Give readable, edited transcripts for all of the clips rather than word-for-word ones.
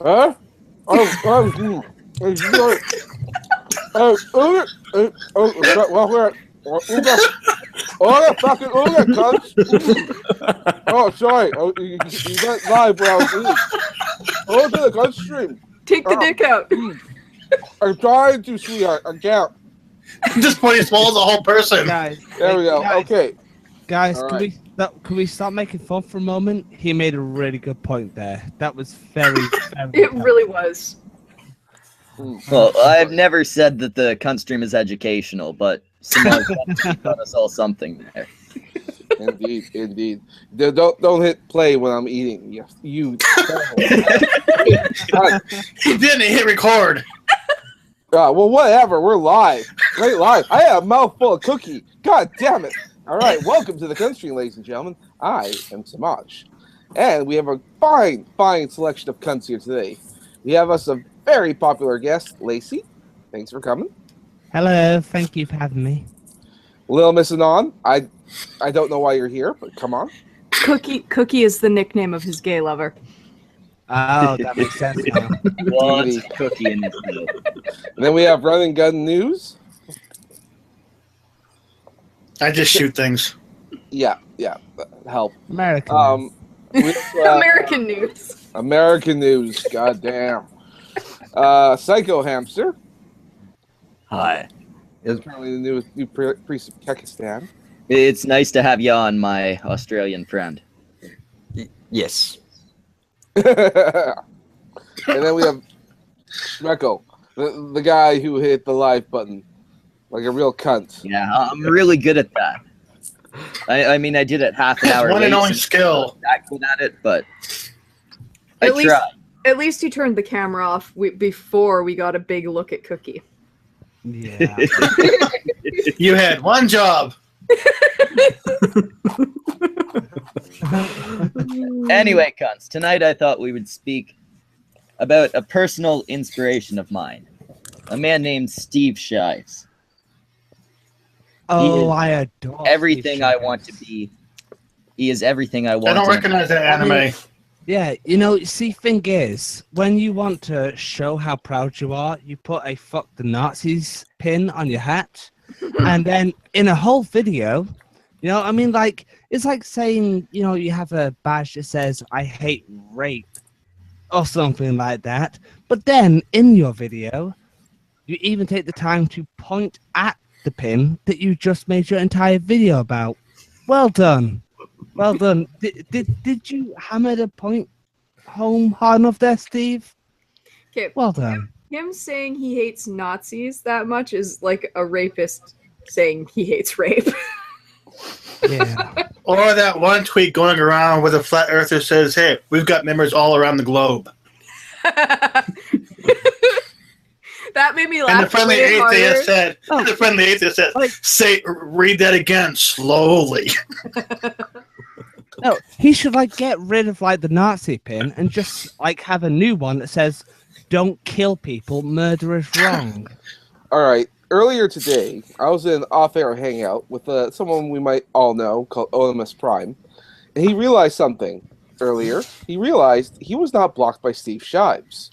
Huh? Oh, sorry. Oh, you went live when I was eating. Go to the gun stream. Take the dick out. I'm trying to, sweetheart. I can't. At this point, he swallows the whole person. Guys, There we go. guys, Okay. Guys, All can we stop making fun for a moment? He made a really good point there. That was very, very It really was. Well, I've never said that the cunt stream is educational, but Simone taught us all something there. Indeed, indeed. Don't hit play when I'm eating. You. He didn't hit record. Well, whatever. We're live. Great live. I had a mouthful of cookie. God damn it. All right. Welcome to the country, ladies and gentlemen. I am Samaj. And we have a fine, fine selection of cunts here today. We have us a very popular guest, Lacey. Thanks for coming. Hello, thank you for having me. Little Miss Anon. I don't know why you're here, but come on. Cookie is the nickname of his gay lover. Oh, that makes sense now. What's a cookie in this deal? And then we have Run and Gun News. I just shoot things. Yeah, help. American. American news. American News. God damn. Psycho Hamster. Hi. Is currently the new priest of Kekistan. It's nice to have you on, my Australian friend. Yes. And then we have Shmeko, the guy who hit the live button like a real cunt. Yeah, I'm really good at that. I mean, I did it half an hour One late. and only skill. That good at it, but At I least, tried. at least he turned the camera off before we got a big look at Cookie. Yeah. You had one job. Anyway, cunts, tonight I thought we would speak about a personal inspiration of mine. A man named Steve Shives. Oh, I adore Everything Steve I Shives. want to be. He is everything I want I don't to recognize that anime. Yeah, see, thing is, when you want to show how proud you are, you put a "fuck the Nazis" pin on your hat, and then in a whole video, I mean, like, it's like saying, you have a badge that says "I hate rape" or something like that, but then in your video, you even take the time to point at the pin that you just made your entire video about. Well done. Well done. Did you hammer the point home hard enough there, Steve? Okay. Well done. Him saying he hates Nazis that much is like a rapist saying he hates rape. Yeah. Or that one tweet going around where the flat earther says, "Hey, we've got members all around the globe." That made me laugh. And the friendly way harder. atheist said, read that again slowly. No, he should get rid of the Nazi pin and just have a new one that says "Don't kill people, murder is wrong." All right. Earlier today, I was in an off-air hangout with someone we might all know called OMS Prime, and he realized something earlier. He realized he was not blocked by Steve Shives.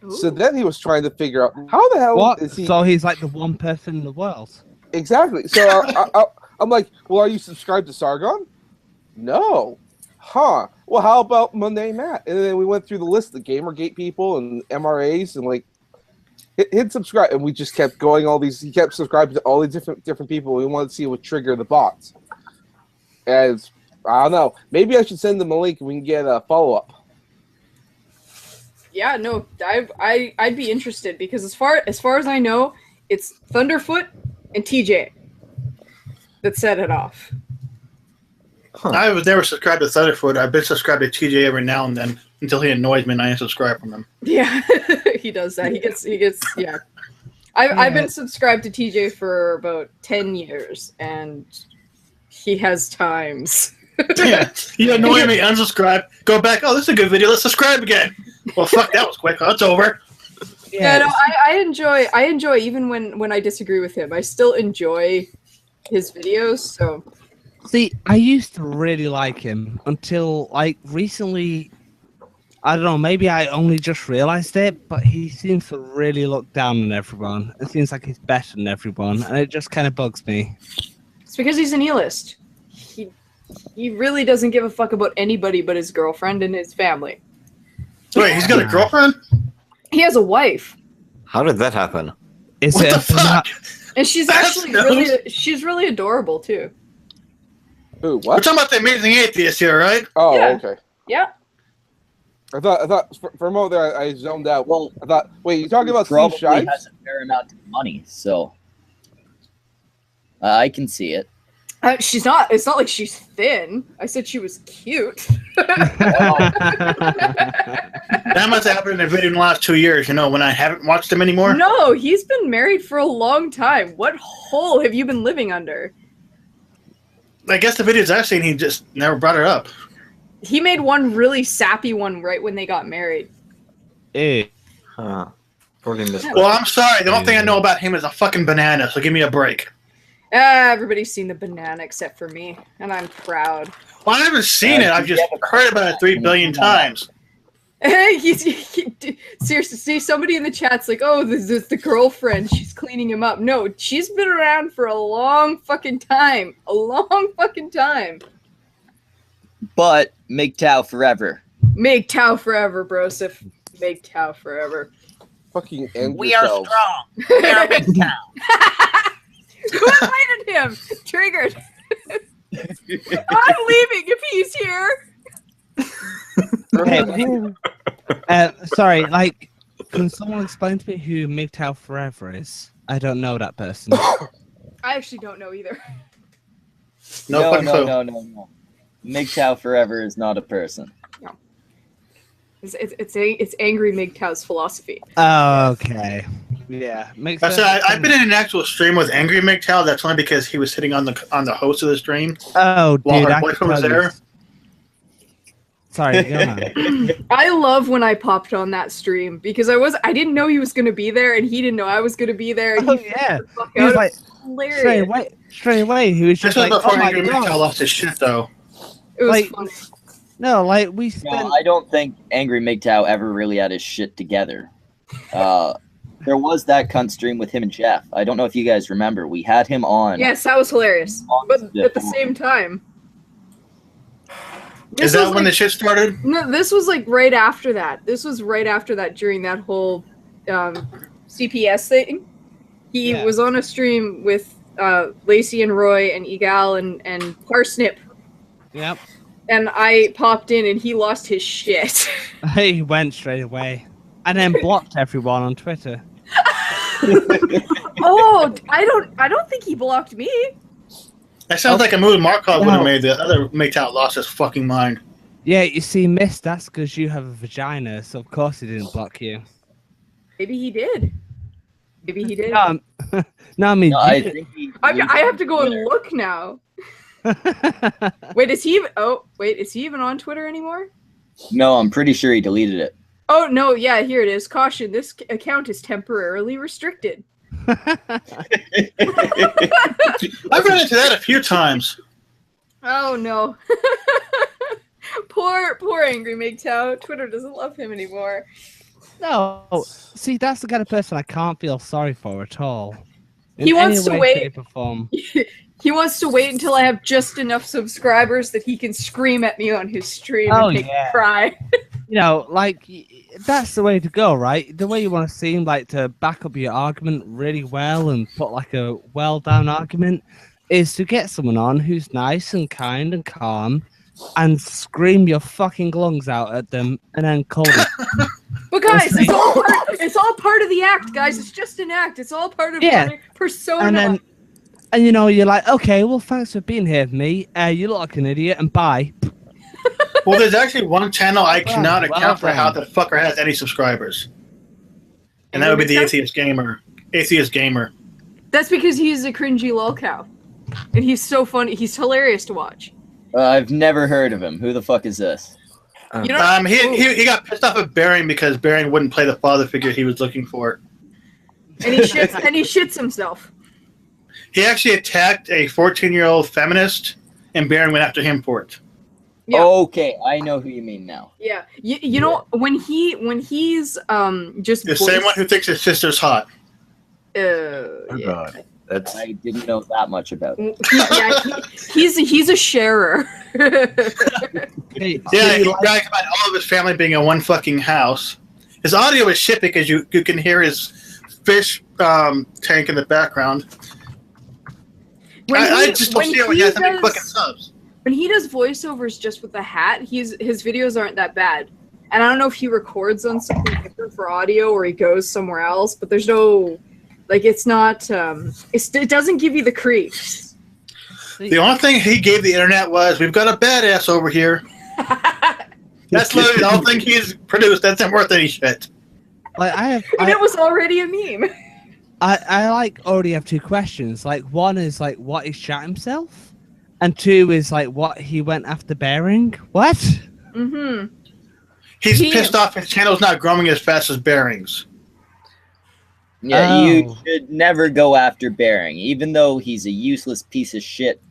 So then he was trying to figure out how the hell is he. So he's the one person in the world. Exactly. So I'm like, well, are you subscribed to Sargon? No. Huh. Well, how about Monday Matt? And then we went through the list of Gamergate people and MRAs and hit subscribe, and we just kept going. He kept subscribing to all these different people. We wanted to see what would trigger the bots. And I don't know. Maybe I should send them a link and we can get a follow up. Yeah, no, I'd be interested because as far as I know, it's Thunderfoot and TJ that set it off. Huh. I was never subscribed to Thunderfoot. I've been subscribed to TJ every now and then until he annoys me and I unsubscribe from him. Yeah, he does that. He gets yeah. I've been subscribed to TJ for about 10 years, and he has times. Yeah, you annoy me, unsubscribe, go back. Oh, this is a good video. Let's subscribe again. Well, fuck, that was quick. Oh, it's over. Yeah, no, I enjoy even when I disagree with him. I still enjoy his videos. So, see, I used to really like him until recently. I don't know, maybe I only just realized it, but he seems to really look down on everyone. It seems like he's better than everyone, and it just kind of bugs me. It's because he's a nihilist. He really doesn't give a fuck about anybody but his girlfriend and his family. Wait, he's got a girlfriend? He has a wife. How did that happen? Is What it the a fuck? And she's That's actually knows. she's really adorable too. Ooh, We're what? talking about the Amazing Atheist here, right? Oh, Yeah. okay. Yeah. I thought for a moment there I zoned out. Well, I thought, wait, you talking about Steve probably Shives? has a fair amount of money, so I can see it. She's not. It's not like she's thin. I said she was cute. That must have happened in a video in the last 2 years, when I haven't watched him anymore. No, he's been married for a long time. What hole have you been living under? I guess the videos I've seen, he just never brought it up. He made one really sappy one right when they got married. Ew. Huh. Probably missed Well, that. I'm sorry. The only thing I know about him is a fucking banana, so give me a break. Everybody's seen the banana except for me, and I'm proud. Well, I haven't seen it. I've just heard about it 3 billion times. Seriously, see, somebody in the chat's like, oh, this is the girlfriend. She's cleaning him up. No, she's been around for a long fucking time. A long fucking time. But MGTOW forever. Make Tao forever, brosif. Make Tao forever. Fucking end We are yourselves. strong. We are MGTOW. Who invited him? Triggered. I'm leaving if he's here. Sorry, like, can someone explain to me who MGTOW Forever is? I don't know that person. I actually don't know either. No fucking clue. No. MGTOW forever is not a person. It's angry MGTOW's philosophy. Oh, okay. Yeah. Makes I said sense. I've been in an actual stream with Angry MGTOW. That's only because he was sitting on the host of the stream Oh, while dude. her I can boyfriend was tell you- there. Sorry, go on. I love when I popped on that stream because I didn't know he was gonna be there and he didn't know I was gonna be there. And Oh, he yeah. freaked the fuck He was out. like, Hilarious. straight away, he was just This was like, before oh my Angry God. MGTOW lost his shit, though. It was like, funny. No, like, we spent... No, I don't think Angry MGTOW ever really had his shit together. There was that cunt stream with him and Jeff. I don't know if you guys remember. We had him on. Yes, that was hilarious. But at the same time, Is that when the shit started? No, this was like right after that. This was right after that during that whole CPS thing. He Yeah. was on a stream with Lacey and Roy and Egal and Parsnip. Yep. And I popped in and he lost his shit. He went straight away. And then blocked everyone on Twitter. Oh, I don't think he blocked me. That sounds like a move Markov would No. have made. The other MGTOW lost his fucking mind. Yeah, you see, Miss, that's because you have a vagina, so of course he didn't block you. Maybe he did. Maybe he did. No, I mean, No, I you- think he, I have to go and look now. Wait, is he even? Oh, wait, is he even on Twitter anymore? No, I'm pretty sure he deleted it. Oh no, yeah, here it is. Caution: this account is temporarily restricted. I've run into that a few times. Oh no. poor angry MGTOW. Twitter doesn't love him anymore. No, see, that's the kind of person I can't feel sorry for at all. He wants to wait. Shape, or form. He wants to wait until I have just enough subscribers that he can scream at me on his stream Oh, and make me yeah. cry. You know, like, that's the way to go, right? The way you want to seem like to back up your argument really well and put like a well-down argument is to get someone on who's nice and kind and calm and scream your fucking lungs out at them and then call it. But guys, it's all part of the act, guys. It's just an act. It's all part of Yeah. my persona. And then, and you know, you're like, okay, well, thanks for being here with me. You look like an idiot and bye. Well, there's actually one channel I cannot well account for done. how the fucker has any subscribers. And that would be the Atheist Gamer. Atheist Gamer. That's because he's a cringy lolcow. And he's so funny. He's hilarious to watch. I've never heard of him. Who the fuck is this? You know, He got pissed off at Bering because Bering wouldn't play the father figure he was looking for. and he shits himself. He actually attacked a 14-year-old feminist, and Bering went after him for it. Yeah. Okay, I know who you mean now. Yeah, you know when he's just The same one who thinks his sister's hot. Oh yeah. god. That's I didn't know that much about it. He's a sharer. Hey, Yeah, see, he like- brags about all of his family being in one fucking house. His audio is shit because you can hear his fish tank in the background. I just don't see how he has that many fucking subs. When he does voiceovers just with the hat, his videos aren't that bad. And I don't know if he records on something different for audio or he goes somewhere else, but there's no, like, it's not, it doesn't give you the creeps. The only thing he gave the internet was, we've got a badass over here. That's literally the whole thing he's produced. That's not worth any shit. like And it was already a meme. I like already have two questions. Like one is like what he shot himself, and two is like what he went after Bearing. What? Mm-hmm. He's He- pissed off his channel's not growing as fast as Bearings. Yeah, you Oh. should never go after Bering, even though he's a useless piece of shit,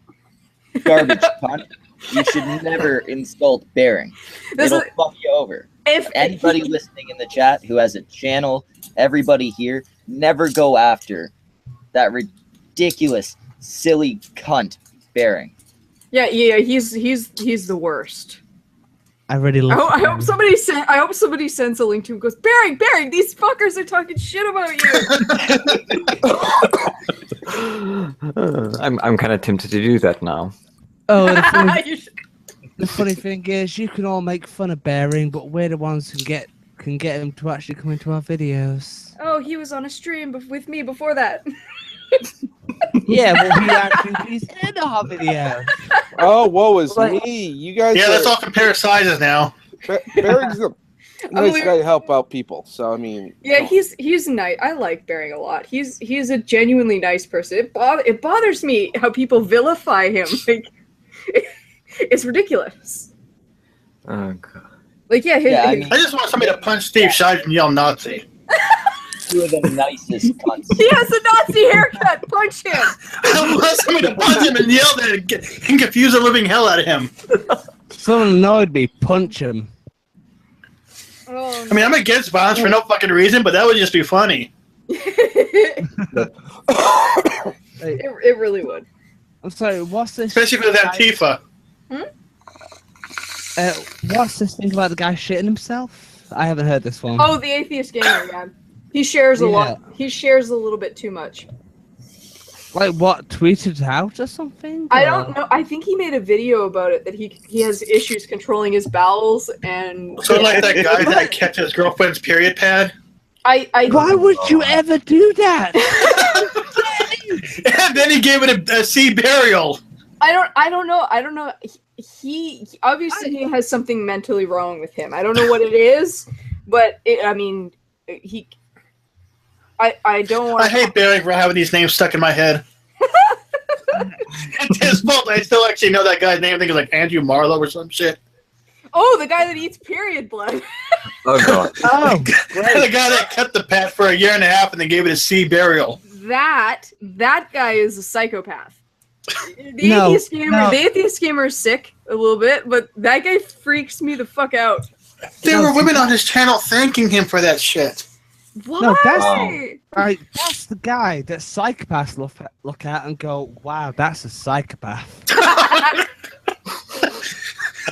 garbage cunt. You should never insult Bering. This It'll is- fuck you over. If Anybody listening in the chat who has a channel, everybody here, never go after that ridiculous, silly cunt Bering. yeah, he's the worst. I really love. I hope somebody sends a link to him. And goes, Bearing, these fuckers are talking shit about you. I'm kind of tempted to do that now. Oh, the You should- funny thing is, you can all make fun of Bearing, but we're the ones who can get him to actually come into our videos. Oh, he was on a stream with me before that. Yeah, well, he's in our video. Oh, woe is Like- me! You guys. Yeah, are, let's all compare sizes now. Barry's a nice we- guy to help out people. So I mean. Yeah, he's nice. I like Bearing a lot. He's a genuinely nice person. It bothers me how people vilify him. Like, it's ridiculous. Oh god. Like, yeah, Yeah, I mean- I just want somebody to punch Steve Shives and yell Nazi. Two of the nicest cunts. he has a Nazi haircut. Punch him. I want somebody to punch him and yell at him and confuse the living hell out of him. Someone annoyed me. Punch him. Oh, I mean, I'm against violence for no fucking reason, but that would just be funny. it really would. I'm sorry. What's this? Especially if it was Antifa. What's this thing about the guy shitting himself? I haven't heard this one. Oh, the atheist gamer. Yeah, he shares a lot. Yeah. He shares a little bit too much. Like what? Tweeted out or something? I Or- don't know. I think he made a video about it that he has issues controlling his bowels and. So like that guy that kept his girlfriend's period pad. I Why would you ever do that? And then he gave it a sea burial. I don't know. He obviously he has something mentally wrong with him. I don't know what it is, but I don't want. I hate Barry for having these names stuck in my head. It's his fault. I still actually know that guy's name. I think it's like Andrew Marlowe or some shit. Oh, the guy that eats period blood. Oh god. Oh, The guy that kept the pad for a year and a half and then gave it a sea burial. That guy is a psychopath. The No, atheist gamer, no. the atheist gamer is sick a little bit, but that guy freaks me the fuck out. There were women on his channel thanking him for that shit. Why? No, that's the guy that psychopaths look at and go, "Wow, that's a psychopath."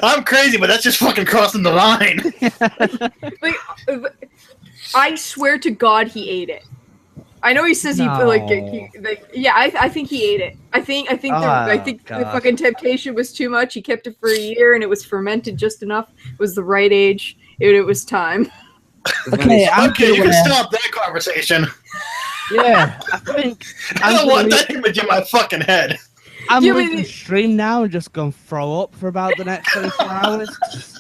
I'm crazy, but that's just fucking crossing the line. Like, I swear to God, he ate it. I know he says No. I think he ate it. I think the God. fucking temptation was too much. He kept it for a year, and it was fermented just enough. It was the right age. It was time. Okay, Okay, you can stop that conversation. Yeah, I think I don't I'm want gonna- that image in my fucking head. I'm Yeah, leaving but- the stream now and just gonna throw up for about the next 24 hours.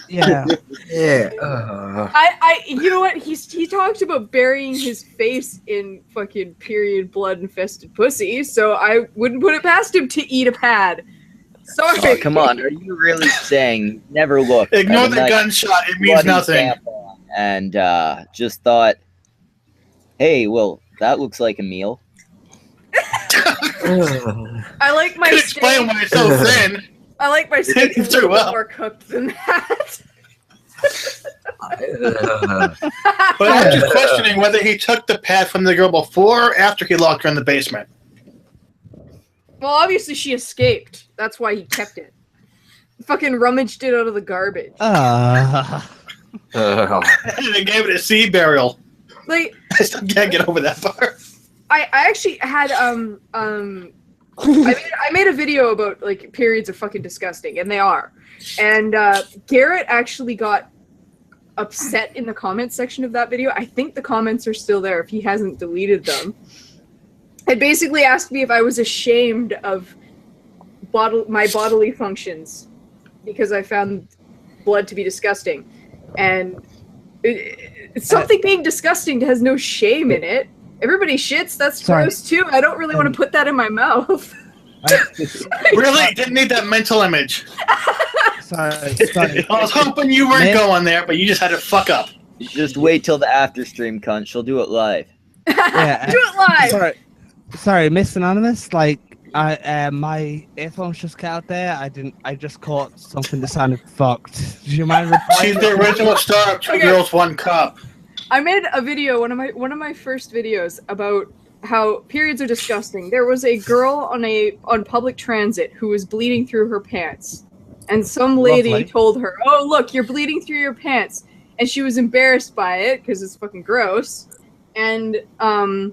Yeah. Yeah. You know what? He talked about burying his face in fucking period blood infested pussy, so I wouldn't put it past him to eat a pad. Sorry. Oh, come on, are you really saying never look? Ignore at a the nice gunshot. It means bloody nothing. tampon and just thought, hey, well, that looks like a meal. I like my Could explain steak. why it's so thin. I like my steak a Too little bit well. more cooked than that. But I'm just questioning whether he took the pad from the girl before or after he locked her in the basement. Well, obviously she escaped. That's why he kept it. Fucking rummaged it out of the garbage. And they gave it a sea burial. Like, I still can't get over that part. I actually had I made a video about like periods are fucking disgusting, and they are. And Garrett actually got upset in the comments section of that video. I think the comments are still there if he hasn't deleted them. It basically asked me if I was ashamed of my bodily functions because I found blood to be disgusting. And it's something being disgusting has no shame in it. Everybody shits, that's gross too. I don't really want to put that in my mouth. Really? Didn't need that mental image. Sorry. I was hoping you weren't going there, but you just had to fuck up. Just wait till the after stream, cunt. She'll do it live. Yeah, Do it live! Sorry, Miss Anonymous. Like, my earphones just got out there. I just caught something that sounded fucked. Do you mind replying? She's the original star of Two Girls, One Cup. I made a video, one of my first videos about how periods are disgusting. There was a girl on public transit who was bleeding through her pants, and some lady told her, "Oh, look, you're bleeding through your pants," and she was embarrassed by it because it's fucking gross. And the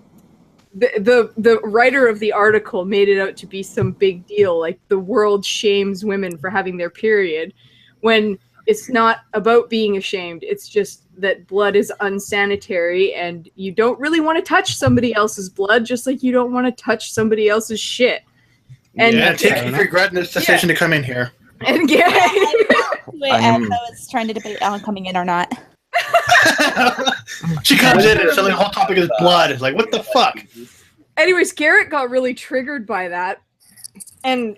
writer of the article made it out to be some big deal, like the world shames women for having their period, when it's not about being ashamed. It's just that blood is unsanitary, and you don't really want to touch somebody else's blood, just like you don't want to touch somebody else's shit. And yeah, take regret this decision to come in here. And Gary, I was trying to debate on coming in or not. She comes in and so the whole topic is blood. It's like, what the fuck? anyways, Garrett got really triggered by that. And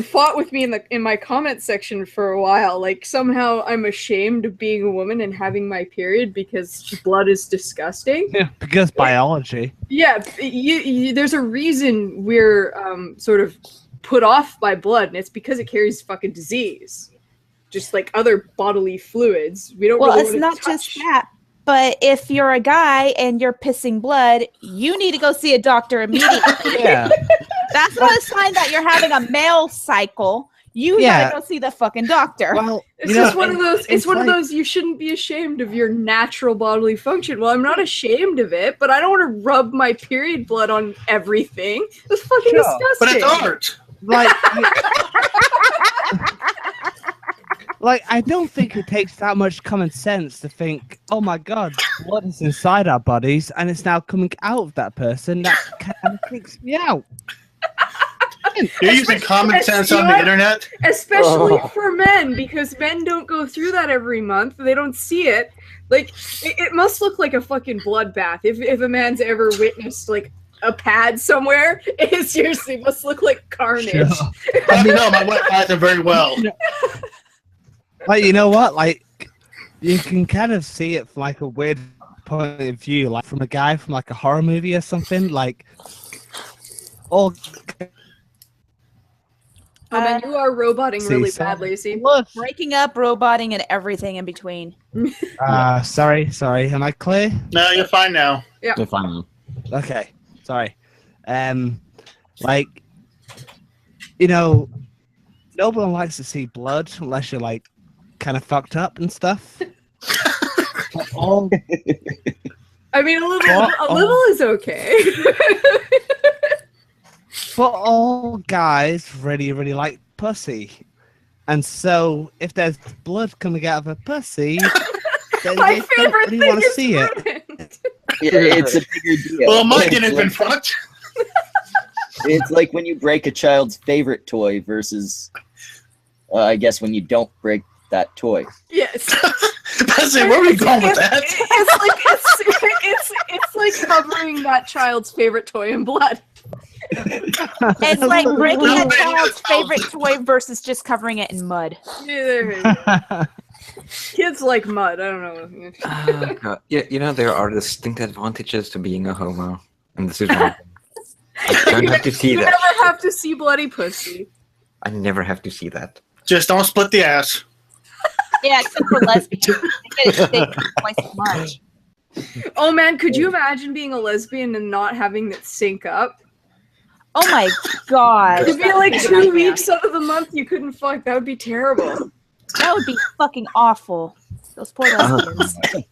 fought with me in my comment section for a while. Like, somehow I'm ashamed of being a woman and having my period because blood is disgusting. Yeah, because biology. Yeah, there's a reason we're sort of put off by blood, and it's because it carries fucking disease, just like other bodily fluids. We don't. Well, really it's not just that. But if you're a guy and you're pissing blood, you need to go see a doctor immediately. Yeah. That's not a sign that you're having a male cycle. You gotta go see the fucking doctor. Well, it's just one of those. It's one of those. You shouldn't be ashamed of your natural bodily function. Well, I'm not ashamed of it, but I don't want to rub my period blood on everything. It's fucking disgusting. But it's art. Like, I don't think it takes that much common sense to think, oh my god, blood is inside our bodies and it's now coming out of that person. That kind of freaks me out. You're using common sense on the internet? Especially for men, because men don't go through that every month. They don't see it. Like, it must look like a fucking bloodbath. If a man's ever witnessed, like, a pad somewhere, it seriously must look like carnage. Sure. I mean, no, my wife hides them very well. Like, you know what? Like, you can kind of see it from, like, a weird point of view, like from a guy from, like, a horror movie or something. Like, all... Oh man, you are roboting really bad, Lacey. Breaking up, roboting, and everything in between. Sorry. Am I clear? No, you're fine now. Yeah. You're fine now. Okay. Sorry. Like, you know, no one likes to see blood unless you're, like, kind of fucked up and stuff. I mean, a little is okay. But all guys really, really like pussy. And so, if there's blood coming out of a pussy, then My they favorite don't really thing want to is see it. Yeah, it's a bigger deal. Well, mine didn't been fucked. It's like when you break a child's favorite toy versus, I guess, when you don't break that toy. Yes. Where are we going with that? It's like covering that child's favorite toy in blood. It's like breaking a child's favorite toy versus just covering it in mud. Yeah, kids like mud. I don't know. Oh, God. Yeah, you know, there are distinct advantages to being a homo. And this is one. I don't have to see You that. never have to see bloody pussy. I never have to see that. Just don't split the ass. Yeah, except for lesbians. They get it thick twice as much. Oh man, could you imagine being a lesbian and not having it sync up? Oh my god. It'd be like 2 weeks out of the month you couldn't fuck. That would be terrible. That would be fucking awful. Those poor lesbians. I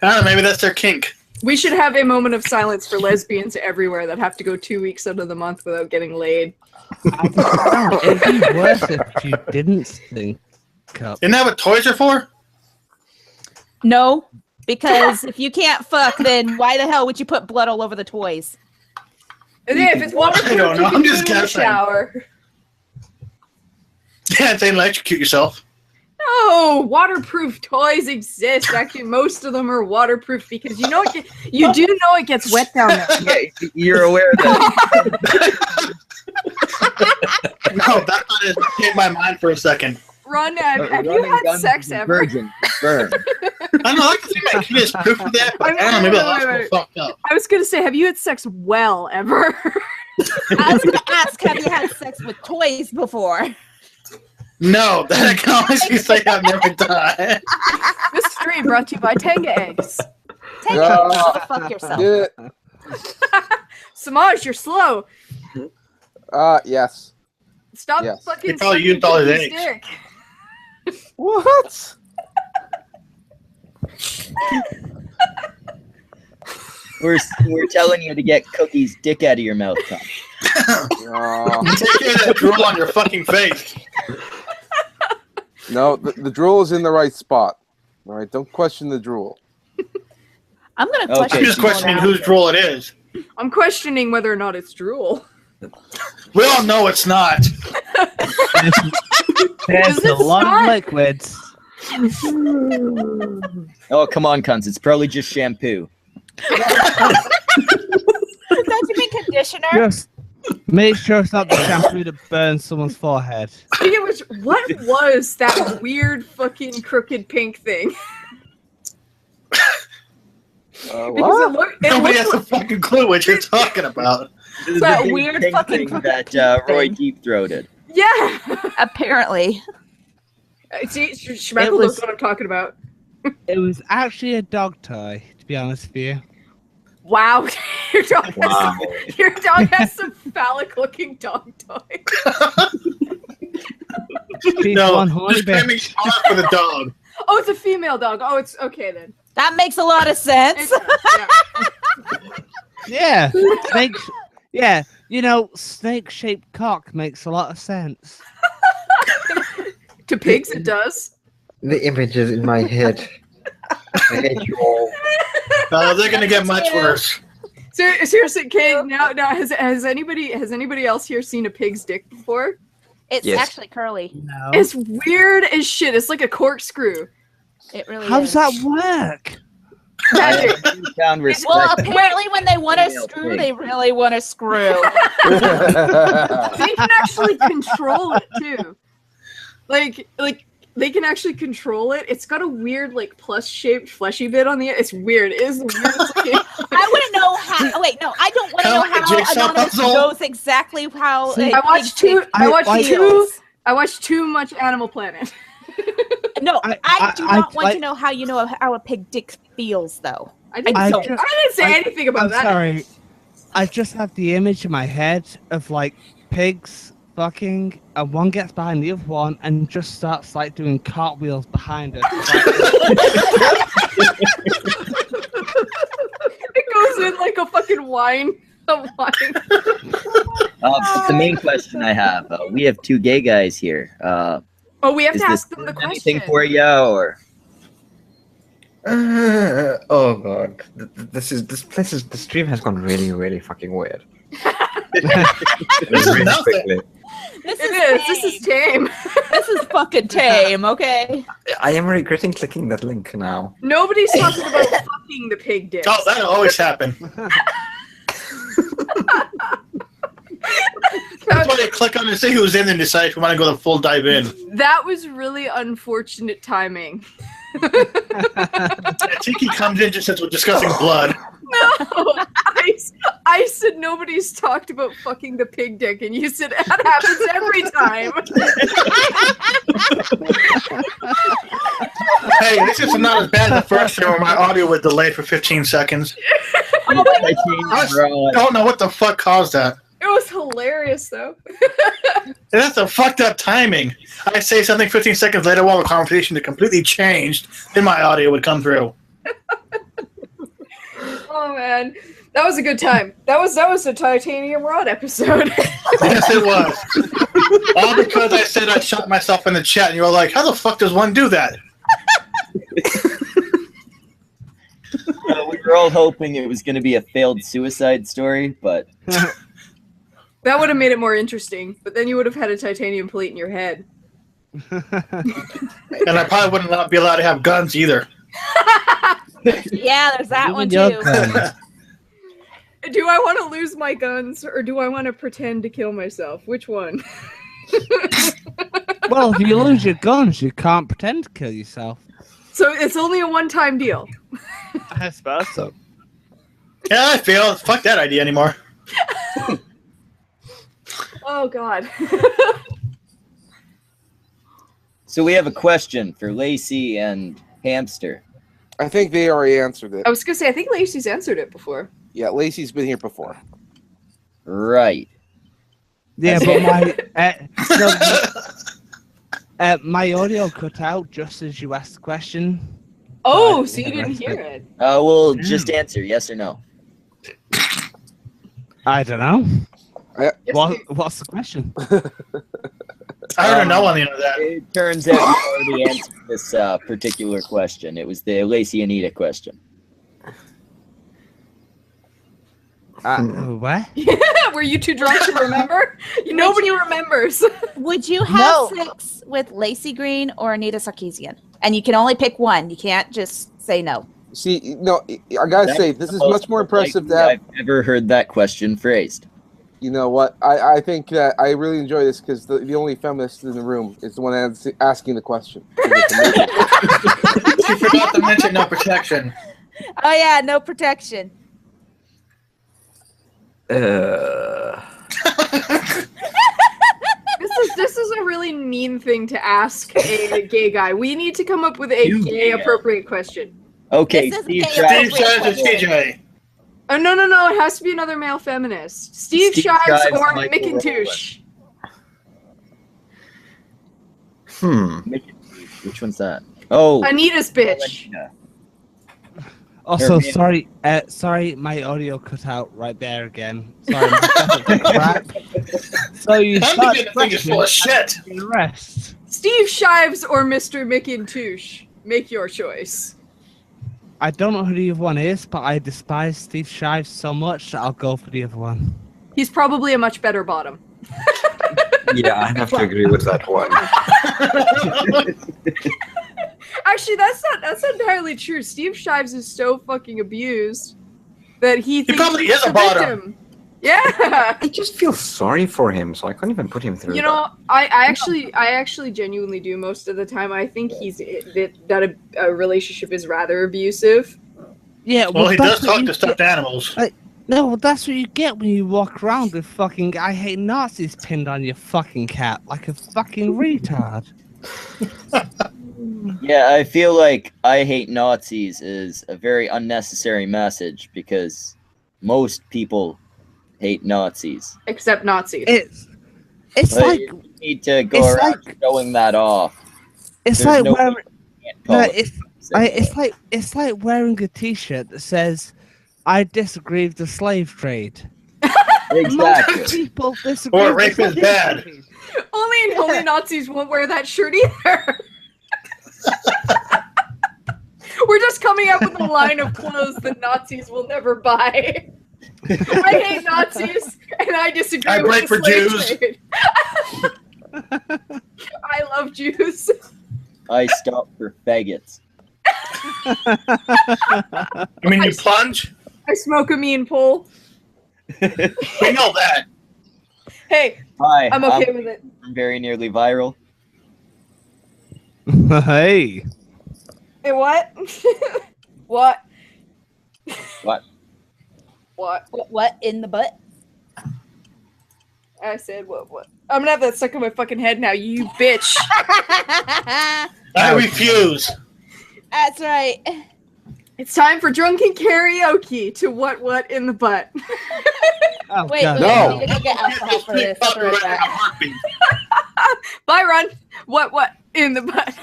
don't know, maybe that's their kink. We should have a moment of silence for lesbians everywhere that have to go 2 weeks out of the month without getting laid. It'd be worse if you didn't sync up. Isn't that what toys are for? No, because if you can't fuck, then why the hell would you put blood all over the toys? And then if it's waterproof, I don't know, you can I'm do just it in the guessing. shower. Yeah, they electrocute yourself. No, waterproof toys exist. Actually, most of them are waterproof because you know you do know it gets wet down there. Yeah, you're aware of that. No, that thought has changed my mind for a second. Ron, have you Running had guns sex is ever? Virgin, burn. I don't know, I can see my kid is proof of that, but I don't know, maybe the hospital fucked up. I was gonna say, have you had sex well ever? I was going to ask, have you had sex with toys before? No, that I can honestly say I've never done. This stream brought to you by Tenga Eggs. Take it. Go fuck yourself. Yeah. Samaj, you're slow. Yes. Stop Yes. fucking. He probably sucking used all his Cookie's eggs. dick. What? We're telling you to get Cookie's dick out of your mouth, Tom. Take care of that drool on your fucking face. No, the drool is in the right spot. All right, don't question the drool. I'm going to Okay. question I'm just questioning whose drool it is. I'm questioning whether or not it's drool. We all know it's not. There's Is a it lot not? of liquids. Oh, come on, cunts. It's probably just shampoo. Don't you mean conditioner? Just make sure it's not the shampoo that burns someone's forehead. Speaking of which, what was that weird fucking crooked pink thing? Because What? Nobody has looked a fucking clue what you're talking about. This is That the big weird pink fucking thing crooked that thing. Roy deep-throated. yeah. Apparently. See, Schmeckle was- knows what I'm talking about. It was actually a dog toy, to be honest with you. Wow, your dog Wow. your dog has some phallic-looking dog toy. She's No, one horny just claiming bitch. honor for the dog. Oh, it's a female dog. Oh, it's okay then. That makes a lot of sense. Yeah. Yeah, snake. Yeah, you know, snake-shaped cock makes a lot of sense. To pigs, it does. The images in my head. I hate you all. They're gonna get much worse. Seriously, Kate. Now, has anybody else here seen a pig's dick before? It's Yes. actually curly. No. It's weird as shit. It's like a corkscrew. It really How is. does that work? I found respect. Well, apparently when they want to Female screw, pig. they really want to screw. They can actually control it too. Like they can actually control it. It's got a weird like plus-shaped fleshy bit on the end. It's weird. It is the weirdest looking. I want to know how. Wait, no, I don't want to know Kinda like a how jigsaw Anonymous puzzle. knows exactly how. See, a I watched pig too. I watched feels. I watched too much Animal Planet. No, I do not want I- to know how you know how a pig dick feels, though. I didn't, I say, just- I didn't say anything about I'm that. sorry. I just have the image in my head of like pigs fucking, and one gets behind the other one and just starts like doing cartwheels behind her. It goes in like a fucking wine. A wine. But the main question I have, we have two gay guys here. Oh, we have Is to this ask them the doing question. anything for you, or Oh god, the stream has gone really fucking weird. This is Really nothing. quickly. This It is is. This is tame. This is fucking tame, okay? I am regretting clicking that link now. Nobody's talking about fucking the pig dicks. Oh, that'll always happen. That's why they click on and see who's in and decide if we want to go the full dive in. That was really unfortunate timing. Tiki comes in just as we're discussing blood. No, I I said nobody's talked about fucking the pig dick, and you said that happens every time. Hey, this is not as bad as the first time where my audio was delayed for 15 seconds. I don't know what the fuck caused that. It was hilarious, though. That's a fucked up timing. I say something 15 seconds later while the conversation had completely changed, then my audio would come through. Oh man, that was a good time. That was a titanium rod episode. Yes, it was. All because I said I shot myself in the chat, and you were like, "How the fuck does one do that?" We were all hoping it was going to be a failed suicide story, but That would have made it more interesting. But then you would have had a titanium plate in your head. And I probably wouldn't be allowed to have guns either. Yeah, there's that one Your too. guns. Do I want to lose my guns, or do I want to pretend to kill myself? Which one? Well, if you lose your guns, you can't pretend to kill yourself. So it's only a one-time deal. I suppose so. Yeah, I feel. Fuck that idea anymore. Oh God. so we have a question for Lacey and Hamster. I think they already answered it. I was gonna say I think Lacey's answered it before. Yeah, Lacey's been here before. Right. Yeah, but my audio cut out just as you asked the question. Oh, so you didn't hear it. We'll just answer yes or no. I don't know. Yes, What's the question? I don't know on the end of that. It turns out you already answered this particular question. It was the Lacey Anita question. What? Were you too drunk to remember? Nobody remembers. Would you have sex with Lacey Green or Anita Sarkeesian? And you can only pick one. You can't just say no. See, no, I gotta say, this is much more impressive that I've ever heard that question phrased. You know what? I think that I really enjoy this because the only feminist in the room is the one asking the question. She forgot to mention no protection. Oh yeah, no protection. This is a really mean thing to ask a gay guy. We need to come up with a gay appropriate question. Okay, This is Steve gay Steve appropriate. Shives and TJ. Oh no! It has to be another male feminist. Steve Shives Shives, or Michael McIntoosh. Which one's that? Oh, Anita's bitch. Anita. Also, Her name- sorry, my audio cut out right there again. Sorry, my crap. So you I'm start beginning to think it's full of shit. the rest. Steve Shives or Mr. McIntoosh. Make your choice. I don't know who the other one is, but I despise Steve Shives so much that I'll go for the other one. He's probably a much better bottom. Yeah, I have to agree with that one. Actually, that's not entirely true. Steve Shives is so fucking abused that he thinks probably he's is a the bottom. victim. Yeah. I just feel sorry for him, so I couldn't even put him through. You know, I actually genuinely do most of the time. I think that a relationship is rather abusive. Yeah, Well, he does that's what talk you to stuffed get- animals. No, well, that's what you get when you walk around with fucking "I hate Nazis" pinned on your fucking cap like a fucking retard. Yeah, I feel like "I hate Nazis" is a very unnecessary message because most people hate Nazis. Except Nazis. It's But like you need to go it's around like- showing that off. it's There's like no wearing way you can't call no, it it's like wearing a T-shirt that says "I disagree with the slave trade." exactly. Most people disagree. Or with rape the is slave bad. trade. Only Nazis won't wear that shirt either. We're just coming up with a line of clothes that Nazis will never buy. I hate Nazis, and I disagree I with break the for slave Jews. trade. I love Jews. Oh, I stop for faggots. I mean, you plunge? I smoke a mean pole. We know that. Hey, Hi, I'm okay with it. I'm very nearly viral. Hey, Hey, what? What? What? What? What in the butt? I said what? I'm gonna have that stuck in my fucking head now, you bitch. I refuse. That's right. It's time for drunken karaoke to what in the butt. Oh, Wait, God. No. I need to go get alcohol for this. I'll be right Copyright in a back. heartbeat. Byron, what in the butt?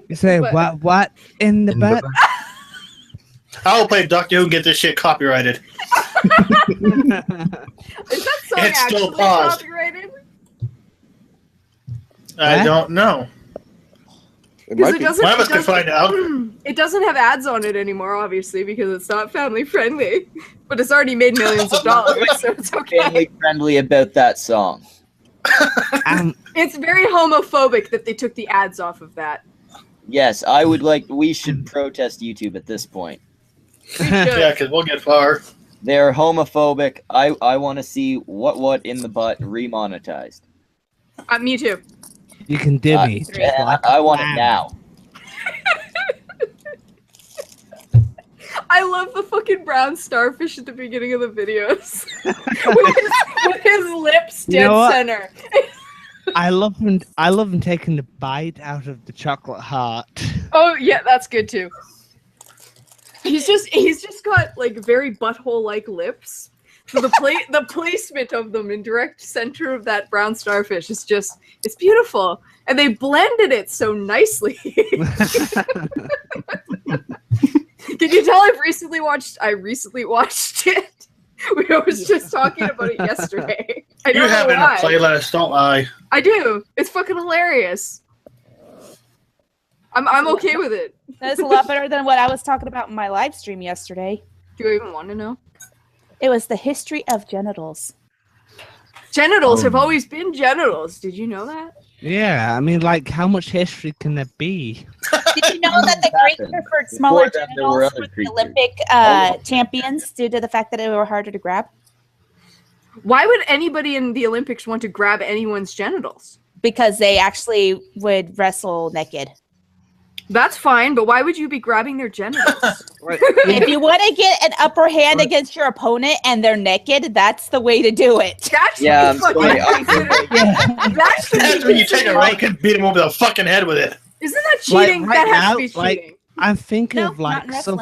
You say But- what in the In butt? I will play Doctor Who and get this shit copyrighted. Is that song It's still actually paused. copyrighted? I What? don't know. It Because might it be. doesn't. One of us it can doesn't- find out. It doesn't have ads on it anymore, obviously, because it's not family friendly. But it's already made millions of dollars, so it's okay. Family friendly about that song. It's very homophobic that they took the ads off of that. Yes, we should protest YouTube at this point. We should. Yeah, because we'll get far. They're homophobic. I want to see what in the butt remonetized. Me too. You can dimmy. And I want it now. I love the fucking brown starfish at the beginning of the videos. with his lips You dead know what? center. I love him taking the bite out of the chocolate heart. Oh yeah, that's good too. He's just got like very butthole-like lips. So the placement of them in direct center of that brown starfish is just it's beautiful. And they blended it so nicely. Can you tell I recently watched it? We was just talking about it yesterday. I You don't have it know in a why. playlist, don't lie. I do. It's fucking hilarious. I'm okay with it. That's a lot better than what I was talking about in my live stream yesterday. Do you even want to know? It was the history of genitals. Genitals have always been genitals. Did you know that? Yeah, I mean, like, how much history can there be? Did you know that the Greeks preferred smaller Before them, there were genitals other for the creatures. Olympic champions due to the fact that they were harder to grab? Why would anybody in the Olympics want to grab anyone's genitals? Because they actually would wrestle naked. That's fine, but why would you be grabbing their genitals? If you want to get an upper hand against your opponent and they're naked, that's the way to do it. That should Yeah, be I'm fucking sorry. considered. Yeah. That should That's be when you take a considered- rake and beat him over the fucking head with it. Isn't that Like, cheating? right That has now, to be like- cheating. I'm thinking No, of not like in wrestling.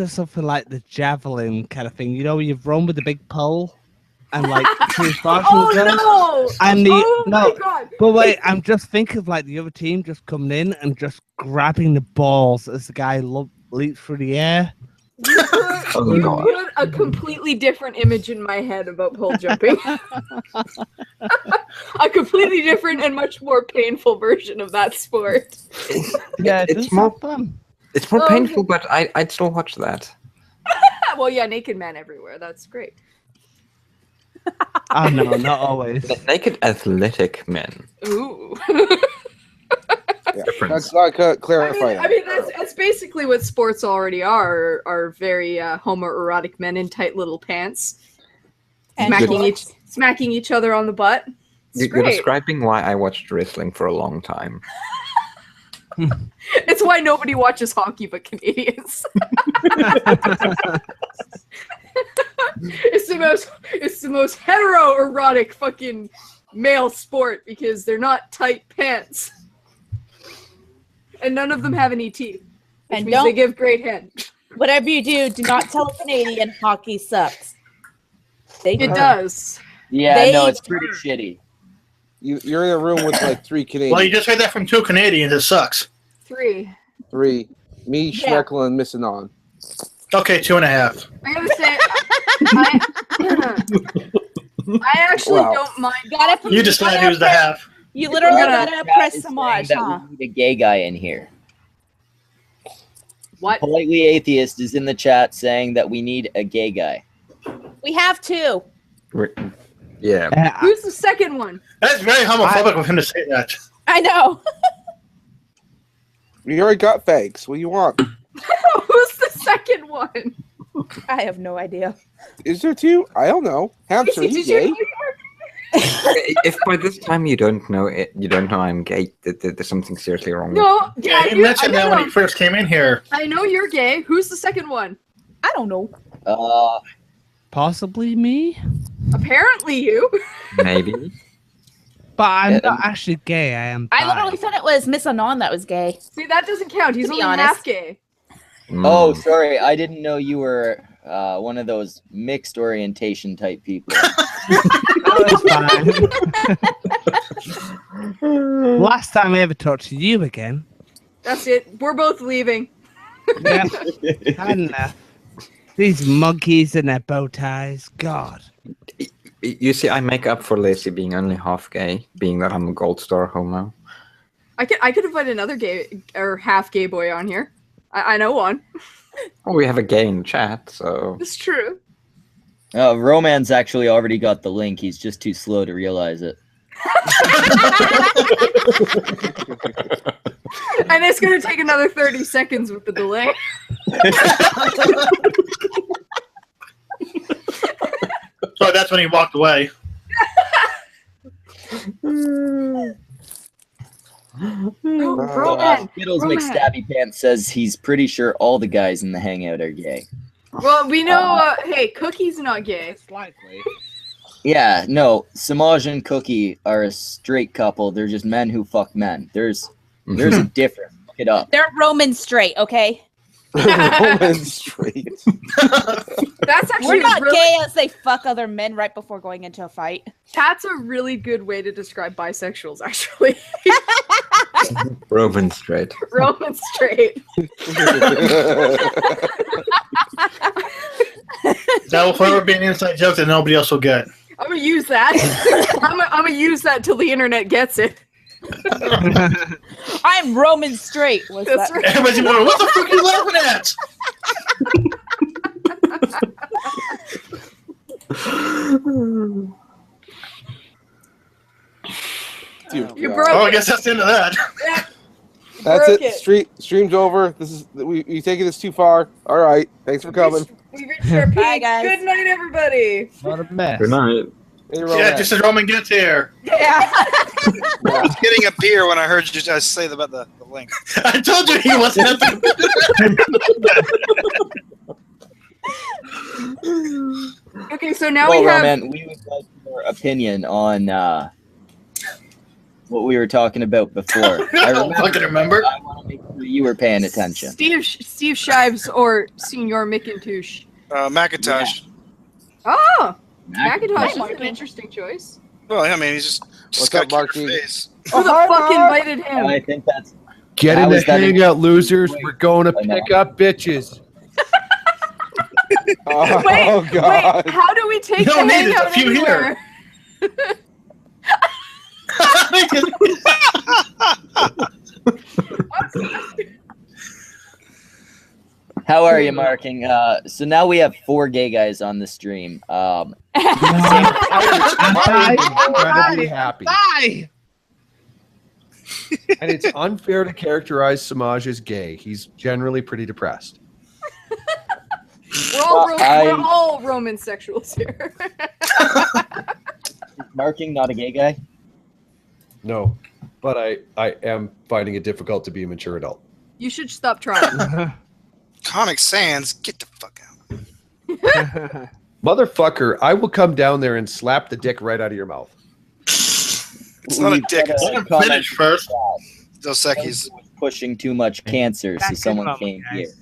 something like the javelin kind of thing. You know, where you run with the big pole and like choose Oh no! And the Oh my no, god! but wait, I'm just thinking of like the other team just coming in and just grabbing the balls as the guy leaps through the air. You put, Oh, you God. put a completely different image in my head about pole jumping. A completely different and much more painful version of that sport. Yeah, it's it's more- fun. It's more Oh, painful, but I'd still watch that. Well, yeah, naked man everywhere. That's great. Oh no, not always. Naked athletic men. Ooh. Yeah, Difference. that's not clarify I mean that's basically what sports already are very homoerotic men in tight little pants, And smacking each other on the butt. It's You're great. describing why I watched wrestling for a long time. It's why nobody watches hockey but Canadians. It's the most heteroerotic fucking male sport because they're not tight pants. And none of them have any teeth. Which And means they don't- give great head. whatever you do not tell a Canadian hockey sucks. They It hurt. does. Yeah, They- no, it's pretty shitty. You're in a room with like three Canadians. Well, you just heard that from 2 Canadians. It sucks. 3. Three. Me, Yeah. Schmeckel, and Missing On. Okay, 2.5. I gotta say, I actually Wow. don't mind. You decided who's the half. You literally I'm gonna- gotta Chat press is saying Samaj, that huh? we need a gay guy in here. What? Politely Atheist is in the chat saying that we need a gay guy. We have two. Yeah. Who's the second one? That's very homophobic of him to say that. I know. You already got fags. What do you want? Who's the second one? I have no idea. Is there two? I don't know. Hamster, Lacey, you did you gay? know If by this time you don't know I'm gay, there's something seriously wrong. No, Yeah, he mentioned that when he first came in here. I know you're gay. Who's the second one? I don't know. Possibly me, Apparently you. Maybe. but I'm not actually gay. I am. I bi. literally said it was Miss Anon that was gay. See, that doesn't count. He's To be only honest. half gay. Oh, sorry. I didn't know you were one of those mixed orientation type people. That's fine. Last time I ever talked to you again. That's it. We're both leaving. Yeah, had enough. These monkeys and their bow ties. God. You see, I make up for Lacey being only half gay, being that I'm a gold star homo. I could invite another gay or half gay boy on here. I know one. Oh, we have a gay in the chat, so... It's true. Roman's actually already got the link. He's just too slow to realize it. And it's going to take another 30 seconds with the delay. So that's when he walked away. Roman. Skittles Roman. McStabby Pants says he's pretty sure all the guys in the hangout are gay. Well, we know, hey, Cookie's not gay. Slightly. Yeah, no, Samaj and Cookie are a straight couple. They're just men who fuck men. There's a difference. Look it up. They're Roman straight, okay? Roman straight. That's actually We're not really, gay as they fuck other men right before going into a fight. That's a really good way to describe bisexuals, actually. Roman straight. Roman straight. That will forever be an inside joke that nobody else will get. I'm gonna use that. I'm gonna use that till the internet gets it. I'm Roman straight. Was That's that? right. Everybody's wondering, what the fuck are you laughing at? Dude, You God. broke Oh, I it. guess that's the end of that. That's broke it. Stream's over. This is you taking this too far. All right. Thanks for coming. We reached our peak. Bye, guys. Good night, everybody. What a mess. Good night. Hey, Yeah, Roman. just as Roman gets here. Yeah. I was getting a beer when I heard you guys say about the link. I told you he wasn't at Okay, so now Well, we have. Roman, we would like your opinion on what we were talking about before. I don't fucking remember. I want to make sure you were paying attention. Steve Shives or Senior McIntosh. Macintosh. Oh, Macintosh is Macintosh. an interesting choice. Well, I mean, he's just What's got up, a cute Marky? face. Who the hi, fuck Mark. invited And I him? think that's Get How in the is that hangout, losers. We're going to I know. pick up bitches. Oh, Wait, God. wait, how do we take You the don't need it, hangout a few anywhere? How are you, Marking? So now we have 4 gay guys on the stream. I'm incredibly happy. Bye. And it's unfair to characterize Samaj as gay. He's generally pretty depressed. We're all Roman sexuals here. Marking, not a gay guy? No, but I am finding it difficult to be a mature adult. You should stop trying. Comic Sans, get the fuck out. Motherfucker, I will come down there and slap the dick right out of your mouth. It's not a dick. It's Let him finish first. Dos Equis. Pushing too much cancer, so Back someone in a came moment, here. guys.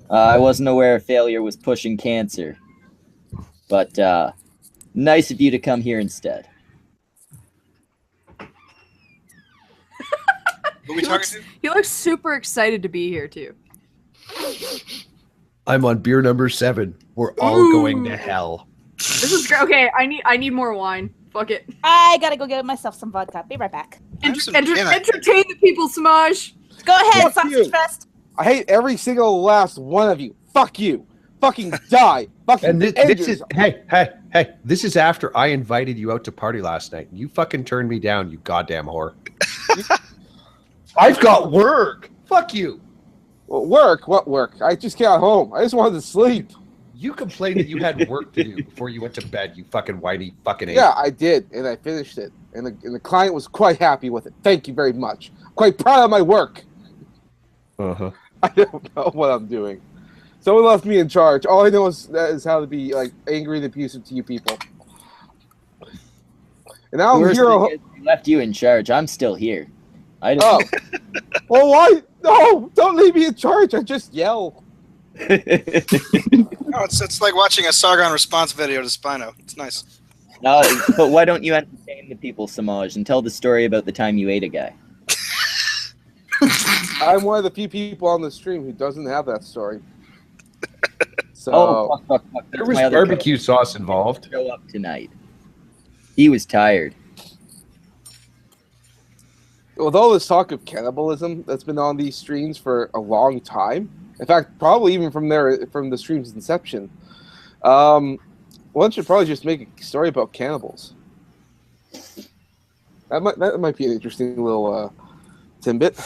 I wasn't aware failure was pushing cancer, but nice of you to come here instead. Who we talking to? He looks super excited to be here too. I'm on beer number 7. We're all Ooh. going to hell. This is great. Okay, I need more wine. Fuck it. I gotta go get myself some vodka. Be right back. Have some dinner. Entertain the people, Samaj. Go ahead, Fuck you. sausage fest. I hate every single last one of you. Fuck you. Fucking die. Fucking And this end is yourself. hey, this is after I invited you out to party last night. You fucking turned me down, you goddamn whore. I've got work. Fuck you. Well, work? What work? I just got home. I just wanted to sleep. You complained that you had work to do before you went to bed, you fucking whitey fucking ape. Yeah, I did, and I finished it. And the client was quite happy with it. Thank you very much. Quite proud of my work. Uh-huh. I don't know what I'm doing. Someone left me in charge. All I know is how to be like angry and abusive to you people. And now I'm Worst here. thing is we left you in charge. I'm still here. I don't. Oh. Well, why? No, don't leave me in charge. I just yell. Oh, it's like watching a Sargon response video to Spino. It's nice. No, but why don't you entertain the people, Samaj, and tell the story about the time you ate a guy? I'm one of the few people on the stream who doesn't have that story. So, fuck. There was barbecue sauce involved. Show up tonight. He was tired. with all this talk of cannibalism that's been on these streams for a long time, in fact, probably even from the stream's inception, one should probably just make a story about cannibals. That might be an interesting little tidbit.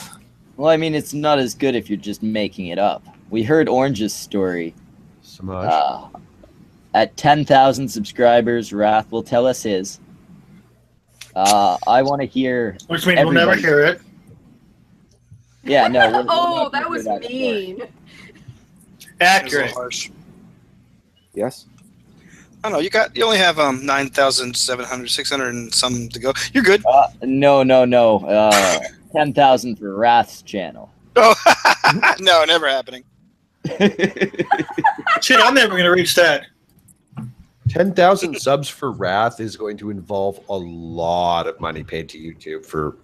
Well, I mean, it's not as good if you're just making it up. We heard Orange's story. At 10,000 subscribers, Wrath will tell us his. I want to hear. Which means we'll never hear it. Yeah, no. Oh, that was mean. Accurate. Harsh. Yes. I don't know. You only have 9,700, 600 and some to go. You're good. No. 10,000 for Wrath's channel. Oh, no, never happening. Shit, I'm never gonna reach that. 10,000 subs for Wrath is going to involve a lot of money paid to YouTube for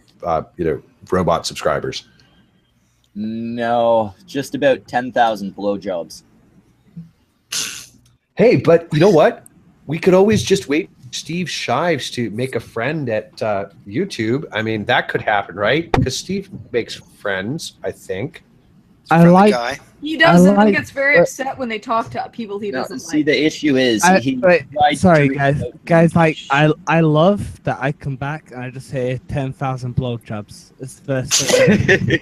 robot subscribers. No, just about 10,000 blowjobs. Hey, but you know what? We could always just wait for Steve Shives to make a friend at YouTube. I mean, that could happen, right? Because Steve makes friends, I think. I like. Guy. He does, and he gets very upset when they talk to people he doesn't See, like. the issue is sorry, guys. Like, I love that I come back and I just hear 10,000 blowjobs. It's the first thing.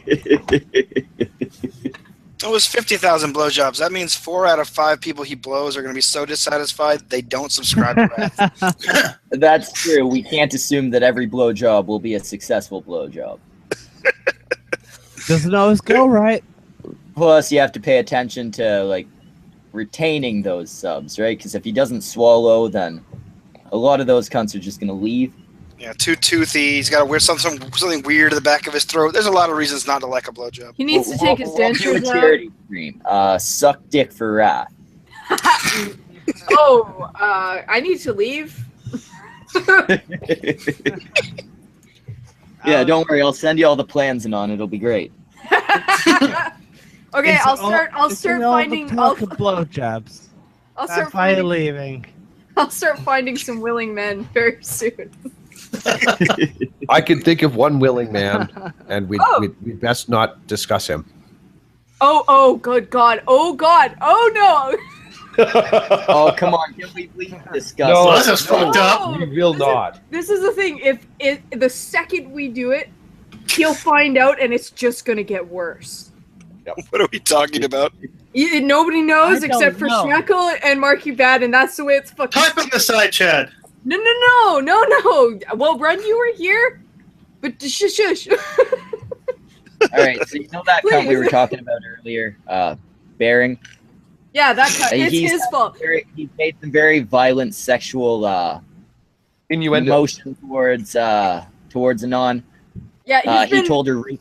It was 50,000 blowjobs. That means 4 out of 5 people he blows are going to be so dissatisfied they don't subscribe to Wrath. That's true. We can't assume that every blowjob will be a successful blowjob. Doesn't always go right. Plus, you have to pay attention to like retaining those subs, right? Because if he doesn't swallow, then a lot of those cunts are just gonna leave. Yeah, too toothy. He's got to wear something weird in the back of his throat. There's a lot of reasons not to like a blowjob. He needs to take his dentures out. Charity stream. Suck dick for Wrath. Oh, I need to leave. Yeah, don't worry. I'll send you all the plans and on. It'll be great. Okay, I'll start finding blowjobs. I'll That's start why you're finding, leaving. I'll start finding some willing men very soon. I could think of one willing man, and we'd best not discuss him. Oh, good God. Oh, God. Oh, no. Oh, come on. Can we please discuss? No, this is fucked up. We will not. This is the thing. If the second we do it, he'll find out, and it's just gonna get worse. What are we talking about? Nobody knows I except for don't know. Schmeckle and Marky Bad, and that's the way it's fucking. Type in the side chat. No. Well, Brent, you were here, but shush. All right. So you know that cunt we were talking about earlier, Bearing. Yeah, that cut. It's his fault. He made some very violent sexual Innuendo. emotion towards Anon. Yeah, he told her rape.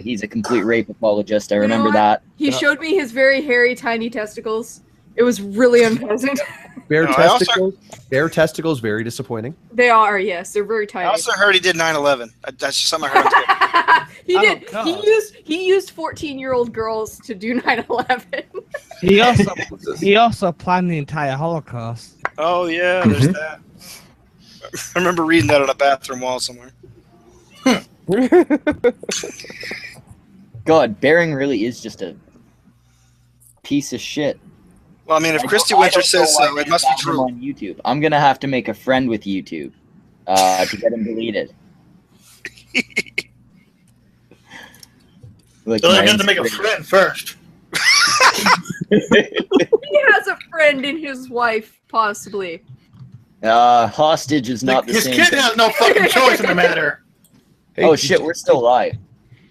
He's a complete rape apologist. I remember that. He showed me his very hairy, tiny testicles. It was really unpleasant. Bare No, testicles. Bare testicles. Very disappointing. They are, yes, they're very I tiny. also heard he did 9/11. That's just something I heard. He Oh, did. God. He used 14-year-old girls to do 9/11. He also planned the entire Holocaust. Oh yeah, there's that. I remember reading that on a bathroom wall somewhere. God, Bearing really is just a piece of shit. Well, I mean, if Christy I Winter don't know says why so, they it must be found him true. on YouTube. I'm gonna have to make a friend with YouTube to get him deleted. Like So I my got to make a Instagram. friend first. He has a friend in his wife, possibly. Hostage is not the His same kid thing. has no fucking choice in the matter. Hey, Oh did shit, you- we're still live.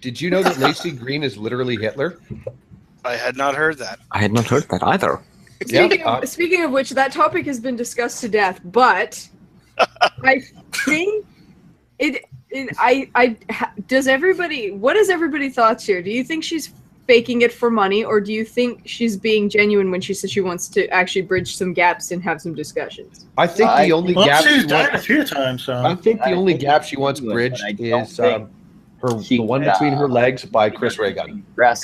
Did you know that Lacey Green is literally Hitler? I had not heard that. I had not heard that either. Speaking of which, that topic has been discussed to death, but I think what is everybody's thoughts here? Do you think she's faking it for money, or do you think she's being genuine when she says she wants to actually bridge some gaps and have some discussions? I think the only gap she's she died a wants, few times. So I think the only gap she wants bridged is the one between her legs by Chris Ray Gun. Uh,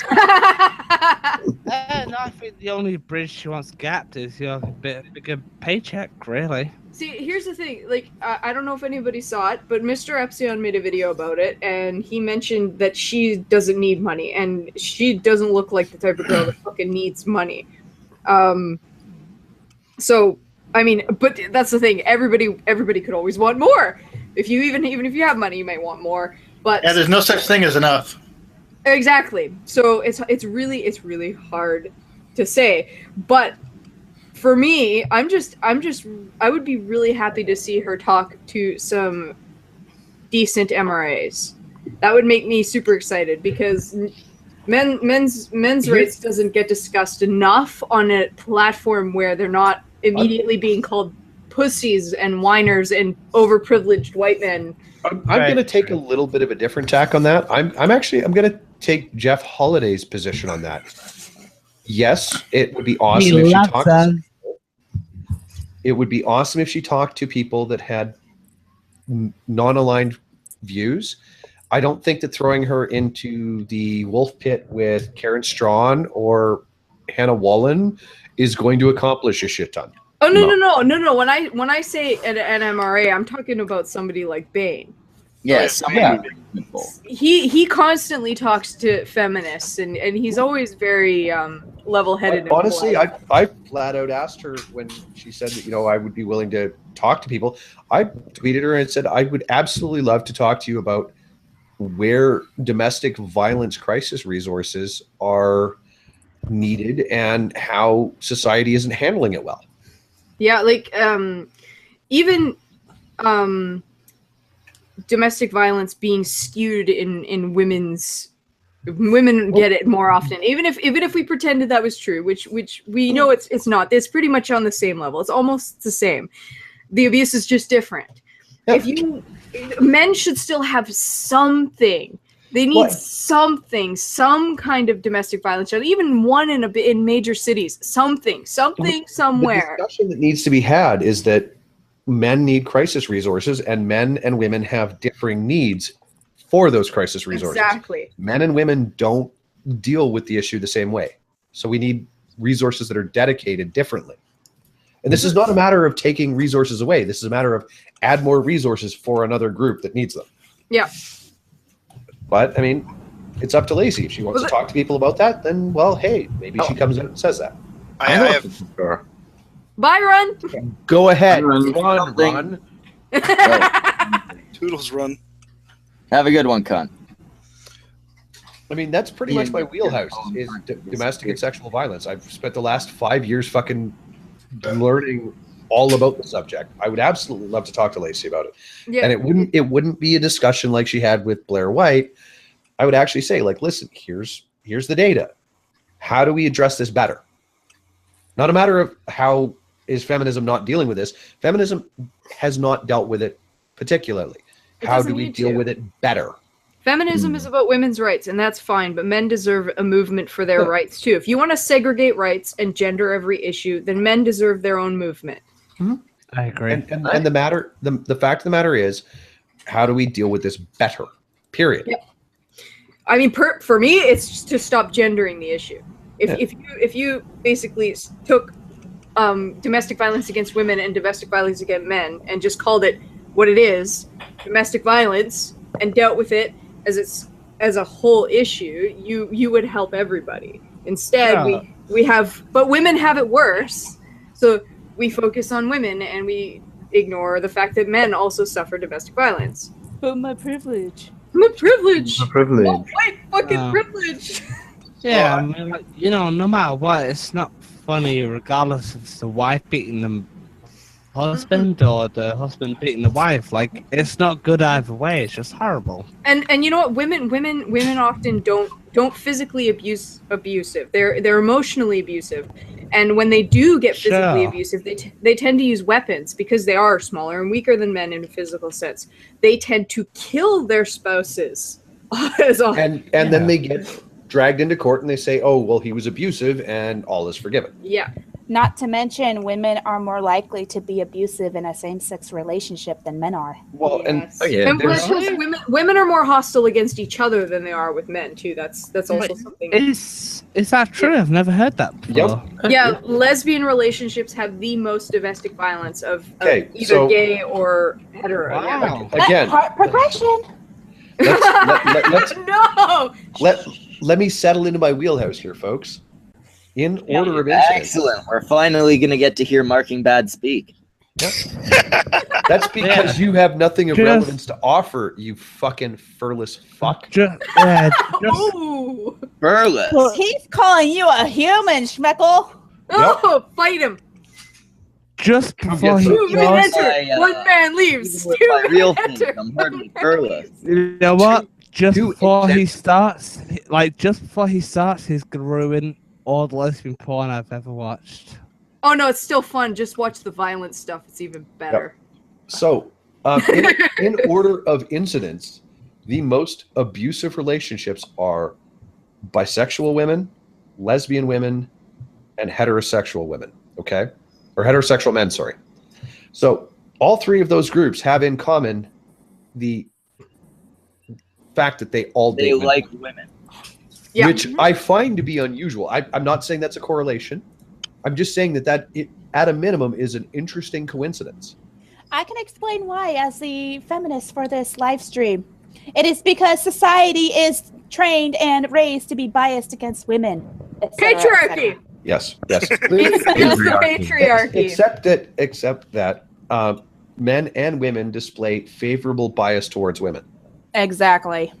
No, I think the only bridge she wants gapped is a bigger paycheck, really. See, here's the thing. Like, I don't know if anybody saw it, but Mr. Epsilon made a video about it, and he mentioned that she doesn't need money, and she doesn't look like the type of girl that fucking needs money. So, I mean, but that's the thing. Everybody could always want more. If you even if you have money, you might want more. But yeah, there's no such thing as enough. Exactly. So it's really hard to say. But for me, I would be really happy to see her talk to some decent MRAs. That would make me super excited because men's rights doesn't get discussed enough on a platform where they're not immediately being called pussies and whiners and overprivileged white men. I'm going to take a little bit of a different tack on that. I'm going to take Jeff Holliday's position on that. Yes, it would be awesome if she talked. It would be awesome if she talked to people that had non-aligned views. I don't think that throwing her into the wolf pit with Karen Strawn or Hannah Wallen is going to accomplish a shit ton. Oh no! When I say an MRA, I'm talking about somebody like Bane. Yes, He constantly talks to feminists, and he's always very level-headed. Honestly, I flat out asked her when she said that I would be willing to talk to people. I tweeted her and said I would absolutely love to talk to you about where domestic violence crisis resources are needed and how society isn't handling it well. Yeah, like even domestic violence being skewed in women get it more often. Even if we pretended that was true, which we know it's not. It's pretty much on the same level. It's almost the same. The abuse is just different. Yep. Men should still have something. They need something, some kind of domestic violence, even one in major cities. Something, somewhere. The discussion that needs to be had is that men need crisis resources, and men and women have differing needs for those crisis resources. Exactly. Men and women don't deal with the issue the same way. So we need resources that are dedicated differently. And this is not a matter of taking resources away. This is a matter of add more resources for another group that needs them. Yeah. But, I mean, it's up to Lacey. If she wants to talk to people about that, then, well, hey, maybe she comes out and says that. I have... Bye, Run. Go ahead. Run. Toodles, run. Have a good one, cunt. I mean, that's pretty much my wheelhouse, is domestic and sexual violence. I've spent the last 5 years fucking learning all about the subject. I would absolutely love to talk to Lacey about it. Yeah. And it wouldn't be a discussion like she had with Blair White. I would actually say, like, listen, here's the data. How do we address this better? Not a matter of how is feminism not dealing with this. Feminism has not dealt with it particularly. How do we deal with it better? Feminism is about women's rights, and that's fine, but men deserve a movement for their rights, too. If you want to segregate rights and gender every issue, then men deserve their own movement. Mm-hmm. I agree. And the fact of the matter is, how do we deal with this better? Period. Yeah. I mean, for me, it's just to stop gendering the issue. If you basically took domestic violence against women and domestic violence against men and just called it what it is, domestic violence, and dealt with it as a whole issue, you would help everybody. Instead, but women have it worse, so we focus on women and we ignore the fact that men also suffer domestic violence. But my privilege. My privilege. My privilege. Oh, white fucking privilege. Yeah, I mean, like, no matter what, it's not funny regardless if it's the wife beating them husband or the husband beating the wife. Like, it's not good either way. It's just horrible. And you know what? Women often don't physically abusive. They're emotionally abusive, and when they do get physically abusive, they tend to use weapons because they are smaller and weaker than men in a physical sense. They tend to kill their spouses. And then they get dragged into court and they say, "Oh, well, he was abusive, and all is forgiven." Yeah. Not to mention, women are more likely to be abusive in a same-sex relationship than men are. Well, Yes. and And plus, women are more hostile against each other than they are with men too. That's also something. Is that true? I've never heard that before. Yeah, lesbian relationships have the most domestic violence of Okay, either so- gay or hetero. Wow. Again, Heart progression. let me settle into my wheelhouse here, folks. In order of incidence. Excellent. We're finally going to get to hear Marking Bad speak. That's because you have nothing of relevance to offer, you fucking furless fuck. Ooh. Burles. He's calling you a human, Schmeckle. Oh, fight him! Just before he Two men goes, enter, one man leaves. With Two my men real enter. thing, I'm hardly Burles. you know what? Just two before he exempt- starts, he's gonna ruin all the lesbian porn I've ever watched. Oh no, it's still fun. Just watch the violent stuff. It's even better. So, in order of incidence, the most abusive relationships are bisexual women, lesbian women, and heterosexual women. Okay? Or heterosexual men, sorry. So, all three of those groups have in common the fact that they all They date women, like women. Yeah. which I find to be unusual. I'm not saying that's a correlation. I'm just saying that it, at a minimum, is an interesting coincidence. I can explain why as the feminist for this live stream. It is because society is trained and raised to be biased against women. et cetera, et cetera. Patriarchy. Yes. It's the patriarchy. Except that men and women display favorable bias towards women. Exactly.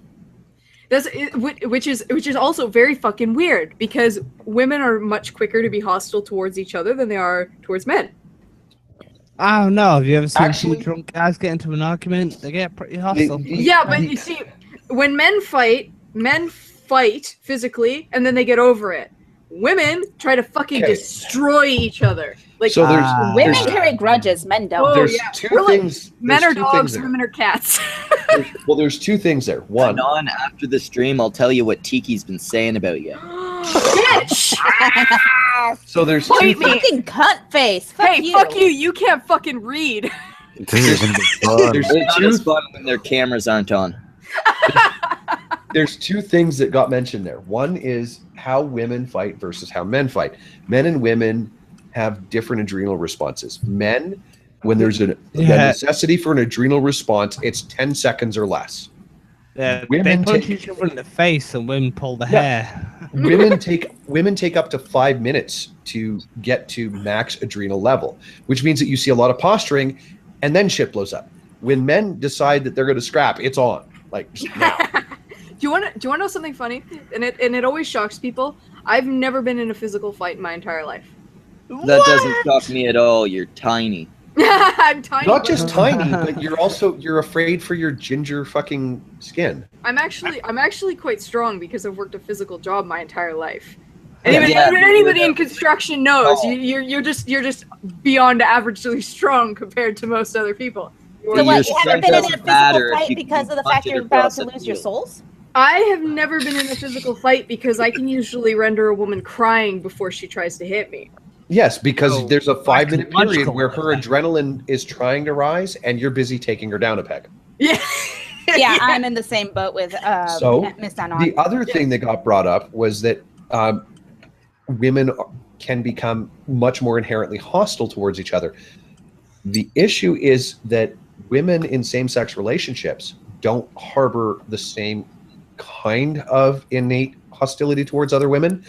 Which is also very fucking weird because women are much quicker to be hostile towards each other than they are towards men. I don't know. Have you ever seen Actually- two drunk guys get into an argument? They get pretty hostile. Yeah, but you see, when men fight physically and then they get over it. Women try to fucking Okay. destroy each other. Like So there's Women there's, carry grudges, men don't. Oh, there's yeah. two We're like, things. men there's are two dogs, things there. women are cats. There's two things there. One, On after the stream, I'll tell you what Tiki's been saying about you. Bitch! so there's Fight two me. things. Fucking cunt face. Fuck Hey, you. fuck you! You can't fucking read. This isn't fun. There's It's not two, as fun when their cameras aren't on. there's two things that got mentioned there. One is how women fight versus how men fight. Men and women have different adrenal responses. Men, when there's a necessity for an adrenal response, it's 10 seconds or less. Yeah, Women they punch take- each other in the face and women pull the Yeah. hair. women take up to 5 minutes to get to max adrenal level, which means that you see a lot of posturing and then shit blows up. When men decide that they're going to scrap, it's on. Like just now. Do you want to know something funny? And it always shocks people. I've never been in a physical fight in my entire life. That doesn't shock me at all. You're tiny. I'm tiny. Not but just tiny, but you're afraid for your ginger fucking skin. I'm actually quite strong because I've worked a physical job my entire life. Yeah. Anybody in construction knows Oh. you're just beyond averagely strong compared to most other people. So Your what, you strength haven't been in a doesn't physical matter if fight you because can of the punch fact it you're about across to the lose your field. souls? I have never been in a physical fight because I can usually render a woman crying before she tries to hit me. Yes, because Oh, there's a 5-minute period psychological where her adrenaline is trying to rise and you're busy taking her down a peg. Yeah. Yeah, I'm in the same boat with So, Miss Anon. The other thing that got brought up was that women can become much more inherently hostile towards each other. The issue is that women in same-sex relationships don't harbor the same kind of innate hostility towards other women.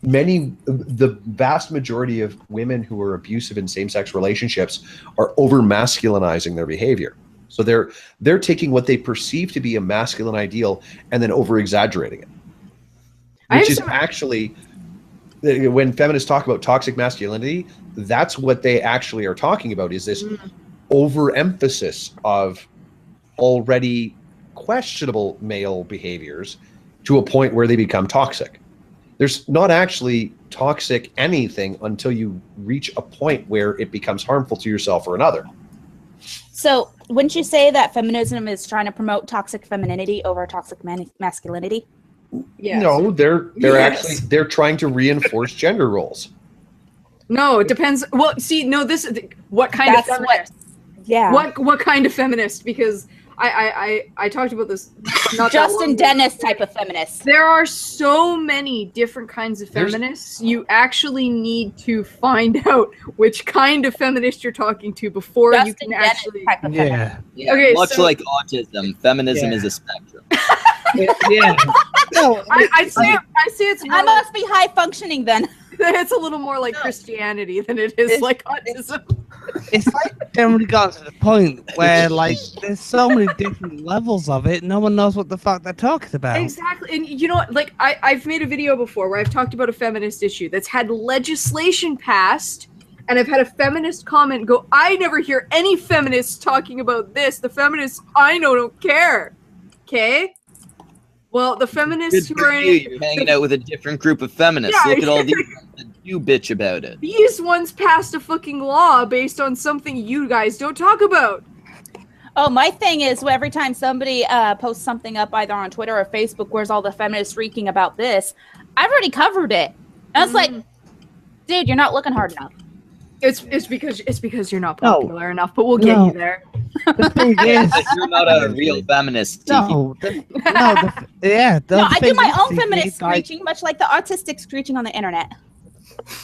The vast majority of women who are abusive in same-sex relationships are over masculinizing their behavior. So they're taking what they perceive to be a masculine ideal and then over exaggerating it, I which have is some- actually when feminists talk about toxic masculinity, that's what they actually are talking about, is this overemphasis of already questionable male behaviors to a point where they become toxic. There's not actually toxic anything until you reach a point where it becomes harmful to yourself or another. So wouldn't you say that feminism is trying to promote toxic femininity over toxic masculinity? Yes. No, they're trying to reinforce gender roles. No, it depends. Well, see, no, what kind of feminist? What kind of feminist? Because I talked about this. Not Justin Dennis type of feminist. There are so many different kinds of feminists. You actually need to find out which kind of feminist you're talking to before you can actually. Yeah. Okay. Much like autism, feminism is a spectrum. No, I say it's. I must be high functioning then. It's a little more like Christianity than it is like autism. It's like generally got to the point where like there's so many different levels of it, no one knows what the fuck they're talking about. Exactly. And you know what, like I've made a video before where I've talked about a feminist issue that's had legislation passed, and I've had a feminist comment go, I never hear any feminists talking about this. The feminists I know don't care. Okay? Well, the feminists who are you're hanging out with a different group of feminists. Yeah, Look at all these that do bitch about it. These ones passed a fucking law based on something you guys don't talk about. Oh, my thing is every time somebody posts something up either on Twitter or Facebook, where's all the feminists freaking about this? I've already covered it. I was like, dude, you're not looking hard enough. It's because you're not popular enough, but we'll get you there. The thing is, you're not a real feminist. Tiki. No, I do my own feminist screeching, much like the autistic screeching on the internet.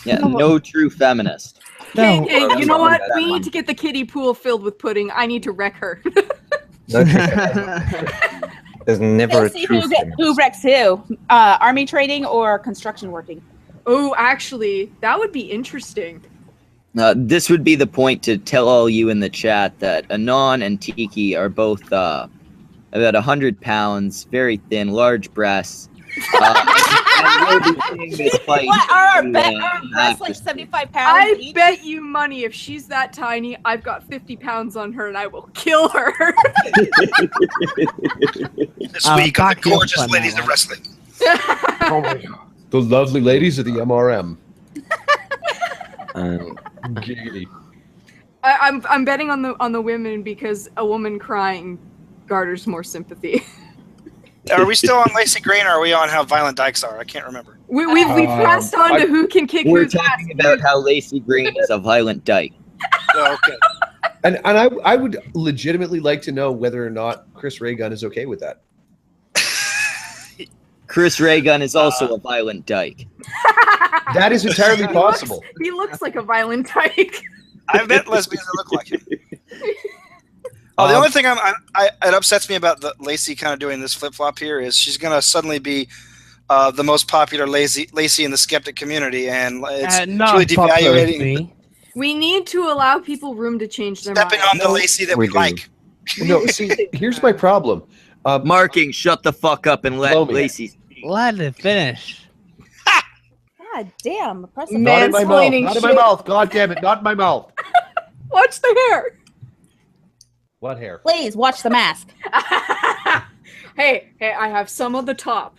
Yeah, no true feminist. Hey, you know what? We need to get the kiddie pool filled with pudding. I need to wreck her. There's never a See true who wrecks who? Army training or construction working? Oh, actually, that would be interesting. This would be the point to tell all you in the chat that Anon and Tiki are both about 100 pounds, very thin, large breasts. And we'll be seeing this fight. What are our breasts like 75 pounds? I bet you money if she's that tiny, I've got 50 pounds on her and I will kill her. This week on the gorgeous ladies of wrestling. Oh my God. The lovely ladies of the MRM. I'm betting on the women because a woman crying garners more sympathy. Are we still on Lacey Green, or are we on how violent dykes are? I can't remember. We passed on to who can kick We're who's ass. talking about how Lacey Green is a violent dyke. Oh, okay. And I would legitimately like to know whether or not Chris Ray Gun is okay with that. Chris Ray Gun is also a violent dyke. That is entirely possible. He looks like a violent dyke. I've met lesbians that look like him. Oh, the only thing it upsets me about the Lacey kind of doing this flip flop here is she's gonna suddenly be the most popular Lacey in the skeptic community, and it's really devaluating. We need to allow people room to change their stepping mind. on the Lacey that we like. No, see, here's my problem. Marking, shut the fuck up and let Lacey speak. Let it finish. God damn. Not in my mouth. Not in my mouth. God damn it. Not in my mouth. Watch the hair. What hair? Please watch the mask. Hey, I have some on the top.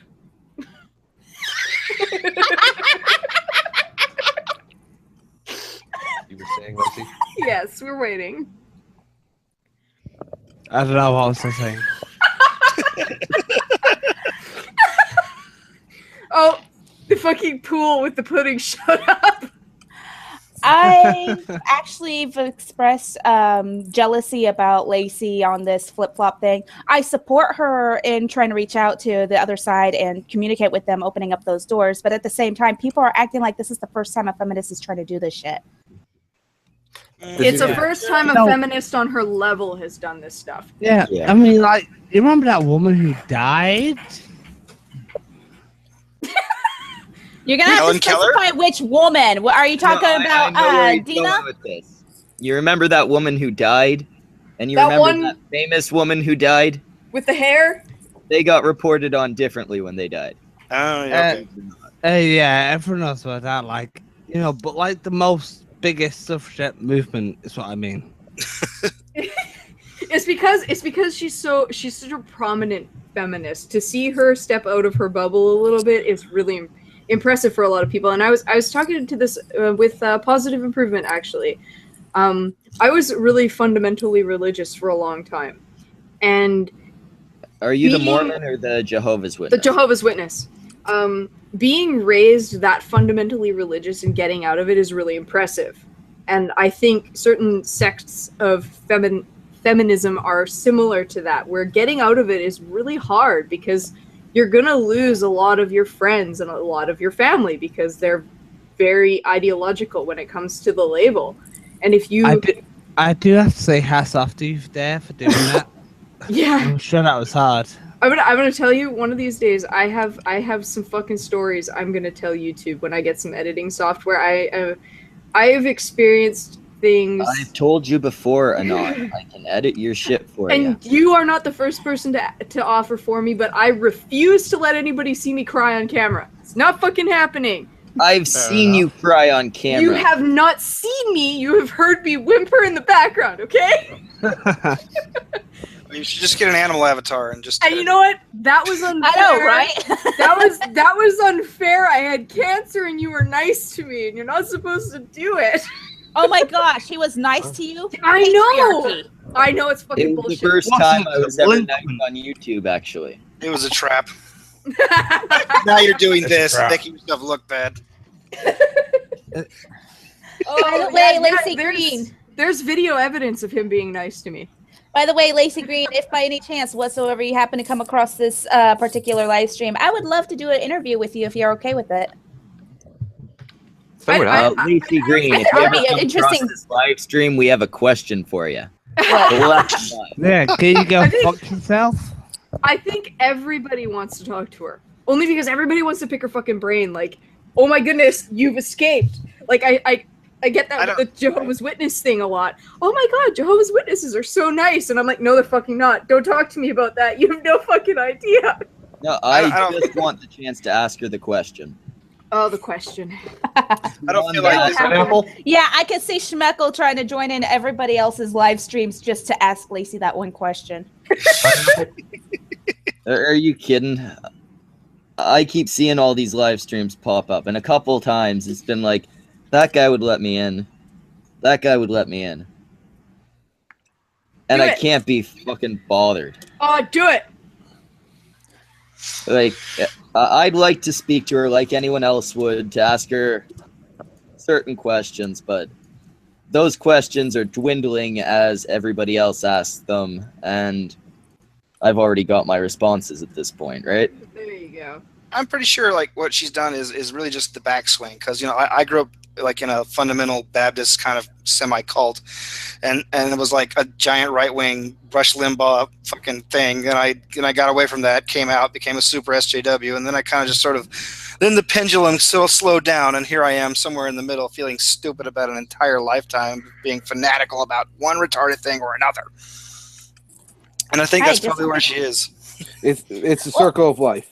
You were saying, Lacey? Yes, we're waiting. I don't know what I was saying. Oh, the fucking pool with the pudding shut up. I've actually expressed jealousy about Lacey on this flip-flop thing. I support her in trying to reach out to the other side and communicate with them, opening up those doors. But at the same time, people are acting like this is the first time a feminist is trying to do this shit. It's the first time a feminist on her level has done this stuff. Yeah, I mean, like, you remember that woman who died? You're gonna have to specify which woman. What are you talking about? Dina? You remember that woman who died, and you remember that famous woman who died with the hair? They got reported on differently when they died. Oh yeah. Yeah, everyone knows about that. Like, you know, but like the most biggest suffragette movement is what I mean. It's because she's such a prominent feminist. To see her step out of her bubble a little bit is really impressive for a lot of people. And I was talking to this with Positive Improvement actually. I was really fundamentally religious for a long time, and Are you the Mormon or the Jehovah's Witness? the Jehovah's Witness. Being raised that fundamentally religious and getting out of it is really impressive. And I think certain sects of feminism are similar to that, where getting out of it is really hard because you're going to lose a lot of your friends and a lot of your family because they're very ideological when it comes to the label. And if you... I do have to say hats off to you there for doing that. Yeah. I'm sure that was hard. I'm gonna tell you one of these days. I have some fucking stories I'm gonna tell YouTube when I get some editing software. I have experienced things. I've told you before, Anon. I can edit your shit for you. And you are not the first person to offer for me, but I refuse to let anybody see me cry on camera. It's not fucking happening. I've seen you cry on camera. You have not seen me. You have heard me whimper in the background. Okay. You should just get an animal avatar and just. And you know what? That was unfair. I know, right? that was unfair. I had cancer, and you were nice to me, and you're not supposed to do it. Oh my gosh, he was nice to you. I know. Patriarchy. I know it's fucking It was bullshit. the first time I was ever nice on YouTube, actually. It was a trap. Now you're doing this, making yourself look bad. By the way, Lacey Green. There's video evidence of him being nice to me. By the way, Lacey Green, if by any chance whatsoever you happen to come across this particular live stream, I would love to do an interview with you if you're okay with it. Lacey Green, if you ever come across this live stream, we have a question for you. Yeah, can you go fuck yourself? I think everybody wants to talk to her. Only because everybody wants to pick her fucking brain. Like, oh my goodness, you've escaped. Like, I get that with the Jehovah's Witness thing a lot. Oh my god, Jehovah's Witnesses are so nice. And I'm like, no, they're fucking not. Don't talk to me about that. You have no fucking idea. No, I just want the chance to ask her the question. Oh, the question. I don't feel like this. Pineapple? Yeah, I could see Schmeckle trying to join in everybody else's live streams just to ask Lacey that one question. Are you kidding? I keep seeing all these live streams pop up, and a couple times it's been like, that guy would let me in. That guy would let me in. And I can't be fucking bothered. Oh, do it. Like, I'd like to speak to her like anyone else would, to ask her certain questions, but those questions are dwindling as everybody else asks them, and I've already got my responses at this point, right? There you go. I'm pretty sure like what she's done is really just the backswing, because you know I grew up like in a fundamental Baptist kind of semi-cult, and it was like a giant right-wing Rush Limbaugh fucking thing, and I got away from that, came out, became a super SJW, and then I kind of just sort of, then the pendulum so slowed down, and here I am somewhere in the middle, feeling stupid about an entire lifetime, being fanatical about one retarded thing or another, and I think that's probably where she is. It's a circle of life.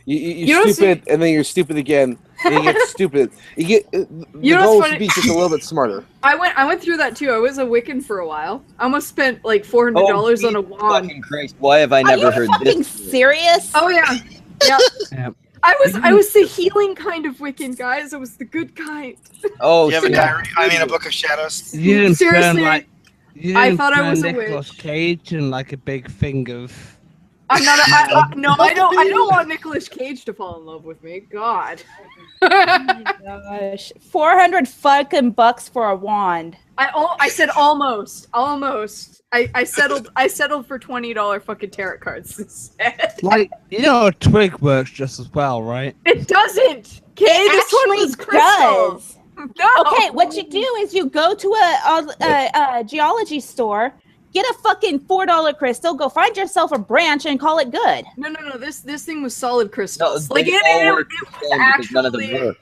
You're stupid, and then you're stupid again. And you get stupid. You get the goal should be just a little bit smarter. I went through that too. I was a Wiccan for a while. I almost spent like $400 on a wand. Fucking Christ! Why have I never heard this? Are you fucking serious? Oh yeah, yeah. Yep. I was the healing kind of Wiccan, guys. I was the good kind. Oh, you have a diary? I mean, a book of shadows. You didn't Seriously, burn, you I didn't thought I burn was a Nicolas witch. Cage and like a big thing of. I'm not. No, I don't want Nicolas Cage to fall in love with me. God. Oh my gosh, $400 fucking bucks for a wand. I said almost. I settled for $20 fucking tarot cards instead. Like, you know, a twig works just as well, right? It doesn't. Okay, this one was crystal. Does. No. Okay, what you do is you go to a geology store, get a fucking $4 crystal, go find yourself a branch and call it good. No. This thing was solid crystals. No, Like they it all work was the same because none of them actually work.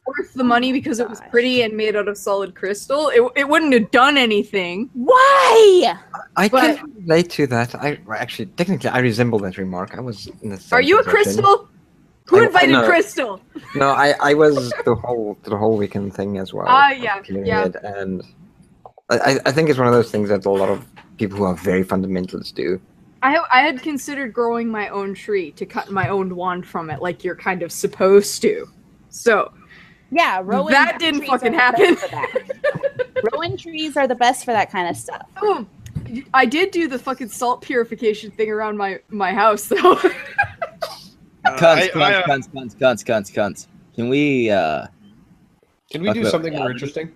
worth the money because it was pretty and made out of solid crystal. It wouldn't have done anything. Why? I But- can relate to that. Technically, I resemble that remark. I was in the Are you a same position. crystal? Who invited no. Crystal? No, I was the whole weekend thing as well. Yeah. And I think it's one of those things that a lot of people who are very fundamentalists do. I had considered growing my own tree to cut my own wand from it, like you're kind of supposed to. So Yeah, that didn't fucking happen. Rowan trees are the best for that kind of stuff. Oh, I did do the fucking salt purification thing around my house though. Cunts. Can we do something more interesting?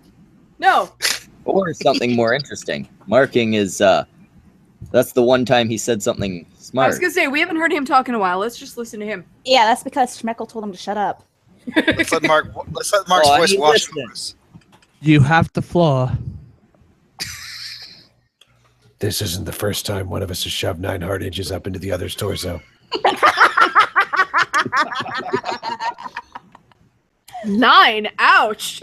No. Or something more interesting. Marking is that's the one time he said something I smart. was gonna say we haven't heard him talk in a while. Let's just listen to him. Yeah, that's because Schmeckel told him to shut up. Let's let Mark's voice wash over us. You have the floor. This isn't the first time one of us has shoved 9 hard inches up into the other's torso. 9, ouch.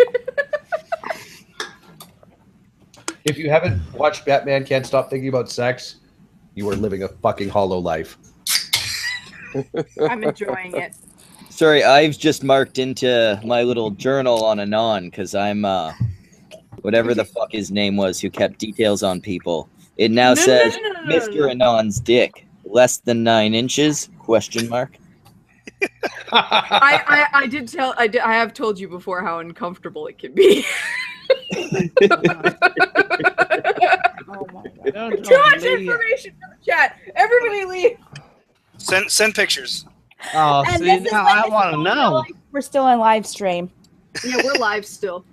If you haven't watched Batman Can't Stop Thinking About Sex, you are living a fucking hollow life. I'm enjoying it. Sorry, I've just marked into my little journal on Anon because I'm whatever the fuck his name was who kept details on people. It now says Mr. Anon's dick less than 9 inches? Question mark. I have told you before how uncomfortable it can be. Oh my god. Too much information for the chat. Everybody leave. Send pictures. Oh, And see, this is now when I it's want to going know. on. We're still in live stream. Yeah, we're live still.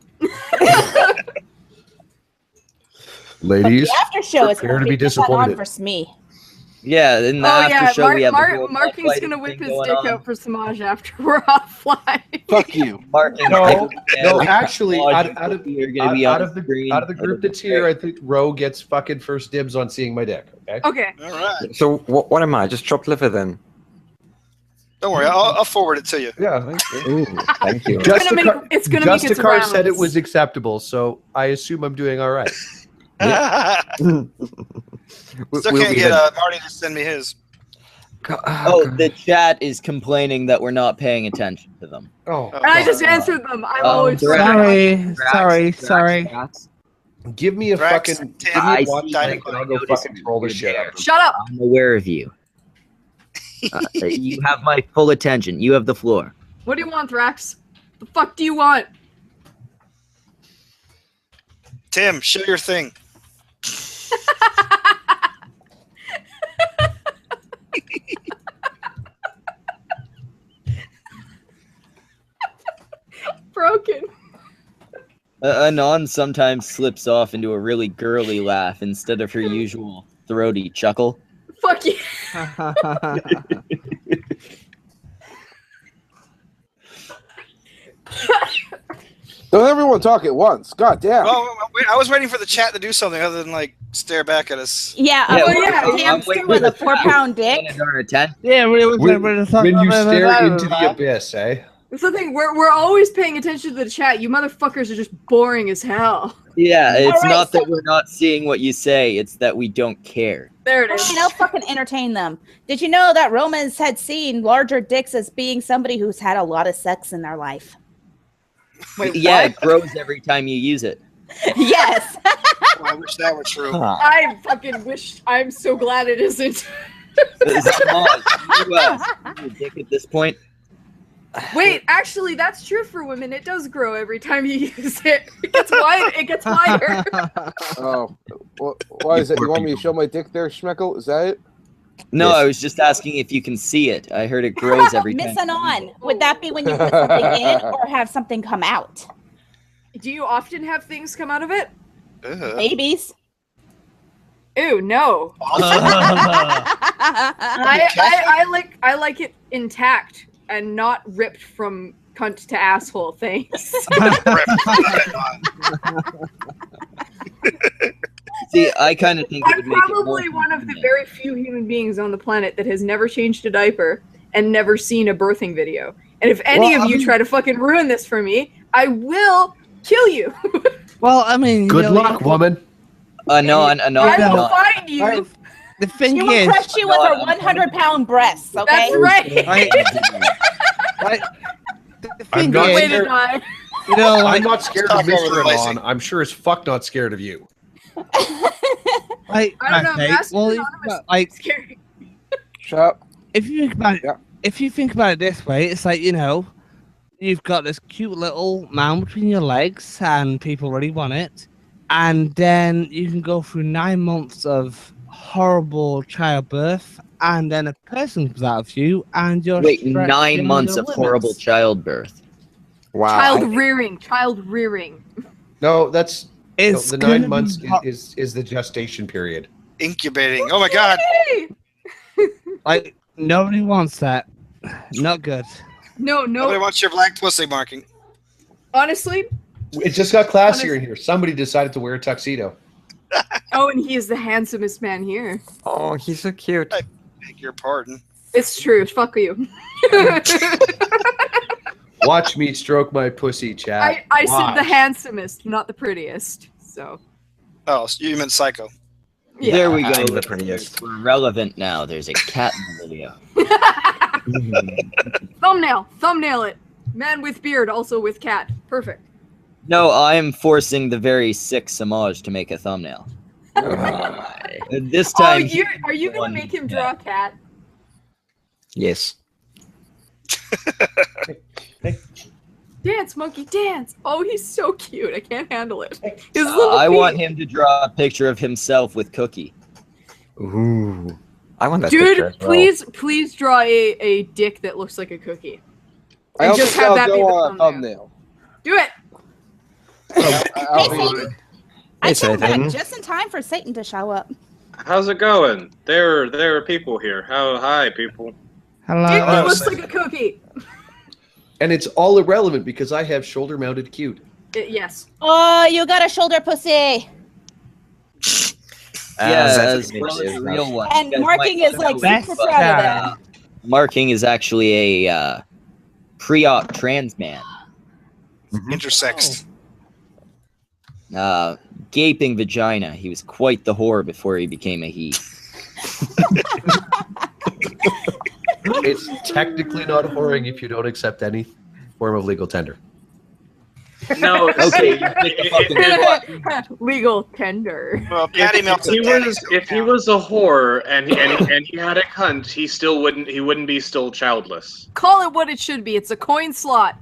Ladies, The after show is prepare going to be just on disappointed. for Smee. Yeah, in the after show we have Marking's gonna whip his dick out for Samaj after we're offline. Fuck you. Marking. No, actually, Samaj out of you're gonna be on the screen. group that's here, I think Ro gets fucking first dibs on seeing my dick. Okay. Okay. All right. So what am I? Just chopped liver then? Don't worry, I'll forward it to you. Yeah. Thank you. Ooh, thank you. It's gonna make its Justicar said it rounds. was acceptable, so I assume I'm doing all right. Still can't get Marty to send me his. Oh, the chat is complaining that we're not paying attention to them. Oh, And I just answered them. I'm always Sorry. give me a Drax, fucking Tim, give me I a watch see. link and I'll go fucking troll the shit out of them. Shut up. I'm aware of you. You have my full attention. You have the floor. What do you want, Thrax? The fuck do you want? Tim, show your thing. Broken. Anon sometimes slips off into a really girly laugh instead of her usual throaty chuckle. Fuck you. Don't everyone talk at once. God damn. Oh, wait, I was waiting for the chat to do something other than like stare back at us. Yeah, Yeah, a I'm hamster waiting with for a the 4-pound dick. Or a 10? Yeah, When you stare into the abyss, eh? That's the thing. We're always paying attention to the chat. You motherfuckers are just boring as hell. Yeah, it's Alright, not so- that we're not seeing what you say, it's that we don't care. There it is. You know, fucking entertain them. Did you know that Romans had seen larger dicks as being somebody who's had a lot of sex in their life? Wait, Yeah, what? it grows every time you use it. Yes. Oh, I wish that were true. I fucking wish. I'm so glad it isn't. Samaj, you dick at this point? Wait, actually, that's true for women. It does grow every time you use it. It gets wider. It gets wider. Oh, why is it? You want me to show my dick there, Schmeckel? Is that it? No, Yes. I was just asking if you can see it. I heard it grows every time. Miss on. Would that be when you put something in or have something come out? Do you often have things come out of it? Ugh. Babies. Ew, no. I like it intact and not ripped from cunt to asshole. Thanks. See, I kind of think it would I'm make it more probably one of the convenient. very few human beings on the planet that has never changed a diaper and never seen a birthing video. And if any Well, of I you mean- try to fucking ruin this for me, I will kill you. Well, I mean, Good you know, luck, woman. No. I will find you. Alright, the thing She will is, crush you with her 100-pound breasts, okay? That's right. I, Like, the I'm thing not is, Way to scared. die. you know, I'm like, not scared Stop of over Mr. the Lacey. Anon. I'm sure as fuck not scared of you. like, I don't know. okay, Master well, Anonymous like, is scary. Shut up. if you think about it, Yeah. if you think about it this way, it's like, you know, you've got this cute little mound between your legs, and people really want it, and then you can go through 9 months of horrible childbirth, and then a person comes out of you, and you're Wait, stretched 9 beyond months your of horrible limits. childbirth. Wow. Child rearing. No, that's It's the gonna 9 months be hot- is the gestation period. Incubating. Oh my god. like nobody wants that. Not good. No, Nobody no. wants your black pussy marking. Honestly, It just got classier in here. Somebody decided to wear a tuxedo. oh, and he is the handsomest man here. Oh, he's so cute. Beg your pardon. It's true. Fuck you. Watch me stroke my pussy, chat. I said the Watch. handsomest, not the prettiest. So Oh, so you meant psycho. yeah. There we go. I'm the prettiest. We're relevant now. There's a cat in the video. Thumbnail it. Man with beard, also with cat. Perfect. No, I'm forcing the very sick Samaj to make a thumbnail. This Oh, time, are you gonna make him draw a cat? Yes. Dance, monkey, dance! Oh, he's so cute. I can't handle it. His little I feet. want him to draw a picture of himself with Cookie. Ooh. I want that picture Dude, as well. please draw a dick that looks like a cookie. I And also just think have I'll that be go the on a thumbnail. Do it. I'll be- I Hey, came back Satan. just in time for Satan to show up. How's it going? There are people here. Hi, people. Hello. Dick that Hello, looks Satan. like a cookie. And it's all irrelevant because I have shoulder-mounted cute. Yes. Oh, you got a shoulder pussy. Yeah, that's as well as the real one. And You guys marking might is like know, super but, proud of that. Marking is actually a pre-op trans man. Intersexed. Gaping vagina. He was quite the whore before he became a he. It's technically not whoring if you don't accept any form of legal tender. No, Okay, see, you pick the fucking Legal tender. Well, Patty Milk said daddies don't if he count. was a whore and he had a cunt, he wouldn't be still childless. Call it what it should be. It's a coin slot.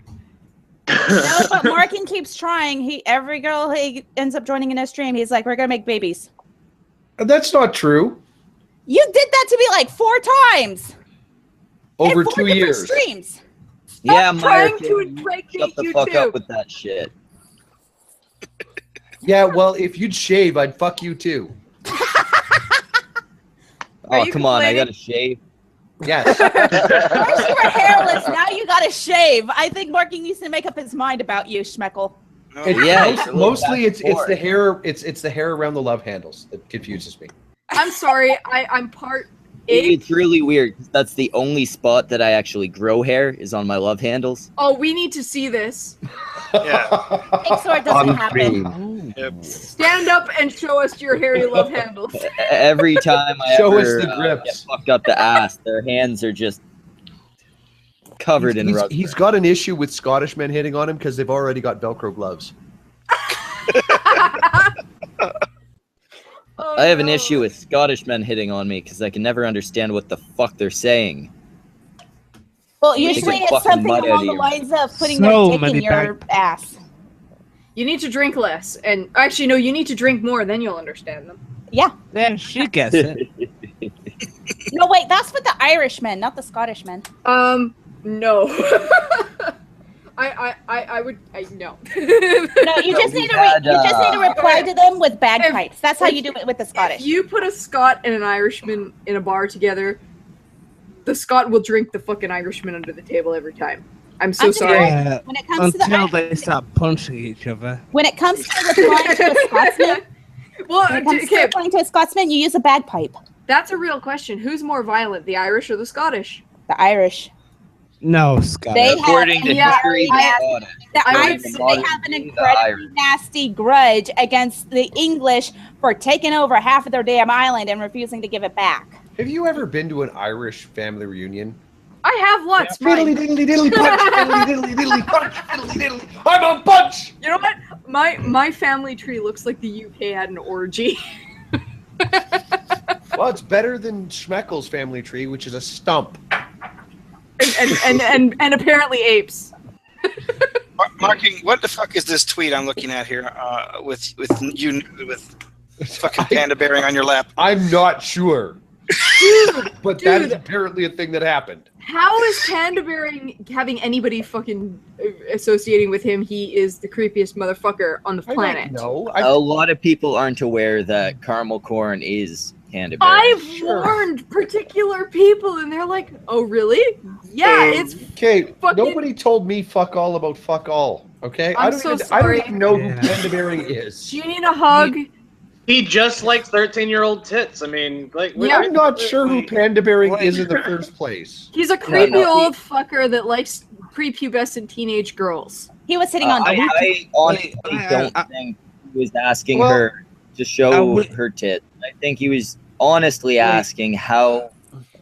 No, but Markin keeps trying. Every girl he ends up joining in a stream, he's like, "We're gonna make babies." That's not true. You did that to me like 4 times Over in 4 2 different years. streams. Yeah, I'm trying Mark, to shut impregnate the you fuck too. up with that shit. Yeah, well, if you'd shave, I'd fuck you too. Oh, you come on, I complaining? gotta shave. Yes. First you were hairless, now you gotta shave. I think Markin needs to make up his mind about you, Schmeckle. No, It's Yeah, most- you're a little mostly back it's and it's the forth. hair it's the hair around the love handles that confuses me. I'm sorry. I'm part egg. It's really weird. 'Cause that's the only spot that I actually grow hair is on my love handles. Oh, we need to see this. Yeah. Make sure it doesn't happen. Screen. Yep. Stand up and show us your hairy love handles. Every time I Show ever us the get grips. fucked up the ass, their hands are just covered in rubber. He's got an issue with Scottish men hitting on him because they've already got Velcro gloves. Oh, I have an no. issue with Scottish men hitting on me because I can never understand what the fuck they're saying. Well, They usually get it's fucking something mud out along of the your lines of putting So your dick many in your ass. You need to drink less, and actually, no, you need to drink more. Then you'll understand them. Yeah. Yeah, she gets it. No, wait, that's for the Irishmen, not the Scottishmen. No. I would. No. No, you just we need to had, you just need to reply to them with bagpipes. That's how you do it with the If Scottish. you put a Scot and an Irishman in a bar together, the Scot will drink the fucking Irishman under the table every time. I'm so I'm sorry. Yeah, When it comes to until the they start punching each other. when it comes to replying to a Scotsman, Well, when it comes to okay, replying to a Scotsman, you use a bagpipe. that's a real question. Who's more violent, the Irish or the Scottish? The Irish. No, Scott. They have According to yeah, history, I- Scottish. The I would Irish, say they have an incredibly nasty grudge against the English for taking over half of their damn island and refusing to give it back. Have you ever been to an Irish family reunion? I have lots. Fiddly diddly diddly punch, fiddly diddly diddly punch, fiddly diddly. I'm a punch. You know what? My family tree looks like the UK had an orgy. Well, it's better than Schmeckel's family tree, which is a stump. and apparently apes. Marking, what the fuck is this tweet I'm looking at here? With fucking panda bearing on your lap. I'm not sure. But that is apparently a thing that happened. How is panda bearing having anybody fucking associating with him? He is the creepiest motherfucker on the planet. No, A lot of people aren't aware that caramel corn is panda bearing. I've warned particular people, and they're like, "Oh, really? Yeah, it's okay." fucking... Nobody told me fuck all about fuck all. Okay, I don't even know who panda bearing is. Do you need a hug? He just likes 13-year-old tits. I mean, like, I'm not sure who panda bearing is in the first place. He's a creepy old fucker that likes prepubescent teenage girls. He was sitting on the I honestly don't think he was asking her to show her tits. I think he was honestly asking how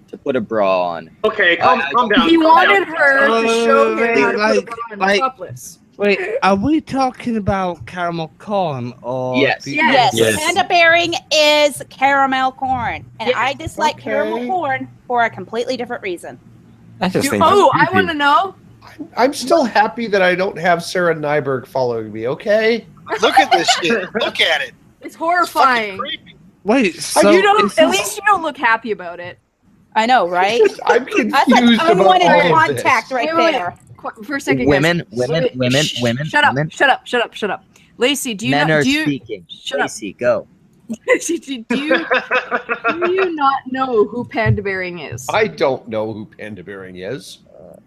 to put a bra on. Okay, calm down. He wanted her to show him how to put a bra on topless. Wait, are we talking about caramel corn or? Yes. Yes. Panda bearing is caramel corn, and I dislike caramel corn for a completely different reason. I just think. I want to know. I'm still happy that I don't have Sarah Nyberg following me. Okay. Look at this shit. Look at it. It's horrifying. Wait, so you don't. At least you don't look happy about it. I know, right? I'm confused That's like about unwanted all of contact this. right Wait. there. For a second, Women. Shut up. Lacey, do you Men know? are Do you speaking. shut Lacey, go. Lacey, do you not know who panda bearing is? I don't know who panda bearing is.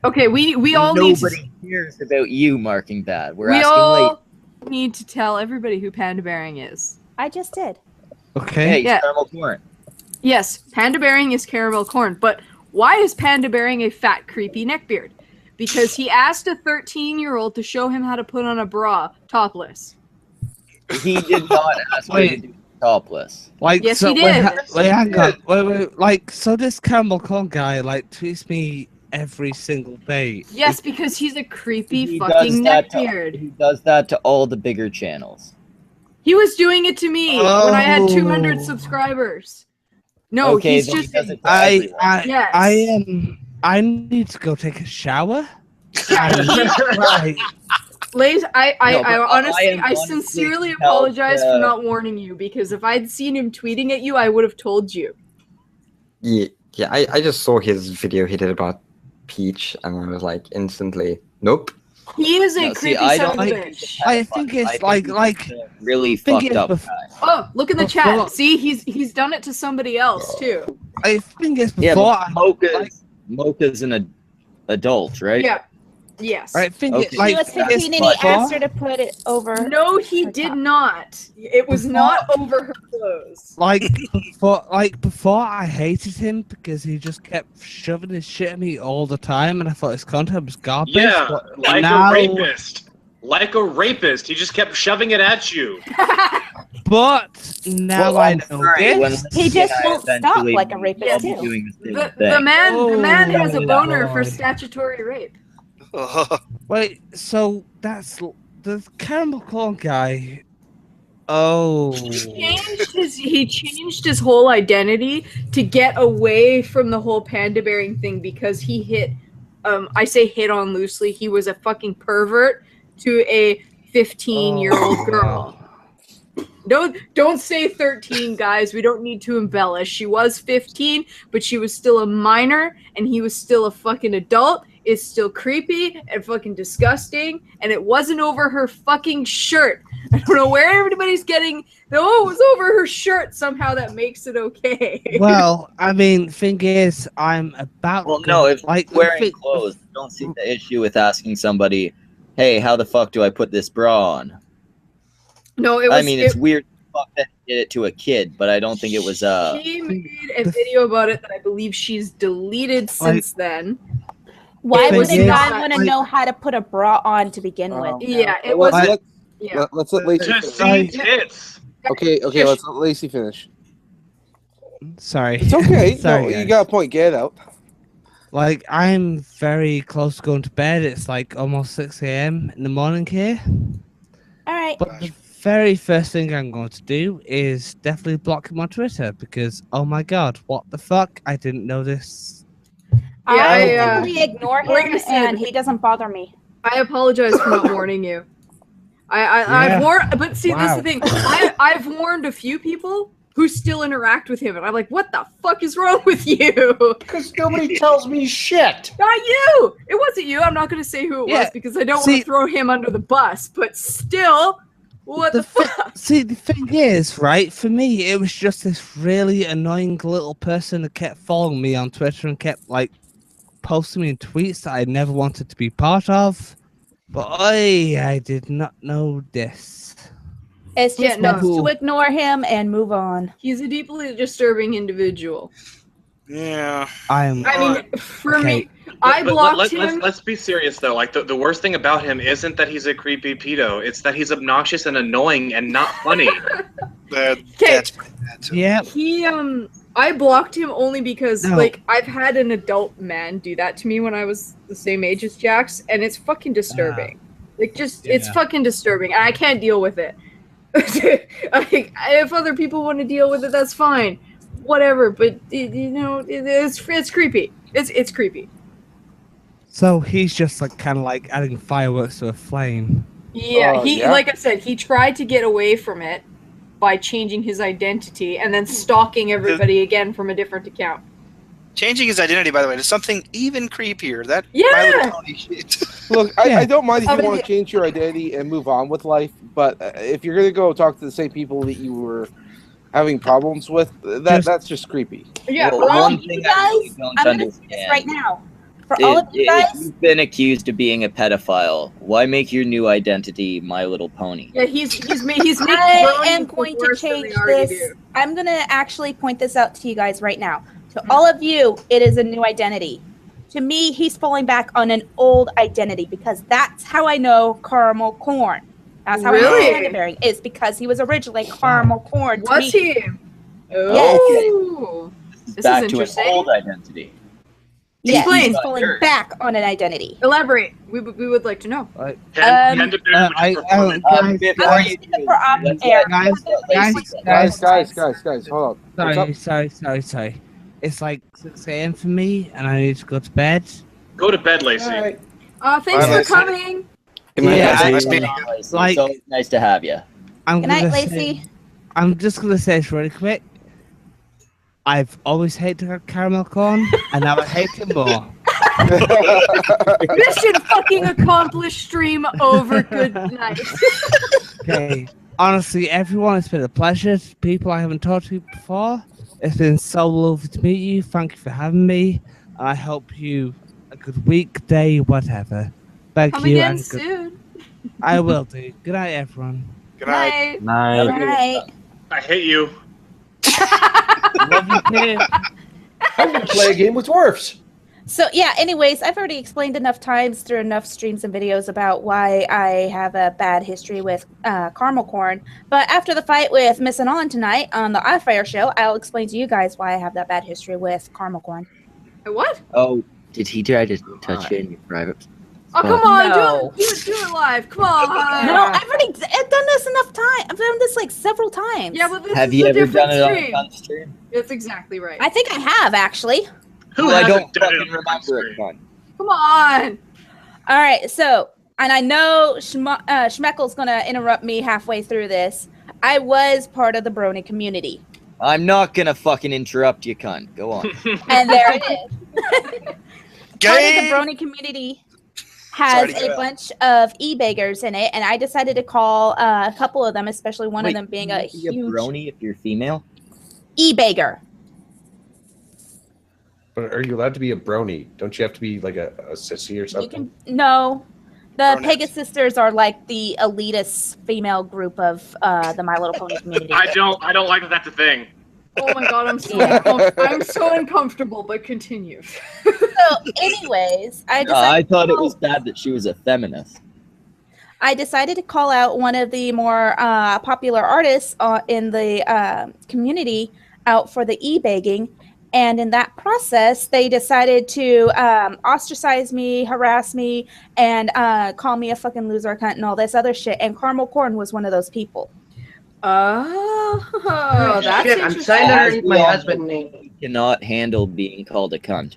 Okay, we all need to. Nobody cares about you marking bad. We all need to tell everybody who panda bearing is. I just did. Okay. Yeah. Caramel corn. Yes, panda bearing is caramel corn, but why is panda bearing a fat, creepy neckbeard? Because he asked a 13-year-old to show him how to put on a bra topless. He did not ask me to do topless. Like, yes, so, he did. Wait, hang on. Wait. Like, so this caramel corn guy, like, tweets me every single day. Yes, because he's a creepy He fucking does that neckbeard. He does that to all the bigger channels. He was doing it to me when I had 200 subscribers. No, Okay, he's then he just. does it to everyone. Yes. I need to go take a shower. Lays, I honestly, I honestly sincerely felt, apologize for not warning you, because if I'd seen him tweeting at you, I would have told you. Yeah, I just saw his video he did about Peach, and I was like instantly, nope. He is a creepy son of a bitch. I think it's like really fucked up guy. Oh, look in the chat. See, he's done it to somebody else too. I think it's Yeah, before. but Mocha's an adult, right? Yeah. Yes. I think Okay. it's like He was 15 and he asked her to put it over. No, he did not. It was not over her clothes. Like before, I hated him because he just kept shoving his shit at me all the time, and I thought his content was garbage. Yeah, but like now, a rapist. Like a rapist. He just kept shoving it at you. But now I know this. He just won't stop like a rapist too. The man has a boner for statutory rape. Wait, so that's the caramel corn guy. Oh. He changed his whole identity to get away from the whole panda bearing thing, because he hit I say hit on loosely, he was a fucking pervert to a 15-year-old girl. Don't say 13, guys. We don't need to embellish. She was 15, but she was still a minor, and he was still a fucking adult. It's still creepy and fucking disgusting, and it wasn't over her fucking shirt. I don't know where everybody's getting. No, it was over her shirt. Somehow that makes it okay. Well, I mean, thing is, I'm about. Well, no, if like wearing clothes, I don't see the issue with asking somebody, "Hey, how the fuck do I put this bra on?" No, it was. I mean, it's weird fuck that he did it to a kid, but I don't think it was. She made a video about it that I believe she's deleted since then. Why would a guy not- want to know how to put a bra on to begin with? Yeah, it was. Let's let Lacey To finish. see tits. Okay, let's let Lacey finish. Sorry. It's okay. Sorry, no, you guys. got a point. Get it out. Like, I'm very close to going to bed. It's like almost 6 a.m. in the morning here. All right. But the very first thing I'm going to do is definitely block him on Twitter because, oh my god, what the fuck? I didn't know this. I Yeah, simply ignore like I him, said- and he doesn't bother me. I apologize for not warning you. I've warned, but see, this is the thing. I've warned a few people who still interact with him, and I'm like, what the fuck is wrong with you? Because nobody tells me shit. Not you. It wasn't you. I'm not going to say who it Yeah, was because I don't want see- to throw him under the bus. But still, what the fuck? See, the thing is, right, for me, it was just this really annoying little person that kept following me on Twitter and kept, like, posting me in tweets that I never wanted to be part of. But I did not know this. It's just Yeah, no. best to ignore him and move on. He's a deeply disturbing individual. Yeah. I mean, for Okay. me, I blocked him. Let's be serious though. Like the worst thing about him isn't that he's a creepy pedo. It's that he's obnoxious and annoying and not funny. That's pretty bad too. Yeah. He I blocked him only because No. like I've had an adult man do that to me when I was the same age as Jax, and it's fucking disturbing. Like just it's Yeah. fucking disturbing, and I can't deal with it. Like, if other people want to deal with it, that's fine. Whatever, but you know, it's creepy. It's creepy. So he's just like kind of like adding fireworks to a flame. Yeah, Yeah. like I said, he tried to get away from it by changing his identity and then stalking everybody again from a different account. Changing his identity, by the way, to something even creepier. That Yeah! My Little Pony shit. Look, Yeah. I don't mind if I you mean, want to change your identity and move on with life, but if you're gonna go talk to the same people that you were having problems with, that's just creepy. Yeah, Well, For all one of you thing I really guys, don't I'm going to say this understand. right now. For all of you If guys, you've been accused of being a pedophile, why make your new identity My Little Pony? yeah, he's making I am bronies going to worse than change they already this. do. I'm going to actually point this out to you guys right now. To all of you, it is a new identity. To me, he's falling back on an old identity because that's how I know Caramel Corn. That's how Really? I know Panda It's because he was originally Caramel Corn. to Was me. he? Oh, this is Back to an interesting. old identity. Yes, Explain. he's falling back on an identity. Elaborate. We would like to know. Panda Bear, I Before I you was thinking for off let's air. let Lacey guys, go. Guys, hold on. What's up? Sorry. It's like 6 a.m. for me, and I need to go to bed. go to bed, Lacey. All right. Thanks Bye, for Lacey. coming. Yeah, Nice meeting you. Lacey. Like- It's always nice to have you. I'm Good night, gonna Lacey. I'm just gonna say this really quick. I've always hated caramel corn, and now I hate him more. Mission fucking accomplished. Stream over. Good night. Okay. Honestly, everyone, it's been a pleasure. People I haven't talked to before. It's been so lovely to meet you. Thank you for having me. And I hope you a good week, day, whatever. Thank Come you. again And good, soon. I will do. Good night, everyone. Good night. Night. Good night. I hate you. Love you too. I'm going to play a game with dwarfs. So yeah, anyways, I've already explained enough times through enough streams and videos about why I have a bad history with caramel corn. But after the fight with Miss Anon tonight on the iFire show, I'll explain to you guys why I have that bad history with caramel corn. What? Oh, did he try to touch you in your private? Oh, come on. No. Do it live. Come on. No, I've done this enough time. I've done this like several times. Yeah, but this Have is you a ever different done it stream. on stream? That's exactly right. I think I have actually. Who Well, I hasn't don't done it fucking on remember stream? it, son. Come on. All right, so, and I know Schmeckel's gonna interrupt me halfway through this. I was part of the Brony community, I'm not gonna fucking interrupt you, cunt. Go on. and there it is. Part of the Gay. Brony community has Sorry to a go. bunch of e-beggars in it, and I decided to call a couple of them, especially one Wait, of them being you a can be huge brony if you're female. e-beggar. But are you allowed to be a brony? Don't you have to be like a sissy or You something? can no. The Bronettes. Pegasus Sisters are like the elitist female group of the My Little Pony community. I don't like that that's a thing. Oh my god, I'm so I'm so uncomfortable, but continue. So, anyways, I I decided thought it was bad that she was a feminist. I decided to call out one of the more popular artists in the community out for the e-begging, And in that process, they decided to ostracize me, harass me, and call me a fucking loser, cunt, and all this other shit. And Caramel Corn was one of those people. Oh, that's Shit, I'm interesting. signed As underneath we my all husband's name. Cannot handle being called a cunt.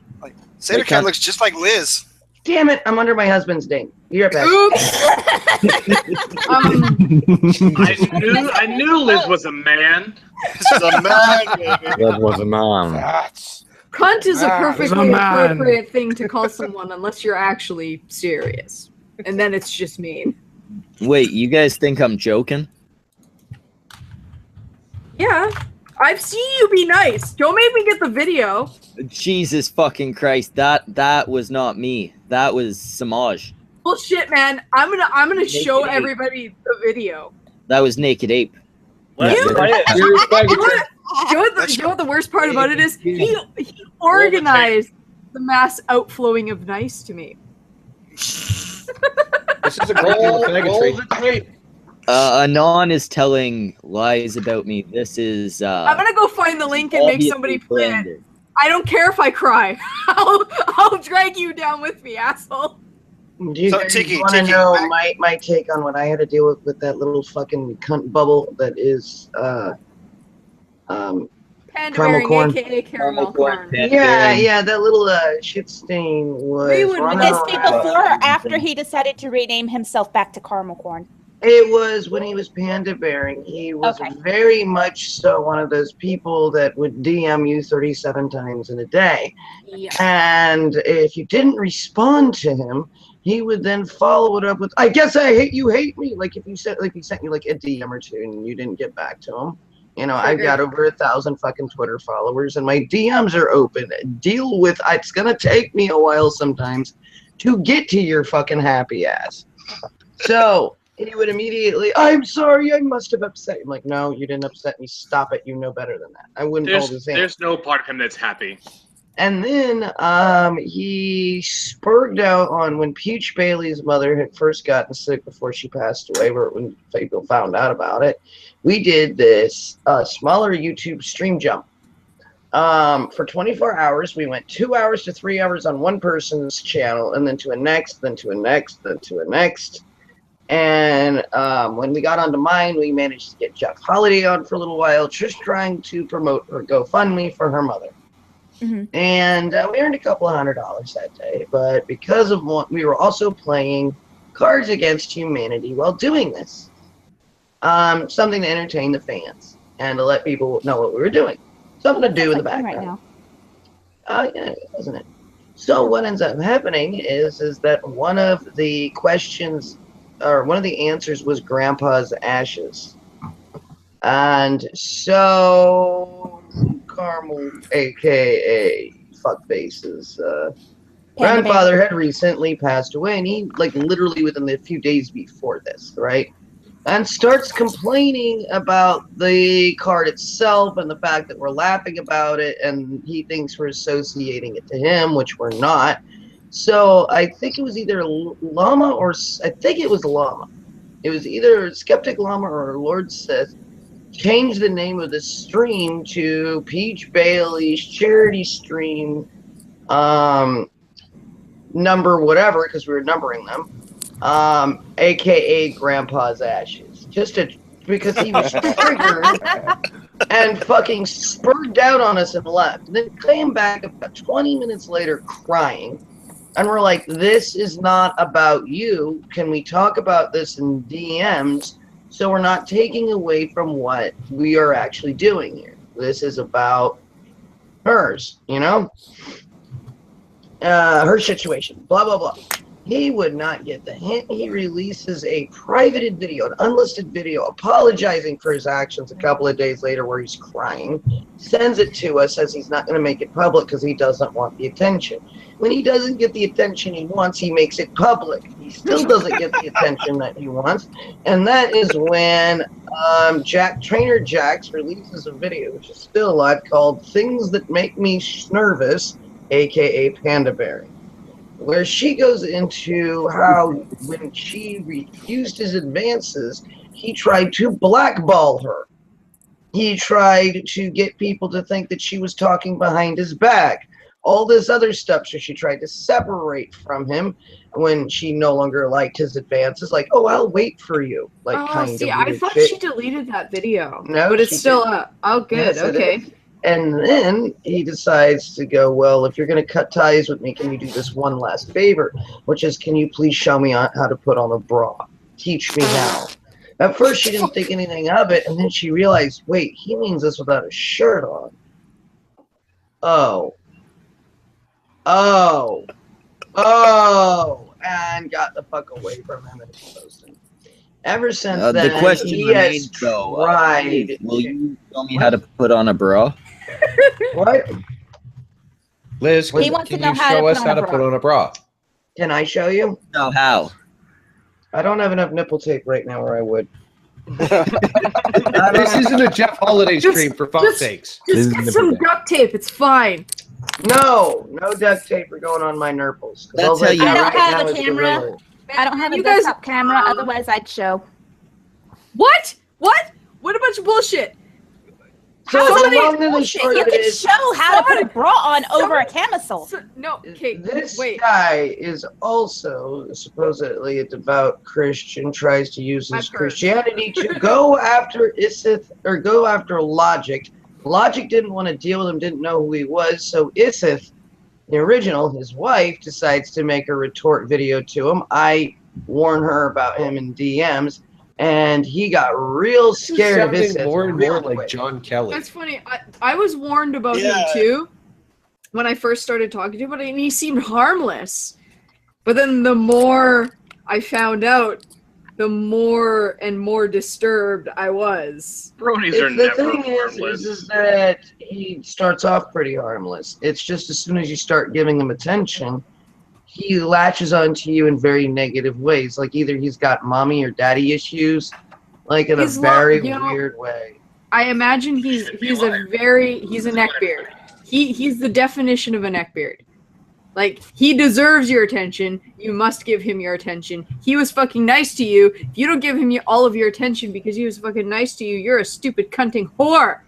Seder Cat looks just like Liz. Damn it, I'm under my husband's name. Be right back. Oops. I knew Liz was a man. This is a man, baby. That was a man. Cunt is a perfectly man. appropriate thing to call someone unless you're actually serious. And then it's just mean. Wait, you guys think I'm joking? Yeah. I've seen you be nice. Don't make me get the video. Jesus fucking Christ, that was not me. That was Samaj. Bullshit, man. I'm gonna show everybody the video. That was Naked Ape. Let's You- play it. You know what the worst part about it is? He organized the mass outflowing of nice to me. This is a great deal of faggotry. Anon is telling lies about me. This is I'm gonna go find the link and make obviously somebody play it. branded. I don't care if I cry. I'll drag you down with me, asshole. Do you So, guys Tiki, want to Tiki, know back- my take on what I had to deal with that little fucking cunt bubble that is Panda Caramel bearing, corn. aka caramel corn. yeah, that little shit stain was We would running This be around. before or after he decided to rename himself back to Caramel Corn? It was when he was panda bearing. He was Okay. very much so one of those people that would DM you 37 times in a day. Yeah. And if you didn't respond to him, he would then follow it up with, I guess I hate you, hate me. Like if you said, like he sent you like a DM or two and you didn't get back to him. You know, I've got over 1,000 fucking Twitter followers and my DMs are open. Deal with, it's going to take me a while sometimes to get to your fucking happy ass. So he would immediately, I'm sorry, I must have upset you. I'm like, no, you didn't upset me. Stop it. You know better than that. I wouldn't hold his hand. There's no part of him that's happy. And then he spurred out on when Peach Bailey's mother had first gotten sick before she passed away, or when people found out about it. We did this smaller YouTube stream jump. For 24 hours, we went 2 hours to 3 hours on one person's channel, and then to a next, then to a next, then to a next. And when we got onto mine, we managed to get Jeff Holiday on for a little while, just trying to promote her GoFundMe for her mother. Mm-hmm. And we earned a couple of $100 that day, but because of what we were also playing Cards Against Humanity while doing this, something to entertain the fans and to let people know what we were doing, something to do in the background. Right now. Yeah, isn't it? So what ends up happening is that one of the questions, or one of the answers, was Grandpa's ashes, and so Carmel, aka Fuckface's grandfather, had recently passed away, and he, like, literally within the few days before this, right? And starts complaining about the card itself and the fact that we're laughing about it, and he thinks we're associating it to him, which we're not. So I think it was either Llama or I think it was Llama. It was either Skeptic Llama or Lord Sith changed the name of the stream to Peach Bailey's charity stream, number whatever, because we were numbering them, aka Grandpa's Ashes, because he was triggered and fucking spurred down on us and left. And then came back about 20 minutes later crying, and we're like, this is not about you. Can we talk about this in DMs so we're not taking away from what we are actually doing here? This is about hers, you know? Her situation, blah, blah, blah. He would not get the hint. He releases a privated video, an unlisted video, apologizing for his actions a couple of days later where he's crying, sends it to us, says he's not going to make it public because he doesn't want the attention. When he doesn't get the attention he wants, he makes it public. He still doesn't get the attention that he wants, and that is when Trainer Jax releases a video, which is still alive, called Things That Make Me Nervous, aka Panda Berry, where she goes into how when she refused his advances, he tried to blackball her. He tried to get people to think that she was talking behind his back. All this other stuff. So she tried to separate from him when she no longer liked his advances. Like, oh, I'll wait for you. Like, kind see, of I weird thought shit. she deleted that video. No, but it's she still didn't. up. Oh, good. Yes, it Okay. is. And then he decides to go, well, if you're going to cut ties with me, can you do this one last favor? Which is, can you please show me how to put on a bra? Teach me how. At first, she didn't think anything of it, and then she realized, wait, he means this without a shirt on. Oh, and got the fuck away from him and exposed him. Ever since then, the question he remains, has though, tried. will you show me how to put on a bra? What? Liz, He wants to can know you how to show put us on how a to bra. put on a bra? Can I show you? No, how? I don't have enough nipple tape right now, or I would. This isn't a Jeff Holiday stream, for fuck's sakes. Just get some duct tape. It's fine. No duct tape are going on my nurples. That's how you- I don't have now a is camera. gorilla. I don't have a You guys- desktop camera, otherwise I'd show. What? What a bunch of bullshit. So How the is it long and the bullshit? short You of it can is, show how to put a bra on over a camisole. No, okay, this wait. guy is also supposedly a devout Christian, tries to use his I've heard. Christianity to go after Isith, or go after Logic. Logic didn't want to deal with him, didn't know who he was, so Isith, the original, his wife, decides to make a retort video to him. I warn her about him in DMs, and he got real scared of Sounding Isith. more and real more like quick. John Kelly. That's funny. I was warned about him too when I first started talking to him, but he seemed harmless. But then the more I found out, the more and more disturbed I was. Bronies are The never thing harmless. is that he starts off pretty harmless. It's just as soon as you start giving him attention, he latches onto you in very negative ways. Like either he's got mommy or daddy issues, like in He's a very you know, weird way. I imagine he's a neckbeard. He's the definition of a neckbeard. Like, he deserves your attention. You must give him your attention. He was fucking nice to you. If you don't give him all of your attention because he was fucking nice to you, you're a stupid cunting whore.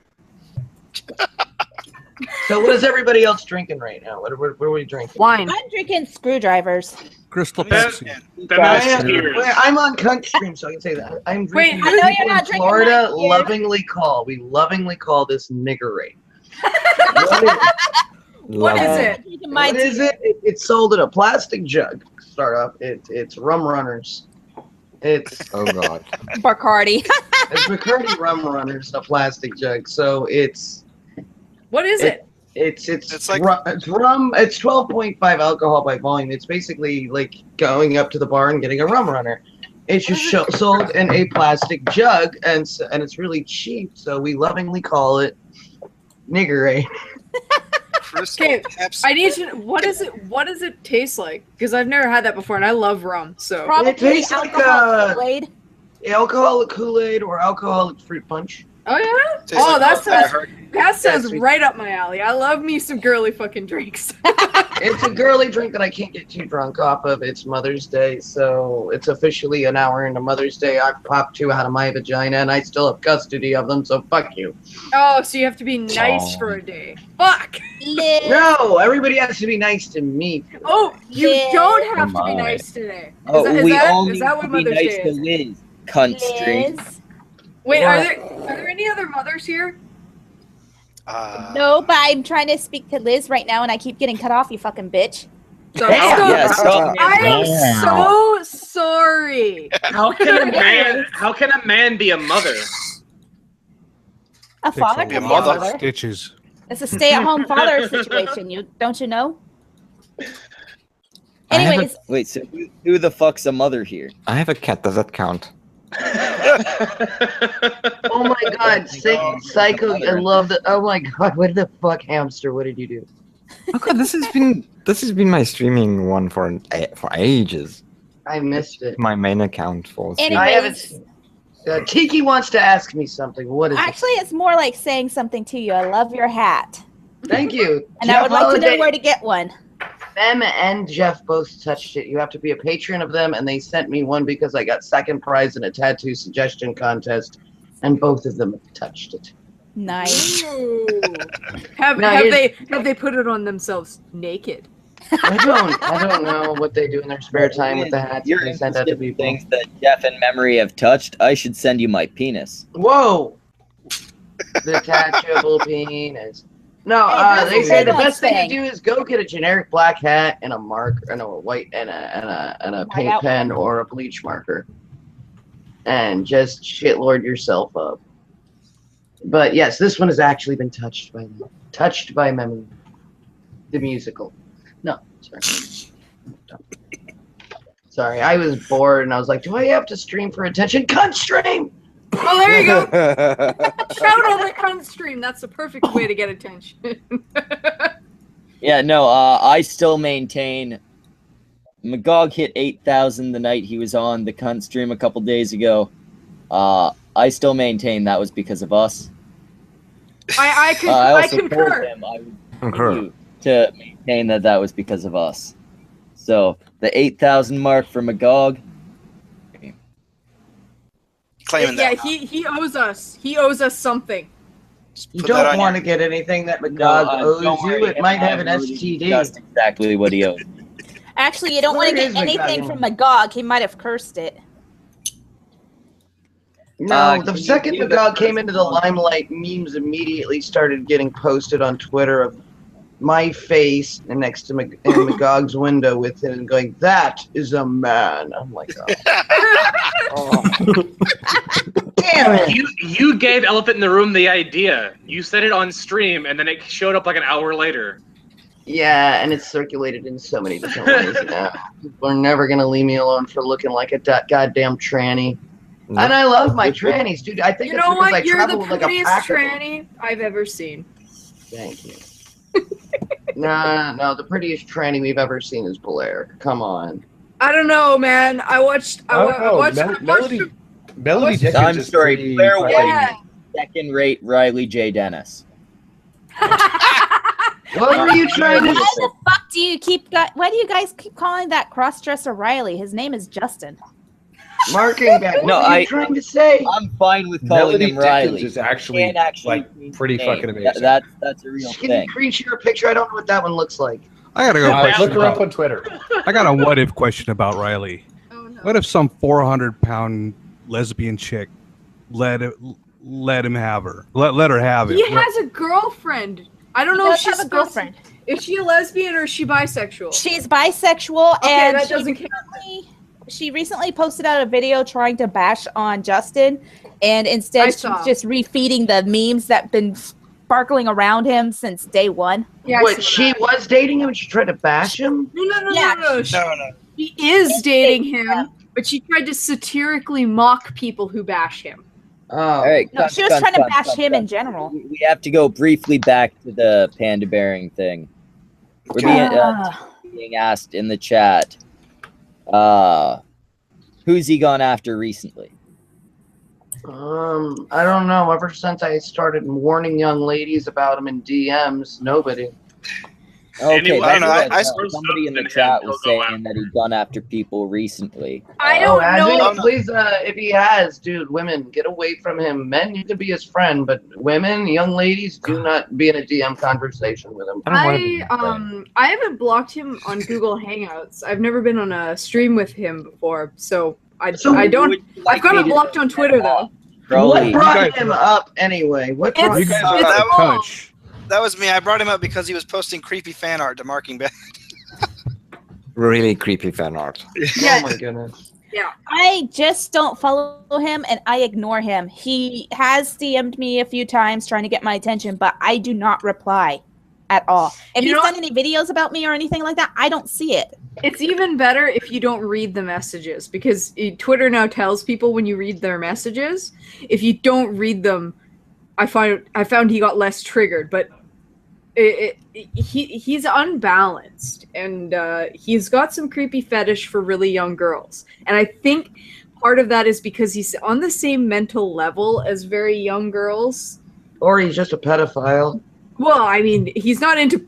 So what is everybody else drinking right now? What are we drinking? Wine. I'm drinking screwdrivers. Crystal That- Pepsi. I'm on cunt stream, so I can say that. I'm Wait, drinking I know what you're people not in drinking Florida mine, kid. we lovingly call this niggerade. What is it? I'm drinking my What is it? It's sold in a plastic jug. Start off. It's Rum Runners. It's Oh god. Bacardi. it's Bacardi Rum Runners in a plastic jug. So it's What is it? it's like- rum. It's 12.5 alcohol by volume. It's basically like going up to the bar and getting a rum runner. It's just sold in a plastic jug, and it's really cheap. So we lovingly call it niggerade. Okay, I need to. What does it taste like? Because I've never had that before, and I love rum. So Probably tastes like, alcoholic Kool-Aid. Alcoholic Kool-Aid or alcoholic fruit punch. Oh yeah. Tastes Oh, like that sounds That's- right up my alley. I love me some girly fucking drinks. It's a girly drink that I can't get too drunk off of. It's Mother's Day, so it's officially an hour into Mother's Day. I've popped 2 out of my vagina, and I still have custody of them, so fuck you. Oh, so you have to be nice for a day. Fuck. Liz. No, everybody has to be nice to me. Oh, you Yeah. don't have to Come be on. nice today. Oh, is we that, all is need that to what be Mother's nice Day to is? Liz. Cunt stream. Liz. Wait, What? are there any other mothers here? No, but I'm trying to speak to Liz right now, and I keep getting cut off. You fucking bitch. So, Yeah, stop. I am so sorry. How can a man be a mother? A father Takes can a be a lot of mother. stitches. It's a stay-at-home father situation. Don't you know? I have a- Anyways, Wait, so who the fuck's a mother here? I have a cat. Does that count? Oh my god, Psycho, I love that. Oh my god, what the fuck, hamster? What did you do? Okay, this has been my streaming one for ages. I missed it. My main account for streaming. I haven't anyways, seen Tiki wants to ask me something. What is actually, it's more like saying something to you. I love your hat, it? Thank you. and I would like to know where to get one. Them and Jeff both touched it. You have to be a patron of them, and they sent me one because I got second prize in a tattoo suggestion contest, and both of them have touched it. Nice. Ooh. Have No, they put it on themselves naked? I don't know what they do in their spare time with the hats You're they send out interested to in people. things that Jeff and Memory have touched. I should send you my penis. Whoa! Detachable penis. No, Hey, they that's say a the good best thing thing. to do is go get a generic black hat and a marker and a white and a paint Whiteout pen pen. or a bleach marker, and just shitlord yourself up. But yes, this one has actually been touched by memory. The musical. No, sorry. Sorry, I was bored and I was like, do I have to stream for attention? Cunt stream! Oh, there you go. Shout on the cunt stream. That's the perfect way to get attention. Yeah, no, I still maintain Magog hit 8,000 the night he was on the cunt stream a couple days ago. I still maintain that was because of us. I I also concur. told him I would continue to maintain that was because of us. So the 8,000 mark for Magog. Claiming Yeah, that. he owes us. He owes us something. You Put that don't on want to get anything that No, Magog owes don't you. worry, It might have an I've already STD. That's exactly what he owes. Actually, you don't want to Where get is Magog? anything from Magog. He might have cursed it. No, the Can you second give Magog it- came into the limelight, memes immediately started getting posted on Twitter of my face and next to in Magog's window with him going, "That is a man." I'm like, oh. Damn it! You gave Elephant in the Room the idea. You said it on stream, and then it showed up like an hour later. Yeah, and it's circulated in so many different ways now. People are never gonna leave me alone for looking like a goddamn tranny. No. And I love my trannies, dude. I think You it's know because I what? You're the travel with like a prettiest pack of them. tranny I've ever seen. Thank you. No, the prettiest tranny we've ever seen is Blair. Come on. I don't know, man. I watched. I watched Melody What's- Dickens I'm is sorry, pretty Blair fucking- Yeah. Second-rate Riley J. Dennis. What were you trying Why to the fuck do you why do you guys keep calling that crossdresser Riley? His name is Justin. marking back? What No, were you trying to say? I'm fine with calling Melody him Riley. Dickens is actually Can't actually like change pretty his name. fucking amazing. That's a real Can you thing. screenshot a picture? I don't know what that one looks like. I gotta go. Look her up on Twitter. I got a what if question about Riley. Oh, no. What if some 400-pound lesbian chick let him have her? Let her have it. He has a girlfriend. I don't know if Does she's have a girlfriend. Is she a lesbian or is she bisexual? She's bisexual, Okay, and that doesn't count. she recently posted out a video trying to bash on Justin, and I instead she's saw. just refeeding the memes that been sparkling around him since day one. Yeah, I What, saw she that. was dating him and she tried to bash him? No. Yeah. She is dating him, but she tried to satirically mock people who bash him. Oh. All right, No, she was trying to bash him in general. We have to go briefly back to the panda bearing thing. We're being asked in the chat, who's he gone after recently? I don't know. Ever since I started warning young ladies about him in DMs, nobody. Okay, Anyway, I don't know, that's I- what somebody in the Him, chat was he'll go saying that he'd gone after people recently. I Oh, don't has know. he? Please, if he has, dude, women, get away from him. Men, you can be his friend, but women, young ladies, do not be in a DM conversation with him. I haven't blocked him on Google Hangouts. I've never been on a stream with him before, so I don't. I've got him blocked on Twitter though. What brought guys- him up anyway? What brought You him guys up? are that a touch. That was me. I brought him up because he was posting creepy fan art to marking back. Really creepy fan art. Oh my goodness. I just don't follow him and I ignore him. He has DM'd me a few times trying to get my attention, but I do not reply at all. If You he's know done any videos about me or anything like that, I don't see it. It's even better if you don't read the messages because Twitter now tells people when you read their messages. If you don't read them, I found he got less triggered, but he's unbalanced and he's got some creepy fetish for really young girls, and I think part of that is because he's on the same mental level as very young girls. Or he's just a pedophile. Well, I mean, he's not into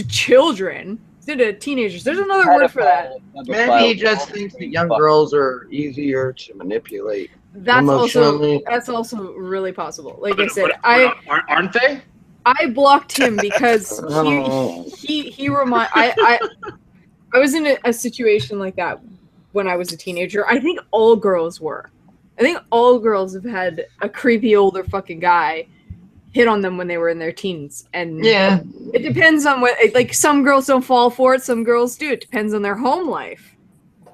children. He's into teenagers. There's another word for that. Maybe he just thinks that young girls are easier to manipulate. That's Emotionally. also really possible. Like I said, aren't they? I blocked him because Oh. he remind I was in a situation like that when I was a teenager. I think all girls were. I think all girls have had a creepy older fucking guy hit on them when they were in their teens, and Yeah. it depends on what. Like some girls don't fall for it, some girls do. It depends on their home life.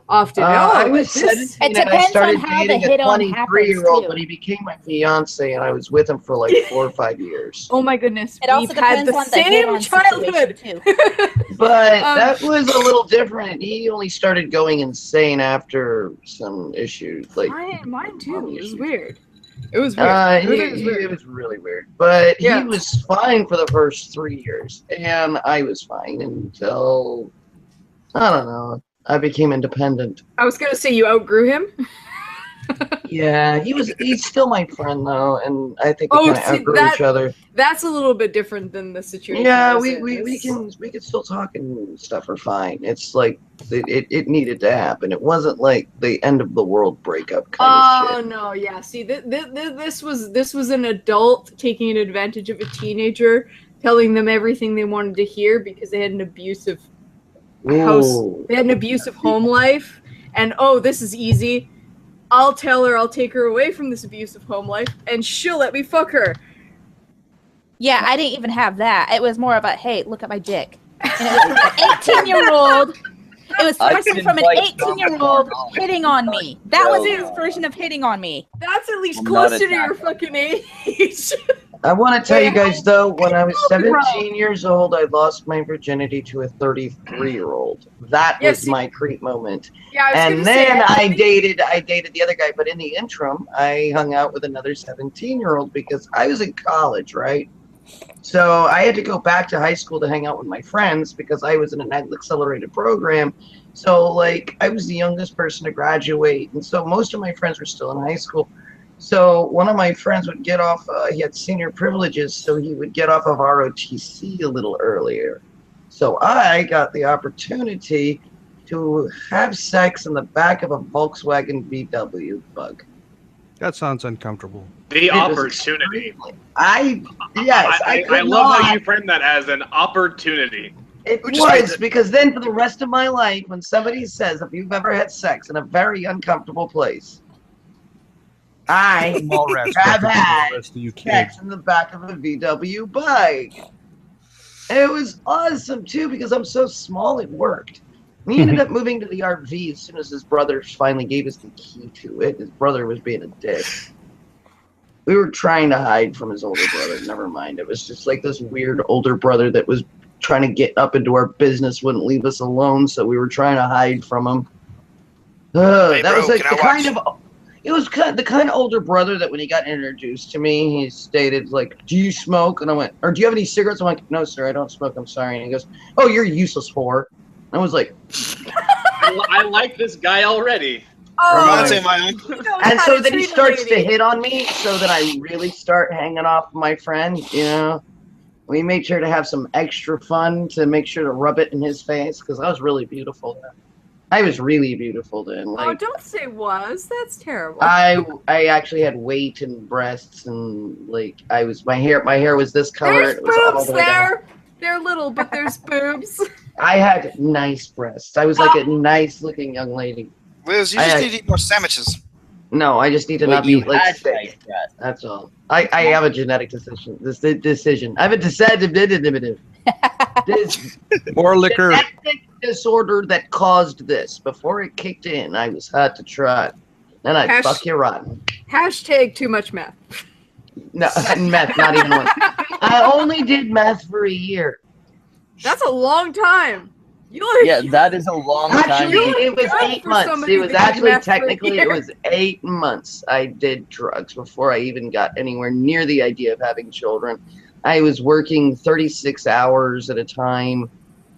Often, I was this- 17 It and I depends started on how the dating a hit-on 23-year-old, happens, but he became my fiance, and I was with him for like 4 or 5 years. Oh my goodness, It also we've had depends the on the same hit-on childhood. situation, too. But that Um, was a little different. He only started going insane after some issues, like mine too. mommy It was issues. weird. It was weird. Everything was weird. It was really weird. But Yeah. he was fine for the first 3 years, and I was fine until I don't know. I became independent. I was gonna say you outgrew him. Yeah, he's still my friend though, and I think we Oh, kind of see, outgrew each other. That's a little bit different than the situation. Yeah, I was we in. can still talk and stuff are fine. It's like it needed to happen. It wasn't like the end of the world breakup kind of Oh shit. no, yeah. See, this was an adult taking advantage of a teenager, telling them everything they wanted to hear because they had an abusive house. Ooh. They had an abusive home life, and oh, this is easy. I'll tell her I'll take her away from this abusive home life, and she'll let me fuck her. Yeah, I didn't even have that. It was more about, hey, look at my dick. And it was an 18-year-old. It was I coming can from an invite 18-year-old Tom hitting on me. That was So- his version of hitting on me. That's at least I'm not closer to your attacking. fucking age. I want to tell you guys though, when I was Bro. 17 years old, I lost my virginity to a 33-year-old. That Yeah, was see- my creep moment. Yeah, I was And gonna then say, I dated the other guy, but in the interim, I hung out with another 17-year-old because I was in college, right? So I had to go back to high school to hang out with my friends because I was in an accelerated program. So like I was the youngest person to graduate, and so most of my friends were still in high school. So one of my friends would get off. He had senior privileges, so he would get off of ROTC a little earlier. So I got the opportunity to have sex in the back of a Volkswagen VW Bug. That sounds uncomfortable. The It was opportunity. I I love how you frame that as an opportunity. It Which just makes was it- because then for the rest of my life, when somebody says if you've ever had sex in a very uncomfortable place, I Small rats have reference for the had rest of you sex kids. in the back of a VW bike. And it was awesome too because I'm so small. It worked. We ended up moving to the RV as soon as his brother finally gave us the key to it. His brother was being a dick. We were trying to hide from his older brother. Never mind. It was just like this weird older brother that was trying to get up into our business, wouldn't leave us alone, so we were trying to hide from him. Hey, That bro, was like can the I kind of. It was the kind of older brother that when he got introduced to me, he stated like, "Do you smoke?" And I went, "Or do you have any cigarettes?" I'm like, "No, sir, I don't smoke. I'm sorry." And he goes, "Oh, you're a useless whore." And I was like, I like this guy already. Reminds me of my uncle. and so then he starts to hit on me, so that I really start hanging off my friend. You know, we made sure to have some extra fun to make sure to rub it in his face because I was really beautiful then. I was really beautiful then. Oh, Like don't say was. That's terrible. I actually had weight and breasts and like I was my hair was this color. There's It was all boobs the way down. there. They're little, but there's boobs. I had nice breasts. I was like a nice looking young lady. Liz, you just need to eat more sandwiches. No, I just need to But not you be like had sick. nice breasts. That's all. I have a genetic decision. I have a More liquor. genetic disorder that caused this. Before it kicked in, I was hot to trot. Then I'd Hash- fuck you rotten. Hashtag too much meth. No, meth, not even one. I only did meth for a year. That's a long time. Yeah, that is a long time. Actually, to be- it was good 8 for months. somebody It was that did actually meth for a technically it year. was 8 months I did drugs before I even got anywhere near the idea of having children. I was working 36 hours at a time.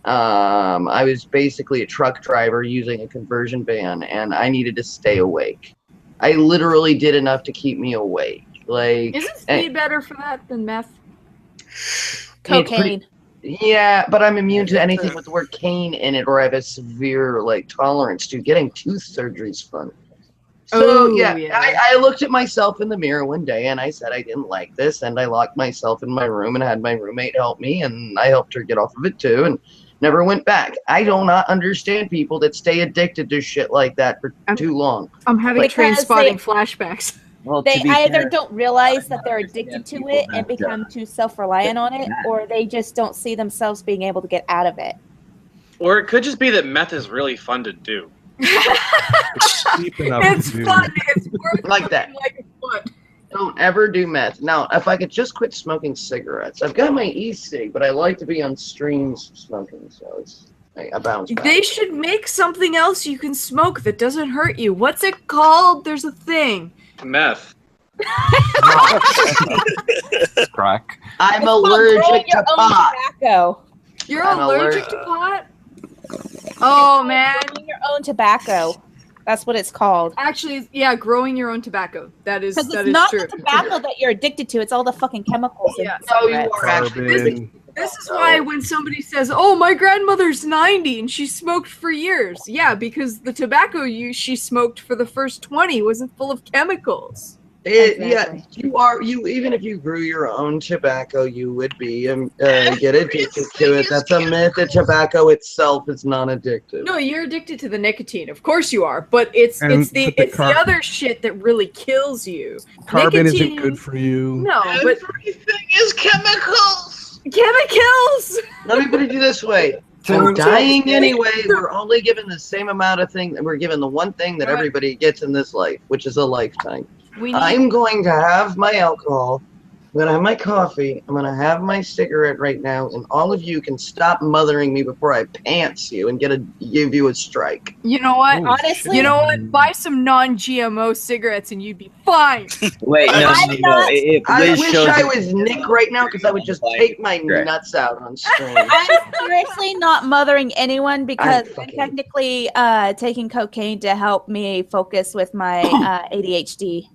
I was basically a truck driver using a conversion van, and I needed to stay awake. I literally did enough to keep me awake. Like, Isn't speed better for that than meth? Cocaine. Yeah, but I'm immune to anything with the word cane in it, or I have a severe like tolerance to getting tooth surgery is fun. So Oh, yeah, yeah. I looked at myself in the mirror one day and I said I didn't like this, and I locked myself in my room and had my roommate help me, and I helped her get off of it too, and never went back. I do not understand people that stay addicted to shit like that for too long. I'm having Like, train Because spotting they- flashbacks. Well, They to be either fair, don't realize that they're addicted to people it and that, become too self-reliant on it, or they just don't see themselves being able to get out of it. Or it could just be that meth is really fun to do. Cheap enough It's to do. fun. It's worth Like that. like it's fun. Don't ever do meth. Now, if I could just quit smoking cigarettes. I've got my e-cig, but I like to be on streams smoking, so it's I bounce back. They should make something else you can smoke that doesn't hurt you. What's it called? There's a thing. Meth. Crack. I'm It's called allergic growing to your own pot. tobacco. You're I'm allergic allergic. to pot? Oh man. Growing your own tobacco. That's what it's called. Actually, yeah, growing your own tobacco. That is Because that it's is not true. the tobacco that you're addicted to; it's all the fucking chemicals. in Yeah. No, you cigarettes. are actually. Carbon. This is why when somebody says, "Oh, my grandmother's 90 and she smoked for years," yeah, because the tobacco she smoked for the first 20 wasn't full of chemicals. Yeah, you even if you grew your own tobacco, you would be get addicted to it. That's a myth. The tobacco itself is non-addictive. No, you're addicted to the nicotine. Of course you are, but it's And the but the it's the other shit that really kills you. Carbon isn't Nicotine- good for you. No, but Everything is chemicals. chemicals. Let me put it this way. I'm dying anyway. We're only given the same amount of thing. We're given the one thing that Right. everybody gets in this life, which is a lifetime. We need I'm going to have my alcohol. I'm going to have my coffee. I'm going to have my cigarette right now. And all of you can stop mothering me before I pants you and give you a strike. You know what? Holy Honestly, You know what? Buy some non-GMO cigarettes and you'd be fine. wait, no, I'm no, not- If I Liz wish shows I you- was Nick right now because I would just take my Right. nuts out on stream. I'm seriously not mothering anyone because I'm fucking- technically taking cocaine to help me focus with my ADHD.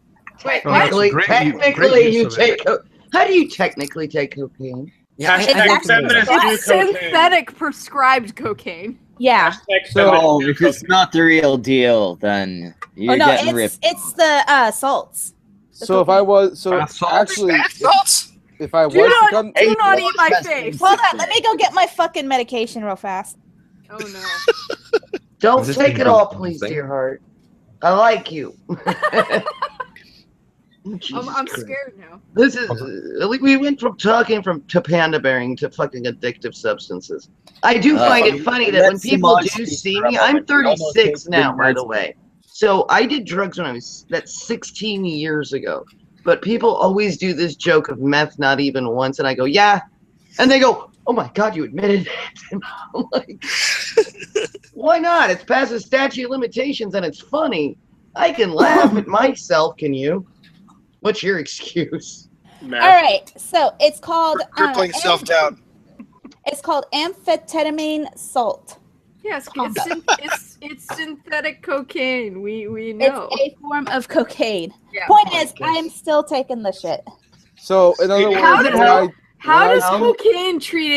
Wait, Oh, that's Technically, great technically use you of it. take. How do you technically take cocaine? Hashtag feminists do It's cocaine. synthetic prescribed cocaine. Yeah. Hashtag So- feminists Oh, do if it's not the real deal, then you're Oh no, getting it's ripped. it's the salts. So if I was Bath salts? actually Bath salts. if I was Do to not, come do not eat my face. Hold on, let me go get my fucking medication real fast. Oh no. Don't Is this take the it all, thing? please, dear heart. I like you. I'm scared now. This is we went from talking to panda bearing to fucking addictive substances. I do find it funny that when let's people launch do these see for a me, I'm moment. We almost 36 hit now, the by the nuts. way. So I did drugs when I was that's 16 years ago. But people always do this joke of meth not even once, and I go, yeah. And they go, oh my God, you admitted it. And I'm like, why not? It's past the statute of limitations and it's funny. I can laugh at myself, can you? What's your excuse? Meth. All right, so it's called Crippling self-doubt. It's called amphetamine salt. Yes, it's synthetic cocaine. We know. It's a form of cocaine. Yeah. Point is, I am still taking the shit. So in other words, How when does- I How when does I- cocaine treat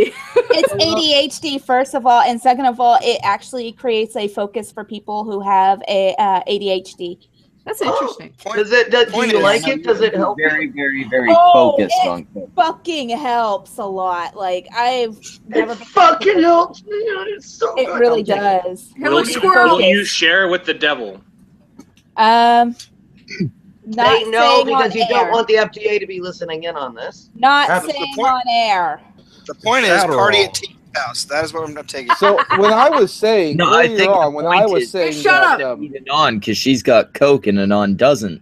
ADD? It's ADHD, first of all, and second of all, it actually creates a focus for people who have a ADHD. That's interesting. Does it? Do you like it? Does it help? Very, very, very Oh, focused it on coke. fucking helps a lot. Like I've never It been fucking helps me. It's so It good. really I'm taking does. Hello, It's squirrel. Will you focused. share with the devil? Not They know saying on because you don't air. want the FDA to be listening in on this. Not That's the saying point. on air. The point is, Adderall. party at T's house. That is what I'm taking. So when I was saying No, I earlier think the on, when point I was is- saying Shut that, up. Anon, because she's got coke and Anon doesn't.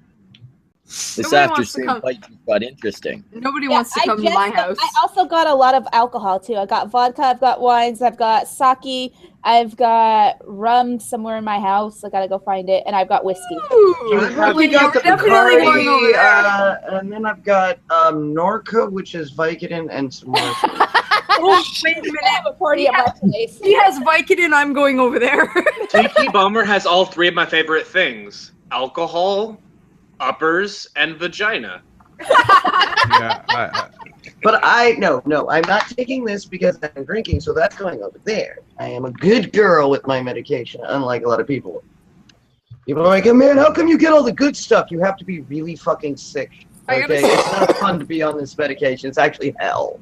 This Nobody after wants to same come- fight just got interesting. Nobody Yeah, wants to come to my house. I also got a lot of alcohol too. I got vodka, I've got wines, I've got sake, I've got rum somewhere in my house. I gotta go find it, and I've got whiskey. Ooh, I've really you're got the definitely going over Bacardi, there. and then I've got Norco, which is Vicodin, and some more. Oh, wait a minute. I have a party at my place. He has Vicodin. I'm going over there. Tiki Bummer has all three of my favorite things: alcohol, uppers, and vagina. Yeah, But no, I'm not taking this because I'm drinking, so that's going over there. I am a good girl with my medication, unlike a lot of people. People are like, oh, man, how come you get all the good stuff? You have to be really fucking sick. I Okay, gotta it's not fun to be on this medication. It's actually hell.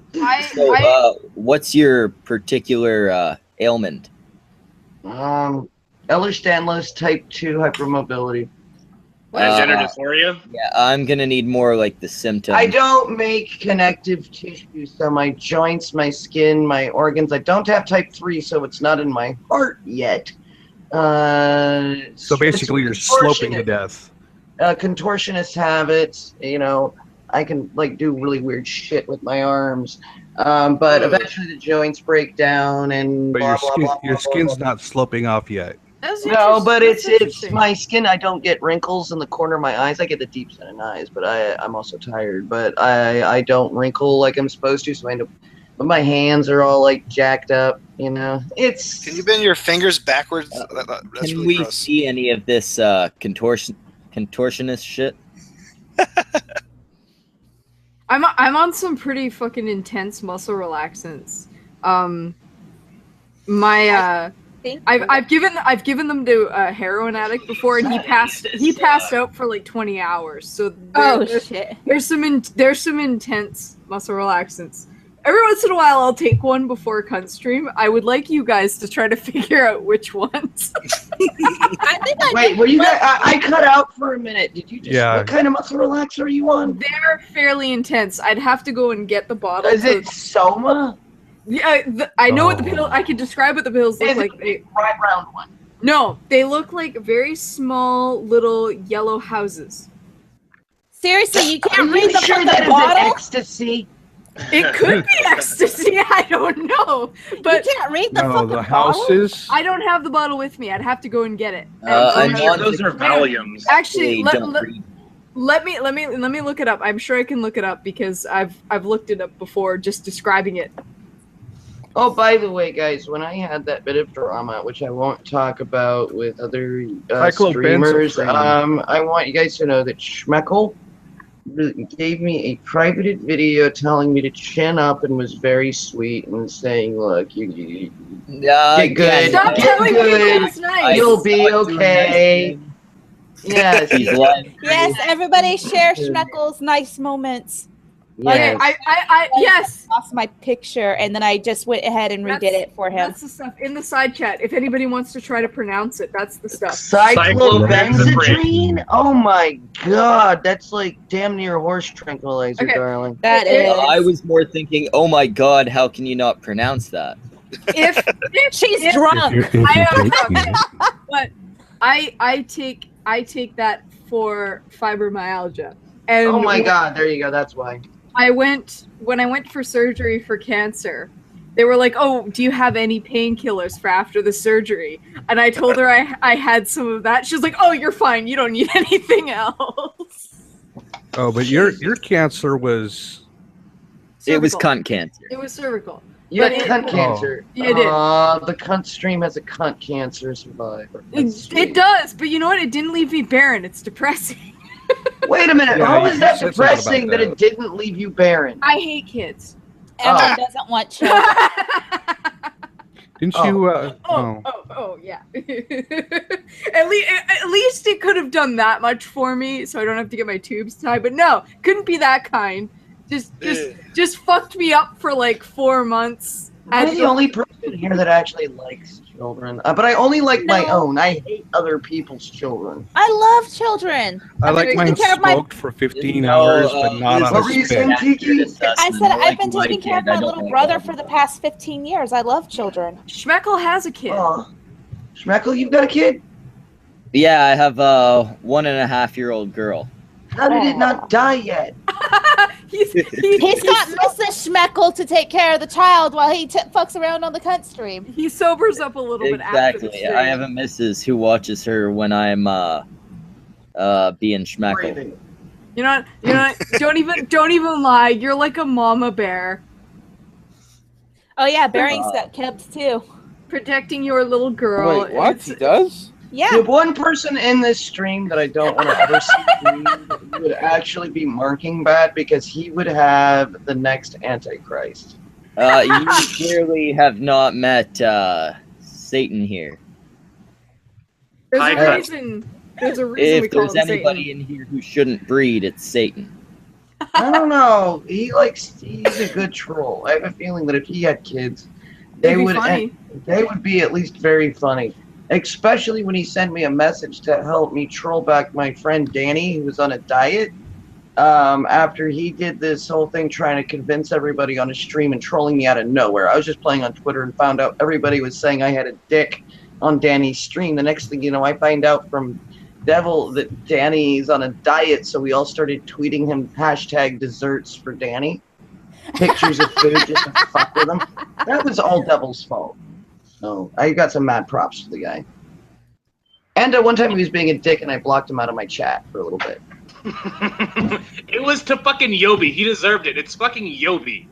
So, what's your particular ailment? Ehlers-Danlos type 2 hypermobility. Gender dysphoria? Yeah, I'm gonna need more like the symptoms. I don't make connective tissue, so my joints, my skin, my organs. I don't have type 3, so it's not in my heart yet. So basically, you're sloping to death. Contortionists have it. You know, I can like do really weird shit with my arms. But eventually the joints break down and But your skin's not sloping off yet. No, but it's my skin. I don't get wrinkles in the corner of my eyes. I get the deep set in eyes, but I'm also tired. But I don't wrinkle like I'm supposed to, so I end up. But my hands are all like jacked up. You know, it's. Can you bend your fingers backwards? That's Can really we gross. see any of this contortionist shit? I'm on some pretty fucking intense muscle relaxants. I've given them to a heroin addict before, and he passed out for like 20 hours. So shit. There's some intense muscle relaxants. Every once in a while, I'll take one before cunt stream. I would like you guys to try to figure out which ones. Wait, were you guys? I cut out for a minute. Did you just? Yeah. What kind of muscle relaxer are you on? They're fairly intense. I'd have to go and get the bottle. Is it Soma? Yeah, I know what the pills. I can describe what the pills look like. Right round one. No, they look like very small little yellow houses. Seriously, you can't Are read you the sure fucking that isn't bottle? ecstasy? It could be ecstasy. I don't know, but you can't read the No, fucking the bottle. houses. I don't have the bottle with me. I'd have to go and get it. Those are Valiums. Actually, Don't read. let me look it up. I'm sure I can look it up because I've looked it up before, just describing it. Oh, by the way, guys, when I had that bit of drama, which I won't talk about with other streamers, I want you guys to know that Schmeckle gave me a private video telling me to chin up and was very sweet and saying, "Look, you get good, Stop get telling people good, it's nice. you'll be okay." Yes, Yes, everybody share Schmeckle's nice moments. Okay, yes. Lost my picture, and then I just went ahead and redid it for him. That's the stuff in the side chat. If anybody wants to try to pronounce it, that's the stuff. Cyclobenzedrine? Oh my god, that's like damn near horse tranquilizer, darling. That is. I was more thinking, oh my god, how can you not pronounce that? If she's drunk, I am drunk. But I take that for fibromyalgia. And Oh my god, there you go, that's why. When I went for surgery for cancer, they were like, "Oh, do you have any painkillers for after the surgery?" And I told her I had some of that. She was like, "Oh, you're fine. You don't need anything else." Oh, but your cancer was. It was cunt cancer. It was cervical. You had But cunt cancer. Yeah, it did. The cunt stream has a cunt cancer survivor. It does, but you know what? It didn't leave me barren. It's depressing. Wait a minute, Yeah, how you is that said something about depressing that that. it didn't leave you barren? I hate kids. Everyone doesn't want children. Didn't you? Oh, yeah. At least it could have done that much for me, so I don't have to get my tubes tied. But no, couldn't be that kind. Just fucked me up for like 4 months. I'm the only person here that actually likes children, but I only like my own. I hate other people's children. I love children. I like mine smoked for 15 hours, but not on a spit. I said I've been taking care of my little brother for the past 15 years. I love children. Schmeckle has a kid. Schmeckle, you've got a kid? Yeah, I have a 1.5-year-old girl. How did it not die yet? He's got Mrs. Schmeckle to take care of the child while he fucks around on the cunt stream. He sobers up a little bit after the Exactly. stream. I have a missus who watches her when I'm being schmeckle. You know what? Don't even lie. You're like a mama bear. Oh yeah, Bering's got kids too. Protecting your little girl. Wait, what? He does? Yeah. The one person in this stream that I don't want to ever see would actually be Marking Bat because he would have the next Antichrist. You clearly have not met Satan here. There's Hi, a Cut. reason. There's a reason we If call there's him anybody Satan. in here who shouldn't breed, it's Satan. I don't know. He's a good troll. I have a feeling that if he had kids, they It'd be would funny. they would be at least very funny. Especially when he sent me a message to help me troll back my friend Danny, who was on a diet. After he did this whole thing trying to convince everybody on a stream and trolling me out of nowhere. I was just playing on Twitter and found out everybody was saying I had a dick on Danny's stream. The next thing you know, I find out from Devil that Danny's on a diet, so we all started tweeting him #desserts for Danny. Pictures of food just to fuck with him. That was all Devil's fault. So I got some mad props for the guy. And one time he was being a dick and I blocked him out of my chat for a little bit. It was to fucking Yobi. He deserved it. It's fucking Yobi.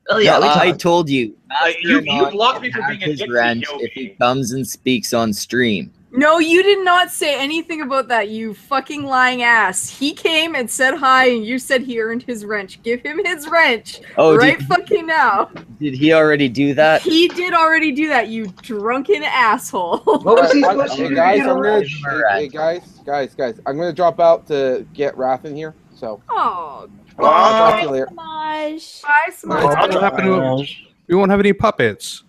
Oh yeah, No, I told you. You Master blocked me can for have being a his dick to rent Yobi. if he comes and speaks on stream. No, you did not say anything about that, you fucking lying ass. He came and said hi, and you said he earned his wrench. Give him his wrench right fucking now. Did he already do that? He did already do that, you drunken asshole. What was he supposed to do? Guys, guys, I'm gonna drop out to get Raph in here. So Oh, I'll talk to you later. Bye, What Smudge. happened to we won't have any puppets.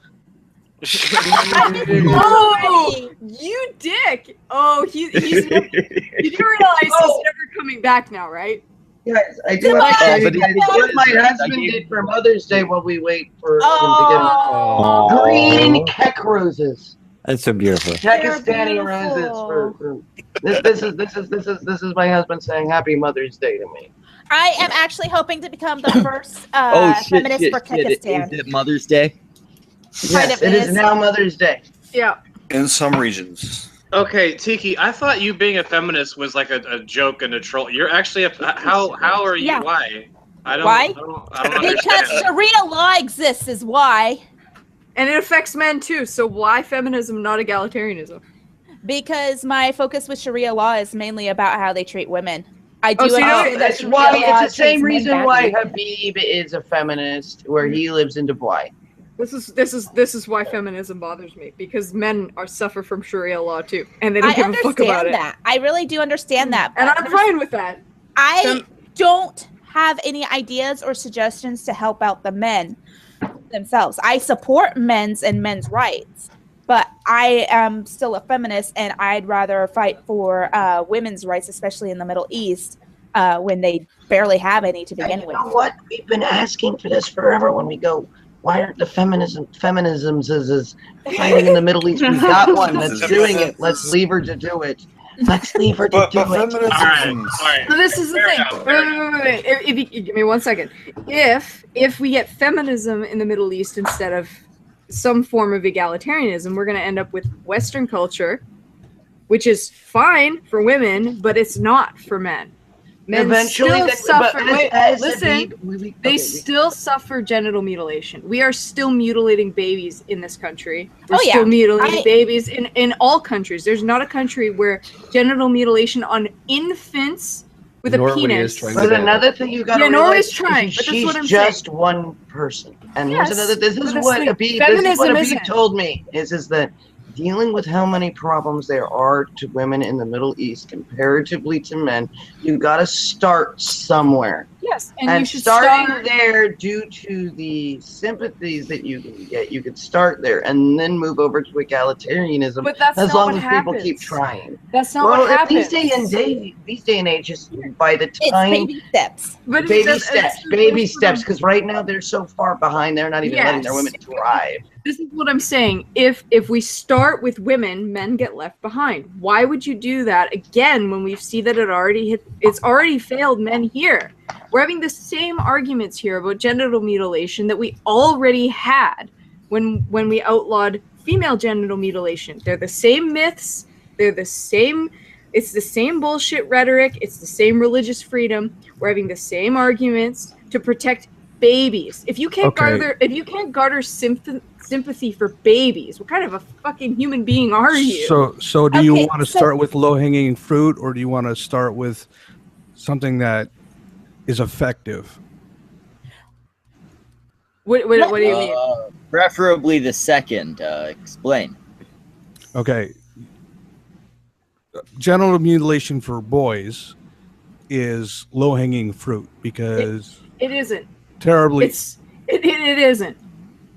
Oh, you dick! Oh, he's you do realize he's never coming back now, right? Guys, I do have to show you guys what my husband did for Mother's Day while we wait for him to get green heck roses. That's so beautiful. Pakistani roses for this is my husband saying Happy Mother's Day to me. I am actually hoping to become the first feminist for Pakistan. Is it Mother's Day? Yes, it is now Mother's Day. Yeah. In some regions. Okay, Tiki, I thought you being a feminist was like a joke and a troll. You're actually a how are you? Yeah. Why? I don't. Why? I don't Because understand. Sharia law exists is why. And it affects men too, so why feminism, not egalitarianism? Because my focus with Sharia law is mainly about how they treat women. I do that's understand why Sharia law it's the same treats men reason why badly. Habib is a feminist, where he lives in Dubai. This is why feminism bothers me, because men suffer from Sharia law too, and they don't I give a fuck about understand it. that. I really do understand that. And but I'm fine with that. I don't have any ideas or suggestions to help out the men themselves. I support men's rights, but I am still a feminist, and I'd rather fight for women's rights, especially in the Middle East, when they barely have any to begin with. You know what? We've been asking for this forever when we go, why aren't the feminisms is fighting in the Middle East? We got one that's doing it. Let's leave her to do it. Let's leave her to do it. All right. So this is the thing. Wait. If you give me 1 second. If we get feminism in the Middle East instead of some form of egalitarianism, we're going to end up with Western culture, which is fine for women, but it's not for men. Men Eventually, still suffer. Habib, they still suffer genital mutilation. We are still mutilating babies in this country. We're still mutilating babies in all countries. There's not a country where genital mutilation on infants with a penis. But another thing you got to Norway's realize trying, is but that's she's what I'm just saying. one person. And Yes, here's another. This is but what it's Habib. like, This is what feminism Habib isn't. told me is that dealing with how many problems there are to women in the Middle East comparatively to men, you got to start somewhere. Yes, and you should starting start there due to the sympathies that you can get, you could start there and then move over to egalitarianism. But that's as not long what as people happens. keep trying. That's not well, what happens. These day and age, by the time It's baby steps. But baby steps, because right now they're so far behind, they're not even letting their women thrive. This is what I'm saying. If we start with women, men get left behind. Why would you do that again when we see that it's already failed men here? We're having the same arguments here about genital mutilation that we already had when we outlawed female genital mutilation. They're the same myths. They're the same. It's the same bullshit rhetoric. It's the same religious freedom. We're having the same arguments to protect babies. If you can't garner sympathy for babies, what kind of a fucking human being are you? So do you want to start with low-hanging fruit, or do you want to start with something that is effective? What do you mean? Preferably the second. Explain. Okay. genital mutilation for boys is low hanging fruit because It isn't. terribly. It isn't.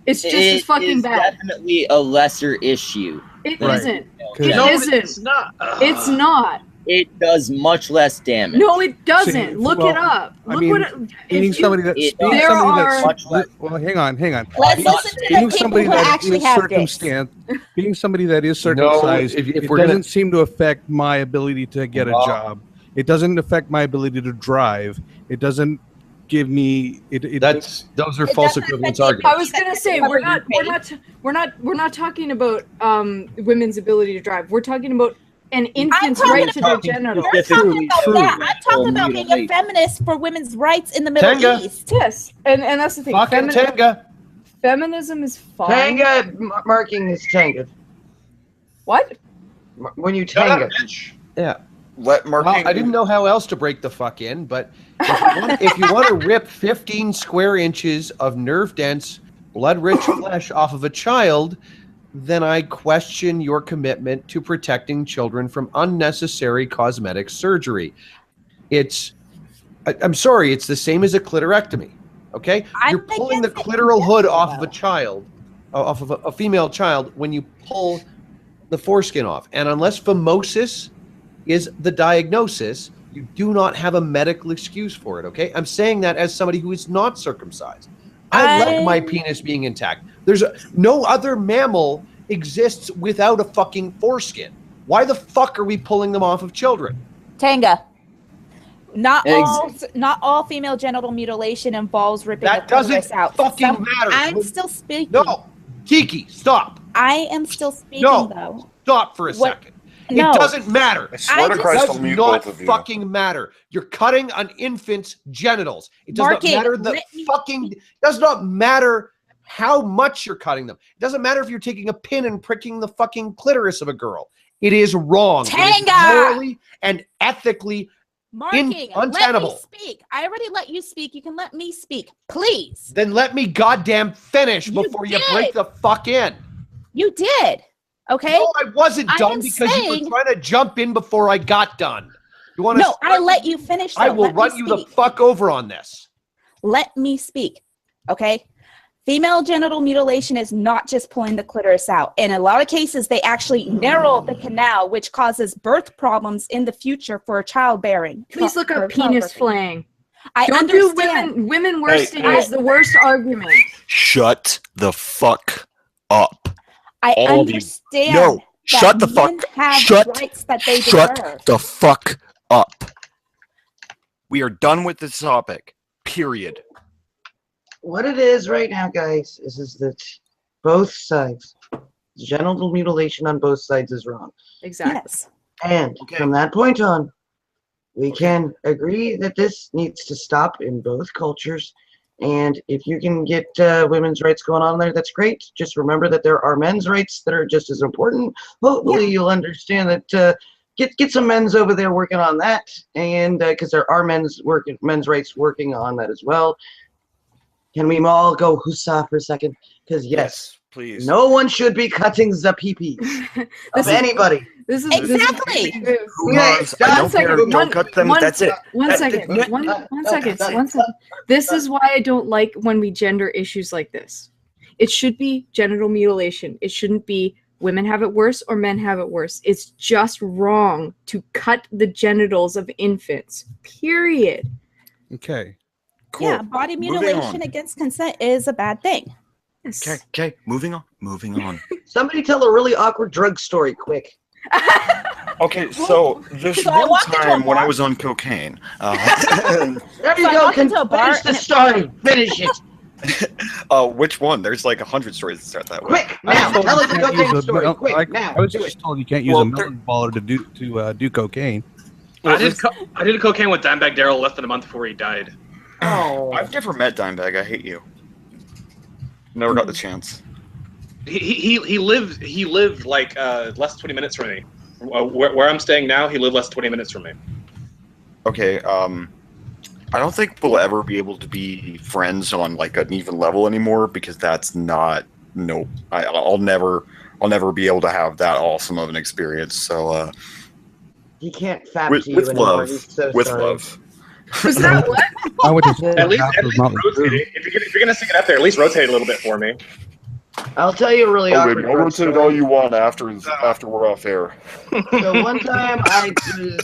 It's just as fucking is bad. Definitely a lesser issue. It Right. isn't. Because- It No, isn't. it's not. It's not. It does much less damage. No, it doesn't. See, Look well, it up. I Look mean, what. being If you, somebody that it- being there somebody are- Much less. well, hang on. Let's not- listen to Being the people somebody who that actually is have this. being somebody that is circumcised, if it we're doesn't gonna- seem to affect my ability to get a job. It doesn't affect my ability to drive. It doesn't give me. Those are It false doesn't equivalence affect I arguments. was gonna say we're not talking about women's ability to drive. We're talking about an infant's talking right to their genitals. We're talking about True. that. I'm talking about being a Mutilation. feminist for women's rights in the Middle Tenga. East. Yes, and that's the thing. Fucking Tenga. Feminism is fine. Tanga marking is tanga. What? When you tanga. Yeah. Let marking. Well, I didn't know how else to break the fuck in, but if you want to rip 15 square inches of nerve-dense, blood-rich flesh off of a child, then I question your commitment to protecting children from unnecessary cosmetic surgery. I'm sorry, it's the same as a clitorectomy. Okay, I'm you're pulling the against clitoral hood it, off of though. a child, off of a female child, when you pull the foreskin off, and unless phimosis is the diagnosis, you do not have a medical excuse for it. Okay, I'm saying that as somebody who is not circumcised. I like my penis being intact. No other mammal exists without a fucking foreskin. Why the fuck are we pulling them off of children? Tanga. Not all female genital mutilation involves ripping That the clitoris doesn't out. fucking matter. I'm still speaking. No, Kiki, stop. I am still speaking though. Stop for a What- second. No. It doesn't matter. I swear to just- Christ, It I'll does mute not both of you. fucking matter. You're cutting an infant's genitals. It does Marking, not matter does not matter how much you're cutting them. It doesn't matter if you're taking a pin and pricking the fucking clitoris of a girl. It is wrong. It is Tanga! morally and ethically Marking, untenable. let me speak. I already let you speak. You can let me speak, please. Then let me goddamn finish You before you did. break the fuck in. You did. Okay. No, I wasn't I done am because you saying- were trying to jump in before I got done. You want to? No, I let you finish. I though. will Let me run you the speak. fuck over on this. Let me speak. Okay. Female genital mutilation is not just pulling the clitoris out. In a lot of cases, they actually narrow the canal, which causes birth problems in the future for childbearing. Please look for up penis childbirthing. flaying. I Don't do understand. women worsting hey. is the worst argument. Shut the fuck up. I all of you. understand. No, that shut the fuck. men have Shut. rights that they Shut deserve. the fuck up. We are done with this topic. Period. What it is right now, guys, is that both sides, genital mutilation on both sides is wrong. Exactly. Yes. And from that point on, we can agree that this needs to stop in both cultures. And if you can get women's rights going on there, that's great. Just remember that there are men's rights that are just as important. Hopefully, you'll understand that. Get some men's over there working on that, and because there are men's rights working on that as well. Can we all go hussa for a second? Because yes, please. no one should be cutting the pee-pee of anybody. This is Exactly. Who knows? I don't care. Don't cut them. That's it. One second. One second. This is why I don't like when we gender issues like this. It should be genital mutilation. It shouldn't be women have it worse or men have it worse. It's just wrong to cut the genitals of infants. Period. Okay. Cool. Yeah, body Moving mutilation on. against consent is a bad thing. Yes. Okay. Moving on. Somebody tell a really awkward drug story, quick. Okay, so this So I one walked into a time when I bar. was on cocaine, There you So I go. walked into a bar Finish the and it- story. Finish it. which one? There's like 100 stories that start that way. Quick, now. Tell us the Can't use cocaine a story. mel- Quick, now. I was Do just it. told you can't use Well, a melon baller to do cocaine. I did cocaine with Dimebag Daryl less than a month before he died. Oh. I've never met Dimebag. I hate you. Never got the chance. He lived like less than 20 minutes from me. Where I'm staying now, he lived less than 20 minutes from me. Okay, I don't think we'll ever be able to be friends on like an even level anymore because that's not I'll never be able to have that awesome of an experience. So he can't fap With, to you with anymore. love. He's so With sorry. love. Was that what? I would just At least rotate it. If you're gonna stick it up there, at least rotate it a little bit for me. I'll tell you a really Oh, awkward baby, I'll drug rotate story. all you want after we're off air. So one time I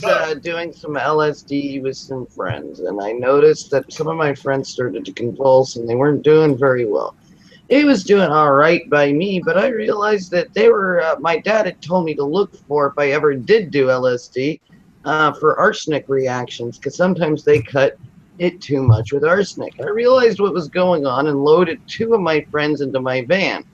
was doing some LSD with some friends, and I noticed that some of my friends started to convulse, and they weren't doing very well. He was doing all right by me, but I realized that they were. My dad had told me to look for, if I ever did do LSD, for arsenic reactions, because sometimes they cut it too much with arsenic. I realized what was going on and loaded 2 of my friends into my van.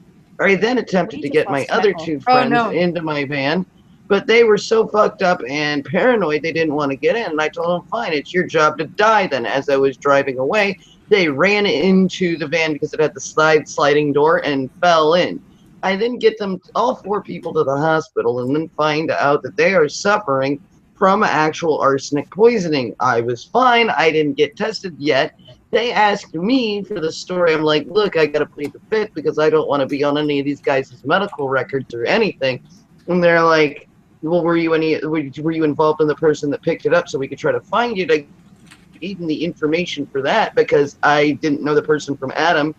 I then attempted to get my other 2 friends into my van, but they were so fucked up and paranoid they didn't want to get in. And I told them, fine, it's your job to die then. As I was driving away, they ran into the van because it had the sliding door and fell in. I then get them, all 4 people, to the hospital and then find out that they are suffering from actual arsenic poisoning. I was fine. I didn't get tested yet. They asked me for the story. I'm like, look, I got to plead the fifth because I don't want to be on any of these guys' medical records or anything. And they're like, well, were you involved in the person that picked it up so we could try to find you? I gave them the information for that because I didn't know the person from Adam,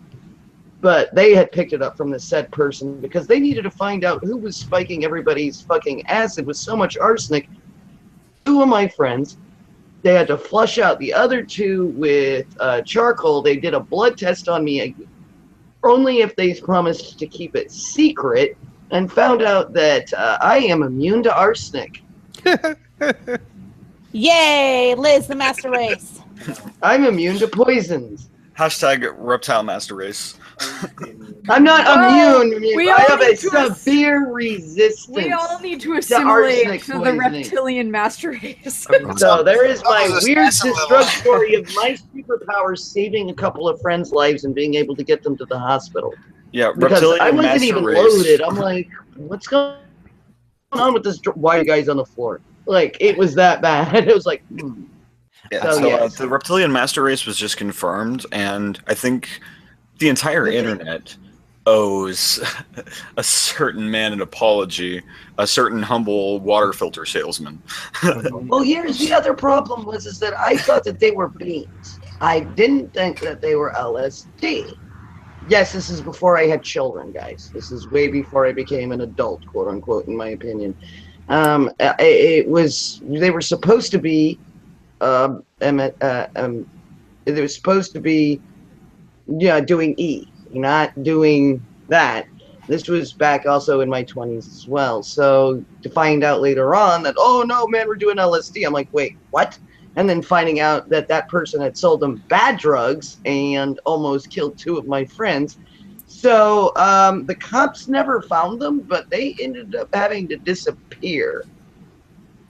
but they had picked it up from the said person because they needed to find out who was spiking everybody's fucking acid with so much arsenic. 2 of my friends, they had to flush out the other 2 with charcoal. They did a blood test on me only if they promised to keep it secret, and found out that I am immune to arsenic. Yay, Liz, the master race. I'm immune to poisons. Hashtag reptile master race. I'm not immune. we I all have a need to severe resistance. We all need to arsenic assimilate to the poisoning. reptilian master race. So there is my was a weird special drug level. story of my superpowers saving a couple of friends' lives and being able to get them to the hospital. Yeah, Because reptilian I wasn't master even race. loaded. I'm like, what's going on with this? Why are you guys on the floor? Like, it was that bad. It was like, Yeah, So, so yes. the reptilian master race was just confirmed, and I think the entire internet owes a certain man an apology, a certain humble water filter salesman. well, here's the other problem is that I thought that they were beans. I didn't think that they were LSD. Yes, this is before I had children, guys. This is way before I became an adult, quote unquote, in my opinion. They were supposed to be, they were supposed to be, doing E, not doing that. This was back also in my 20s as well. So to find out later on that, oh no, man, we're doing LSD. I'm like, wait, what? And then finding out that that person had sold them bad drugs and almost killed 2 of my friends. So the cops never found them, but they ended up having to disappear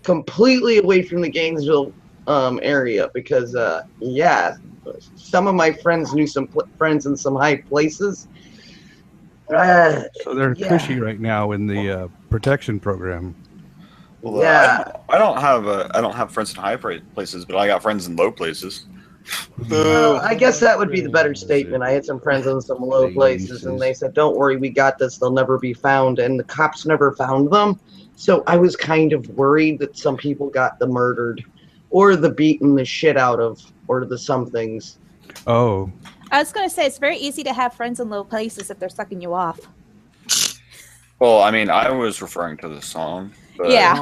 completely away from the Gainesville area because, some of my friends knew some friends in some high places. So they're cushy right now in the protection program. Well, Yeah. I don't have friends in high places, but I got friends in low places. I guess that would be the better statement. I had some friends in some low places, and they said, don't worry, we got this. They'll never be found. And the cops never found them. So I was kind of worried that some people got the murdered or the beaten the shit out of or the somethings. Oh. I was going to say, it's very easy to have friends in low places if they're sucking you off. Well, I mean, I was referring to the song. But, Yeah.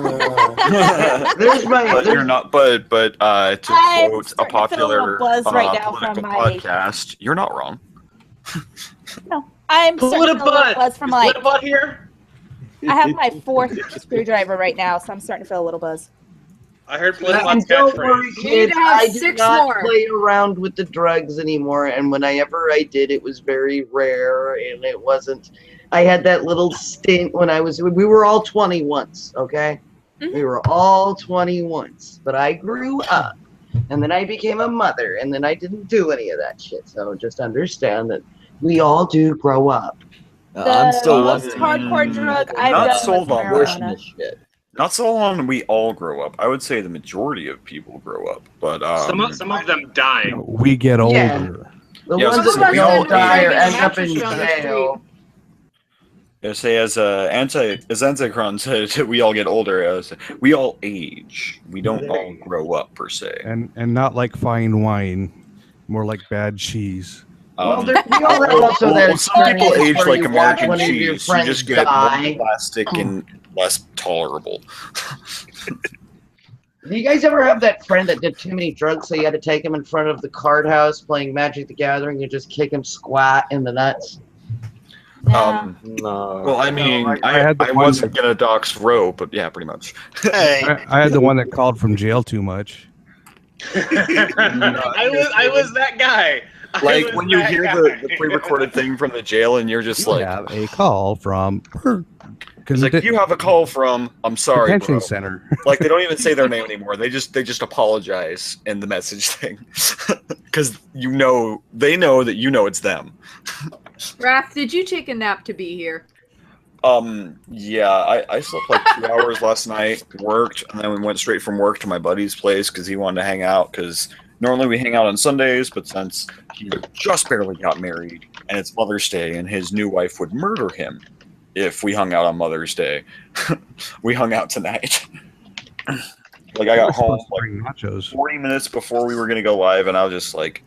There's my. But you're not. But to I'm quote a starting to feel a popular little buzz right now political from my- podcast, you're not wrong. No, I'm Pull starting it to feel a little butt. buzz from Is like, Flip butt here? I have my 4th screwdriver right now, so I'm starting to feel a little buzz. I heard Flip And butt's don't worry, catchphrase. You need kid. to have I do 6 not more. play around with the drugs anymore. And whenever I did, it was very rare, and it wasn't. I had that little stint when we were all 20 once, okay? Mhm. We were all 20 once, but I grew up, and then I became a mother, and then I didn't do any of that shit. So just understand that we all do grow up. I'm still The most wondering. hardcore drug I've Not done was sold on marijuana. Shit. Not so long we all grow up. I would say the majority of people grow up, but Some of them die. We get older. Yeah. The Yeah, ones so that we don't all die or age. end up in Mattress down the jail. Say as Anticron said, we all get older. We all age. We don't all grow up per se. And not like fine wine, more like bad cheese. Well, we all also there's some people age where like you watch American one of your cheese. You friends just get die. more plastic and less tolerable. Do you guys ever have that friend that did too many drugs, so you had to take him in front of the card house playing Magic the Gathering and just kick him squat in the nuts? No. Well, I mean, I wasn't gonna dox Roe, but yeah, pretty much. I had the one that called from jail too much. I was that guy. Like when you hear the pre-recorded thing from the jail, and you're just like, have a call from. It's like you have a call from. I'm sorry, detention bro. center. Like they don't even say their name anymore. They just apologize in the message thing, because they know that it's them. Raph, did you take a nap to be here? Yeah, I slept like 2 hours last night, worked, and then we went straight from work to my buddy's place because he wanted to hang out. Because normally we hang out on Sundays, but since he just barely got married and it's Mother's Day, and his new wife would murder him if we hung out on Mother's Day, we hung out tonight. Like I got home like 40 minutes before we were gonna go live, and I was just like,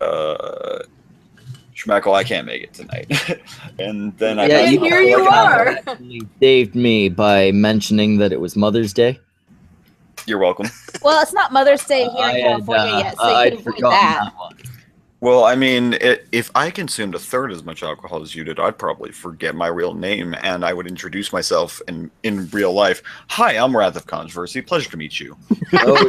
Schmeckle, I can't make it tonight. And then here you are. You saved me by mentioning that it was Mother's Day. You're welcome. Well, it's not Mother's Day here in California yet, so you can avoid that. Well, I mean, if I consumed a third as much alcohol as you did, I'd probably forget my real name, and I would introduce myself in real life. Hi, I'm Wrath of Controversy. Pleasure to meet you. The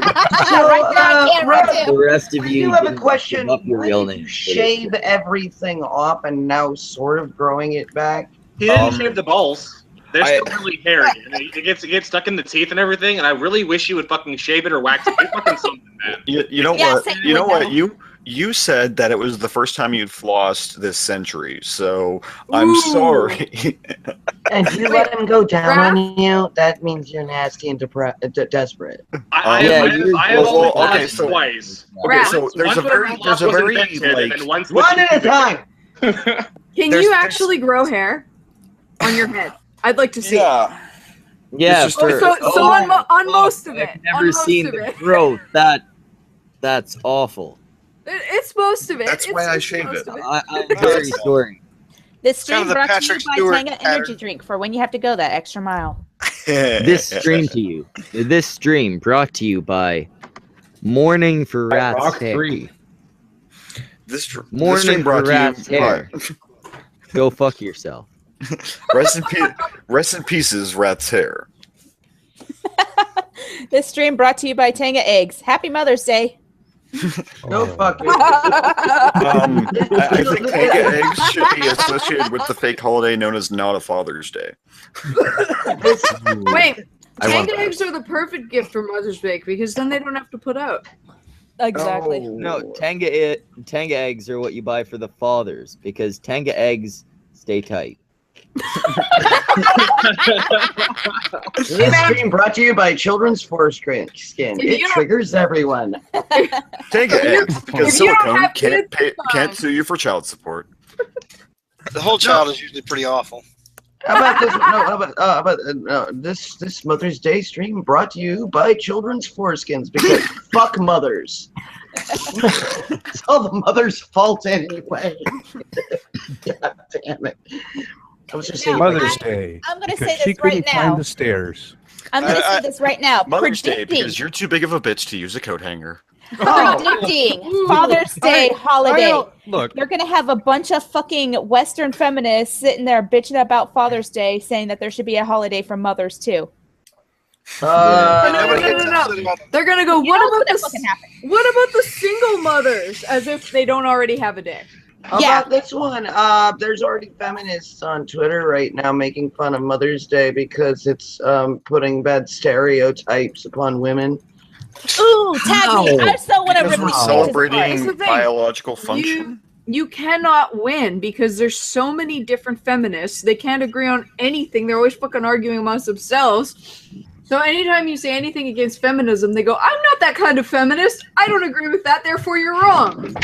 rest of you I do have a question. give up your real name. Shave everything off and now sort of growing it back? He didn't shave the balls. They're still really hairy. And it gets stuck in the teeth and everything. And I really wish you would fucking shave it or wax it. Do fucking something, man. You know what? You know what? You said that it was the first time you'd flossed this century, so I'm sorry. And you let him go down on you, that means you're nasty and desperate. I have only flossed twice. Okay, so there's a very one at a time. Can you actually grow hair on your head? I'd like to see. Yeah, So on most of it. I've never seen the growth. That's awful. It's most of it. That's why I shave it. I'm very sorry. This stream kind of the brought to you Patrick by Stewart Tanga Energy Drink for when you have to go that extra mile. This stream brought to you by Morning for Rat's Hair. Morning for Rat's Hair. Go fuck yourself. Rest in pieces, Rat's Hair. This stream brought to you by Tanga Eggs. Happy Mother's Day. Go fuck it. I think Tanga eggs should be associated with the fake holiday known as Not a Father's Day. Wait, Tanga eggs are the perfect gift for Mother's Day because then they don't have to put out. Exactly. No, Tanga eggs are what you buy for the fathers because Tanga eggs stay tight. This stream brought to you by Children's Foreskin. It triggers everyone. Tanga eggs, because silicone can't sue you for child support. The whole child is usually pretty awful. How about this? How about this Mother's Day stream brought to you by Children's Foreskins because fuck mothers. It's all the mother's fault anyway. God damn it. I was just saying Mother's Day. I'm going to say because this she couldn't right now. climb the stairs. I'm going to say this right now. Mother's Day because you're too big of a bitch to use a coat hanger. Predicting Father's Day holiday. Look, they're going to have a bunch of fucking Western feminists sitting there bitching about Father's Day, saying that there should be a holiday for mothers too. No. They're gonna go. What about the single mothers? As if they don't already have a day. How about this one? There's already feminists on Twitter right now making fun of Mother's Day because it's putting bad stereotypes upon women. Ooh, tag me! I so want to rip we're celebrating biological function. You cannot win because there's so many different feminists. They can't agree on anything. They're always fucking arguing amongst themselves. So anytime you say anything against feminism, they go, "I'm not that kind of feminist. I don't agree with that. Therefore, you're wrong."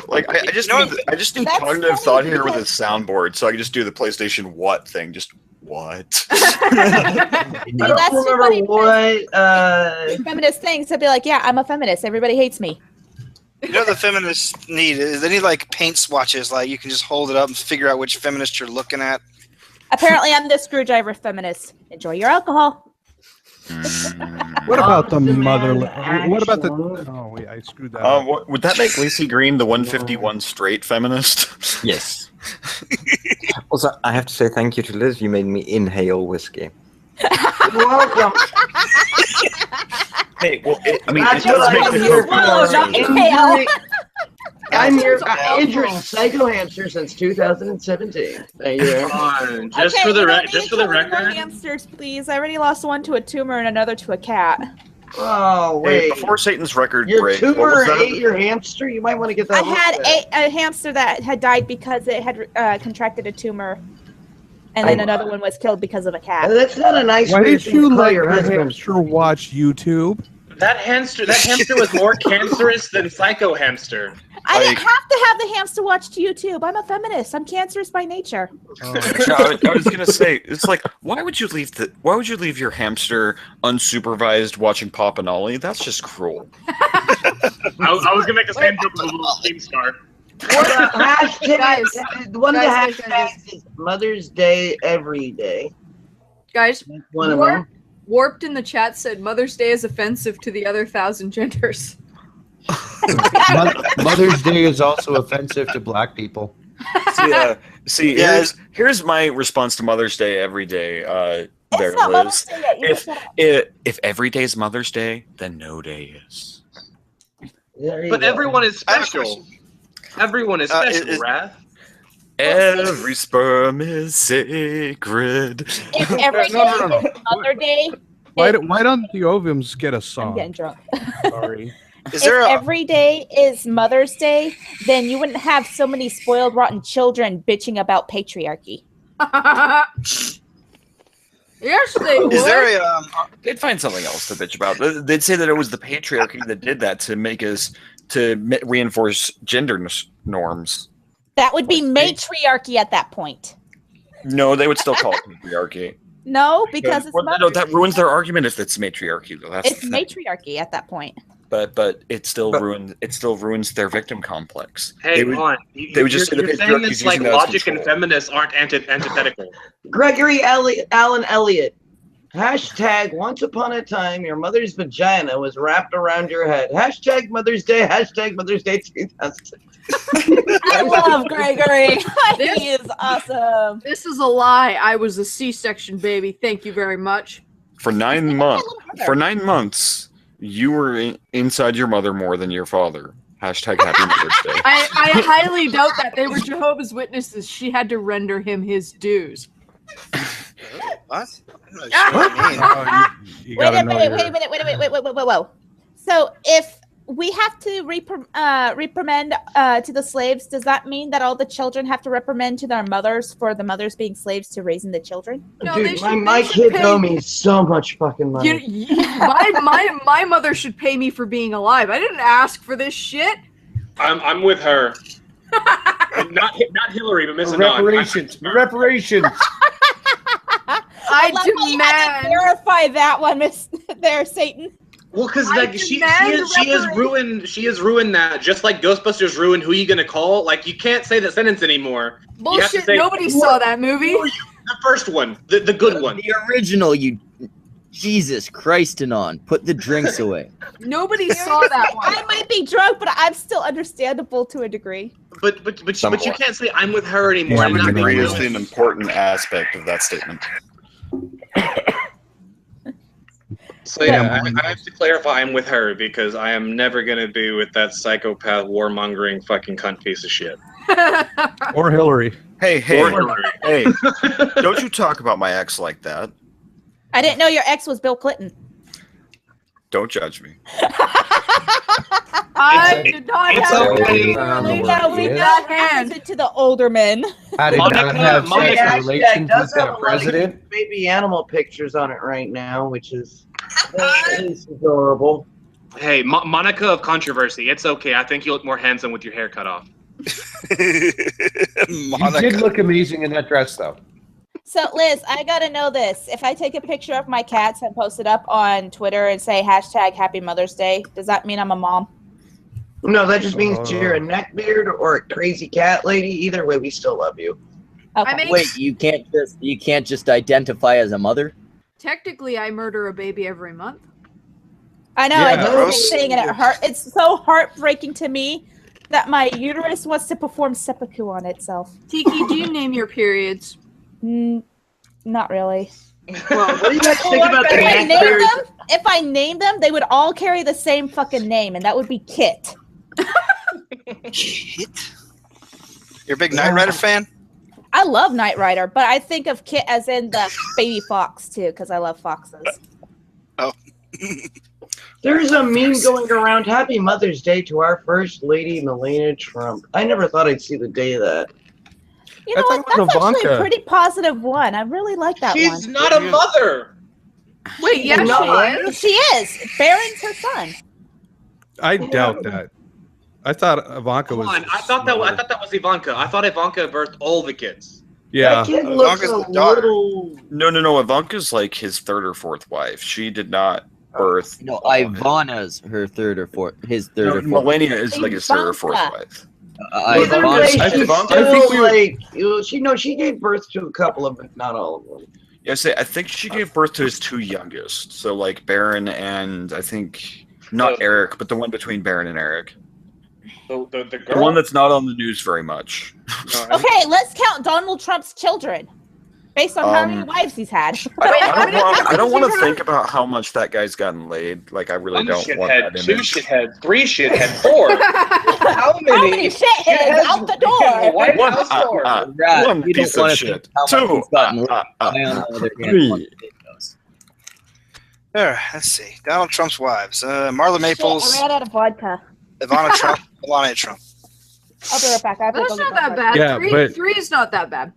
Like I just need cognitive thought here with a soundboard, so I can just do the PlayStation what thing. Just What? I that's don't remember what. feminist things. I'd be like, yeah, I'm a feminist. Everybody hates me. You know, the feminists need is they need like paint swatches. Like you can just hold it up and figure out which feminist you're looking at. Apparently, I'm the screwdriver feminist. Enjoy your alcohol. What about the Demand motherland? What about the? action. Oh, wait, I screwed that up. Would that make Lacey Green the 151 straight feminist? Yes. Also, I have to say thank you to Liz. You made me inhale whiskey. You're welcome. Hey, well, I mean, That's it does what make I'm the here Coke for. Whoa, not inhale. I'm here, Andrew, Psycho Hamster since 2017. Thank you. Just Okay, for the we don't just need for the 20 more record. hamsters, please. I already lost one to a tumor and another to a cat. Oh, Hey, wait. before Satan's record Your break, what tumor was that? ate your hamster? You might want to get that I had looked at. a hamster that had died because it had contracted a tumor, and then another one was killed because of a cat. That's not a nice Why way did to you call let your your husband. hamster watch YouTube? That hamster was more cancerous than Psycho Hamster. I didn't have to have the hamster watch to YouTube. I'm a feminist. I'm cancerous by nature. I was gonna say, it's like, why would you leave your hamster unsupervised watching Pop and Ollie? That's just cruel. I was gonna make the same joke with a little theme star. One of the Guys, hashtags is Mother's Day every day. Guys, One of them. Warped in the chat said Mother's Day is offensive to the other 1,000 genders. Mother's Day is also offensive to black people. Here's my response to Mother's Day every day. There, not Mother's Liz. Day yet. You just shut up. If every day is Mother's Day, then no day is. But everyone is special. Everyone is special, Wrath. Every sperm is sacred. If every day is Mother Day, Why don't the ovums get a song? I'm getting drunk. Sorry. If every day is Mother's Day, then you wouldn't have so many spoiled, rotten children bitching about patriarchy. Yes, they would. Is there they'd find something else to bitch about. They'd say that it was the patriarchy that did that to make us reinforce gender norms. That would be matriarchy at that point. No, they would still call it patriarchy. No, because it's no, that ruins their argument if it's matriarchy. Though that's it's matriarchy at that point. But it still ruins their victim complex. Hey, they would, come on. They would just say You're the saying patriarchy it's is like using that as logic and control. feminists aren't antithetical. Gregory Allen Elliott. Hashtag once upon a time your mother's vagina was wrapped around your head. Hashtag Mother's Day. Hashtag Mother's Day 2000. I love Gregory. He is awesome. This is a lie. I was a C-section baby. Thank you very much. For 9 months. For 9 months, you were inside your mother more than your father. Hashtag Happy Mother's Day. I highly doubt that. They were Jehovah's Witnesses. She had to render him his dues. What? Wait a minute. Whoa. So if we have to reprimand to the slaves, does that mean that all the children have to reprimand to their mothers for the mothers being slaves to raising the children? No, Dude, my kids owe me so much fucking money. My mother should pay me for being alive. I didn't ask for this shit. I'm with her. not Hillary, but Miss Anon. Reparations. I love how you had to demand. verify that one, Miss there, Satan. Well, because I like she demand has ruined that, just like Ghostbusters ruined Who You Gonna Call. Like you can't say that sentence anymore. You have to Bullshit. say, Nobody saw that movie. The first one, the good one. The original, you Jesus Christ, Anon. Put the drinks away. Nobody saw that one. I might be drunk, but I'm still understandable to a degree. But you can't say I'm with her anymore. One and not degree be is ruined. an important aspect of that statement. So yeah, I have to clarify I'm with her because I am never gonna be with that psychopath, warmongering, fucking cunt piece of shit. Or Hillary. Hey, don't you talk about my ex like that. I didn't know your ex was Bill Clinton. Don't judge me. I did not It's have okay. Yeah, we Yeah. got handed to the older men. I did not have Hey, sexual hashtag relations does with have a a lot of president. baby animal pictures on it right now, which is adorable. Hey, Monica of controversy. It's okay. I think you look more handsome with your hair cut off. You did look amazing in that dress, though. So, Liz, I gotta know this. If I take a picture of my cats and post it up on Twitter and say #Happy Mother's Day, does that mean I'm a mom? No, that just means you're a neckbeard or a crazy cat lady. Either way, we still love you. Okay. Wait, you can't just identify as a mother? Technically, I murder a baby every month. I know. Yeah, I do the gross. same thing, and it's so heartbreaking to me that my uterus wants to perform seppuku on itself. Tiki, do you name your periods? Not really. Well, what do you guys think about the If I name them, they would all carry the same fucking name, and that would be Kit. Kit? You're a big Knight Rider fan? I love Knight Rider, but I think of Kit as in the baby fox too, because I love foxes. Oh. There's a meme going around. Happy Mother's Day to our First Lady, Melania Trump. I never thought I'd see the day of that. You know what? That's actually a pretty positive one. I really like that one. She's not a mother. Wait, yeah, she is. She is. Barron's her son. I doubt that. I thought Ivanka Come was. on, I thought that was Ivanka. I thought Ivanka birthed all the kids. Yeah. No. Ivanka's like his third or fourth wife. She did not birth. No, Ivana's her third or fourth. His third or fourth. Melania is like his third or fourth wife. She gave birth to a couple of them, not all of them. Yeah, I think she gave birth to his two youngest. So like Baron and I think not Eric, but the one between Baron and Eric. The The one that's not on the news very much. Okay, let's count Donald Trump's children based on how many wives he's had. I don't want to think about how much that guy's gotten laid. Like I really don't want that Shithead, 2 image. shithead, 3 shithead, 4. How many shitheads out the door? White One, House door? one you don't piece wanna of think shit. how much Two. he's gotten laid. I, on the other hand, Three. want to think those. Let's see. Donald Trump's wives. Marla Maples, I ran out of vodka. Ivana Trump, Melania Trump. I'll be right back. I have to That's go not get that my bad. Yeah, three but- is not that bad.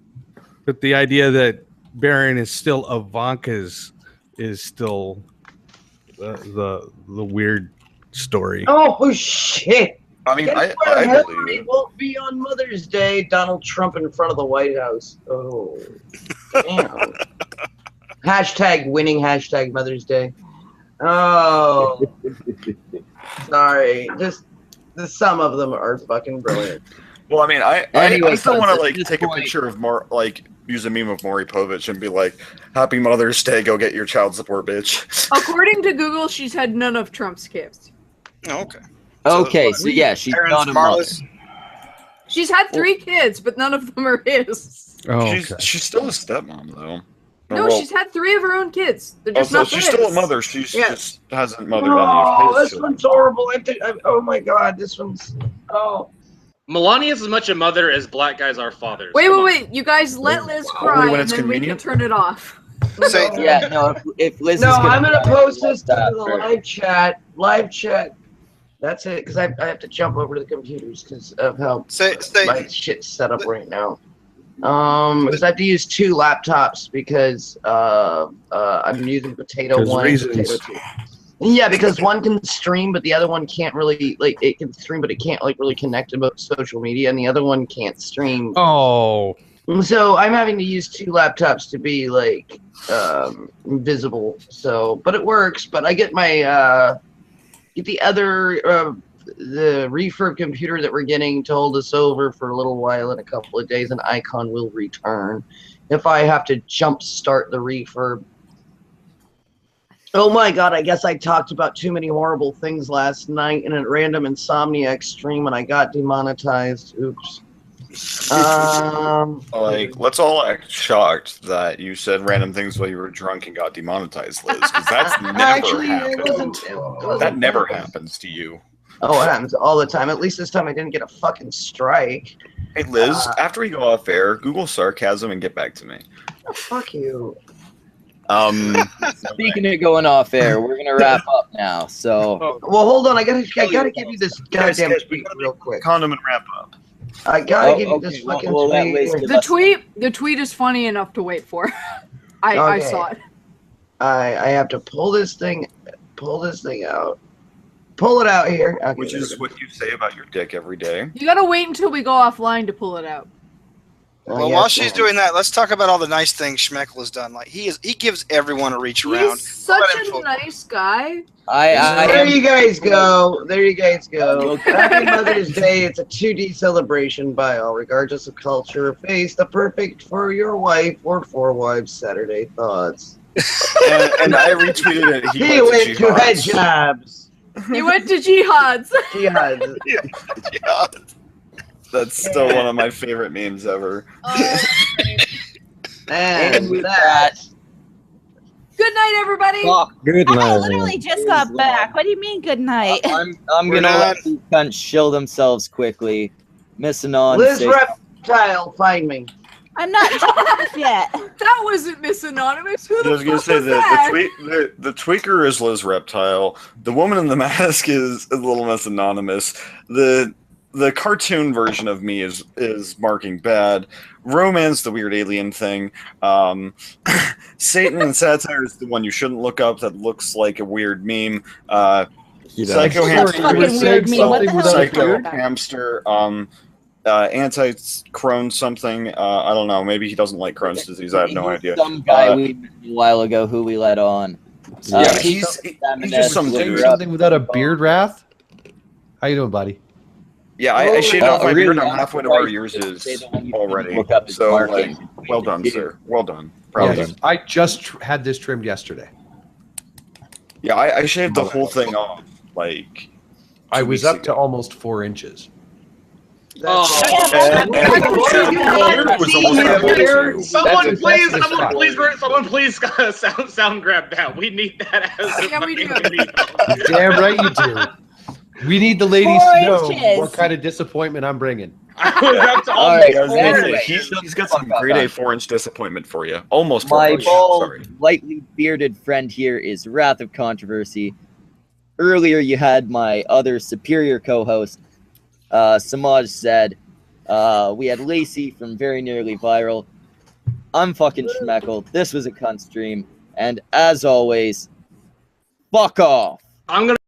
But the idea that Baron is still Ivanka's is still the weird story. Oh shit! I mean, Guess I where believe Hillary it. won't be on Mother's Day. Donald Trump in front of the White House. Oh, damn. #winning #Mother's Day. Oh, sorry. Just some of them are fucking brilliant. Well, I mean, I Anyway, still so want at to like this take a point- picture of use a meme of Maury Povich and be like, "Happy Mother's Day, go get your child support, bitch." According to Google, she's had none of Trump's kids. Oh, okay. Okay, so yeah, she's Aaron's not a mother. Marla's. She's had 3 kids, but none of them are his. Oh, okay. She's still a stepmom though. No, Well, she's had 3 of her own kids. They're oh, just so not she's his. still a mother. She's Yes. just hasn't mothered Oh, any of his this children. one's horrible. Oh my god, this one's. Oh. Melania's as much a mother as black guys are fathers. Wait, Come wait, wait. You guys let Liz cry when and it's then we can convenient? turn it off. Say, Yeah, no. If Liz No, is I'm gonna cry, post this to stop the her. live chat. Live chat. That's it, because I have to jump over to the computers because of how say, my shit's set up right now. Because I have to use 2 laptops because I'm using Potato 'Cause 1 and reasons. Potato 2. Yeah, because one can stream, but the other one can't really it can stream, but it can't really connect to social media, and the other one can't stream. Oh, So I'm having to use 2 laptops to be visible. So, but it works. But I get my get the other the refurb computer that we're getting to hold us over for a little while. In a couple of days, an icon will return. If I have to jump start the refurb. Oh my god, I guess I talked about too many horrible things last night in a random Insomniac stream and I got demonetized. Oops. Like, let's all act shocked that you said random things while you were drunk and got demonetized, Liz, because that's never Actually, it happened. wasn't That never happens to you. Oh, it happens all the time. At least this time I didn't get a fucking strike. Hey, Liz, after we go off air, Google sarcasm and get back to me. Oh, fuck you. Speaking of going off air, we're gonna wrap up now. So, Well, hold on. I gotta give you this goddamn guys, tweet real quick. Condom and wrap up. I gotta Oh, give you okay, this well, fucking we'll let tweet. Liz give The tweet is funny enough to wait for. I Okay. saw it. I have to pull this thing out. Pull it out here. Okay, Which is what you say about your dick every day. You gotta wait until we go offline to pull it out. Well, while she's doing that, let's talk about all the nice things Schmeckle has done. Like he gives everyone a reach around. He's such a nice guy. There you guys go. There you guys go. Happy Mother's Day. It's a 2D celebration by all, regardless of culture or face. The perfect for your wife or for wives Saturday thoughts. and I retweeted it. He went to hijabs. He went to jihads. Jihads. Jihad. That's still one of my favorite memes ever. And with that. Good night, everybody. Good I night. literally just got back. What do you mean, good night? I'm gonna let these cunts shill themselves quickly. Missing on. Liz Reptile, find me. I'm not drunk yet. That wasn't Miss Anonymous. Who I the was gonna fuck say was that? the tweaker is Liz Reptile. The woman in the mask is a little less anonymous. The cartoon version of me is marking bad. Romance, the weird alien thing. Satan and satire is the one you shouldn't look up. That looks like a weird meme. Psycho hamster. Psycho hamster. Anti-Crohn's something. I don't know. Maybe he doesn't like Crohn's disease. I have no idea. Some guy we met a while ago who we let on. Yeah, he's just something without a beard wrath. How you doing, buddy? Yeah, I shaved off my beard. I'm halfway to where yours is already. So, like, well done, sir. Well done. Proud of you. I just had this trimmed yesterday. Yeah, I shaved the whole thing off. Like, I was up to almost 4 inches. Someone please sound grab that. We need that as Yeah, we do. Damn right you do. We need the ladies to know what kind of disappointment I'm bringing. All right, he's got some grade A 4-inch disappointment for you. Almost 4 My inches. bald, Sorry. lightly bearded friend here is Wrath of Controversy. Earlier, you had my other superior co-host, Samaj said. We had Lacey from Very Nearly Viral. I'm fucking Schmeckle. This was a cunt stream. And as always, fuck off. I'm gonna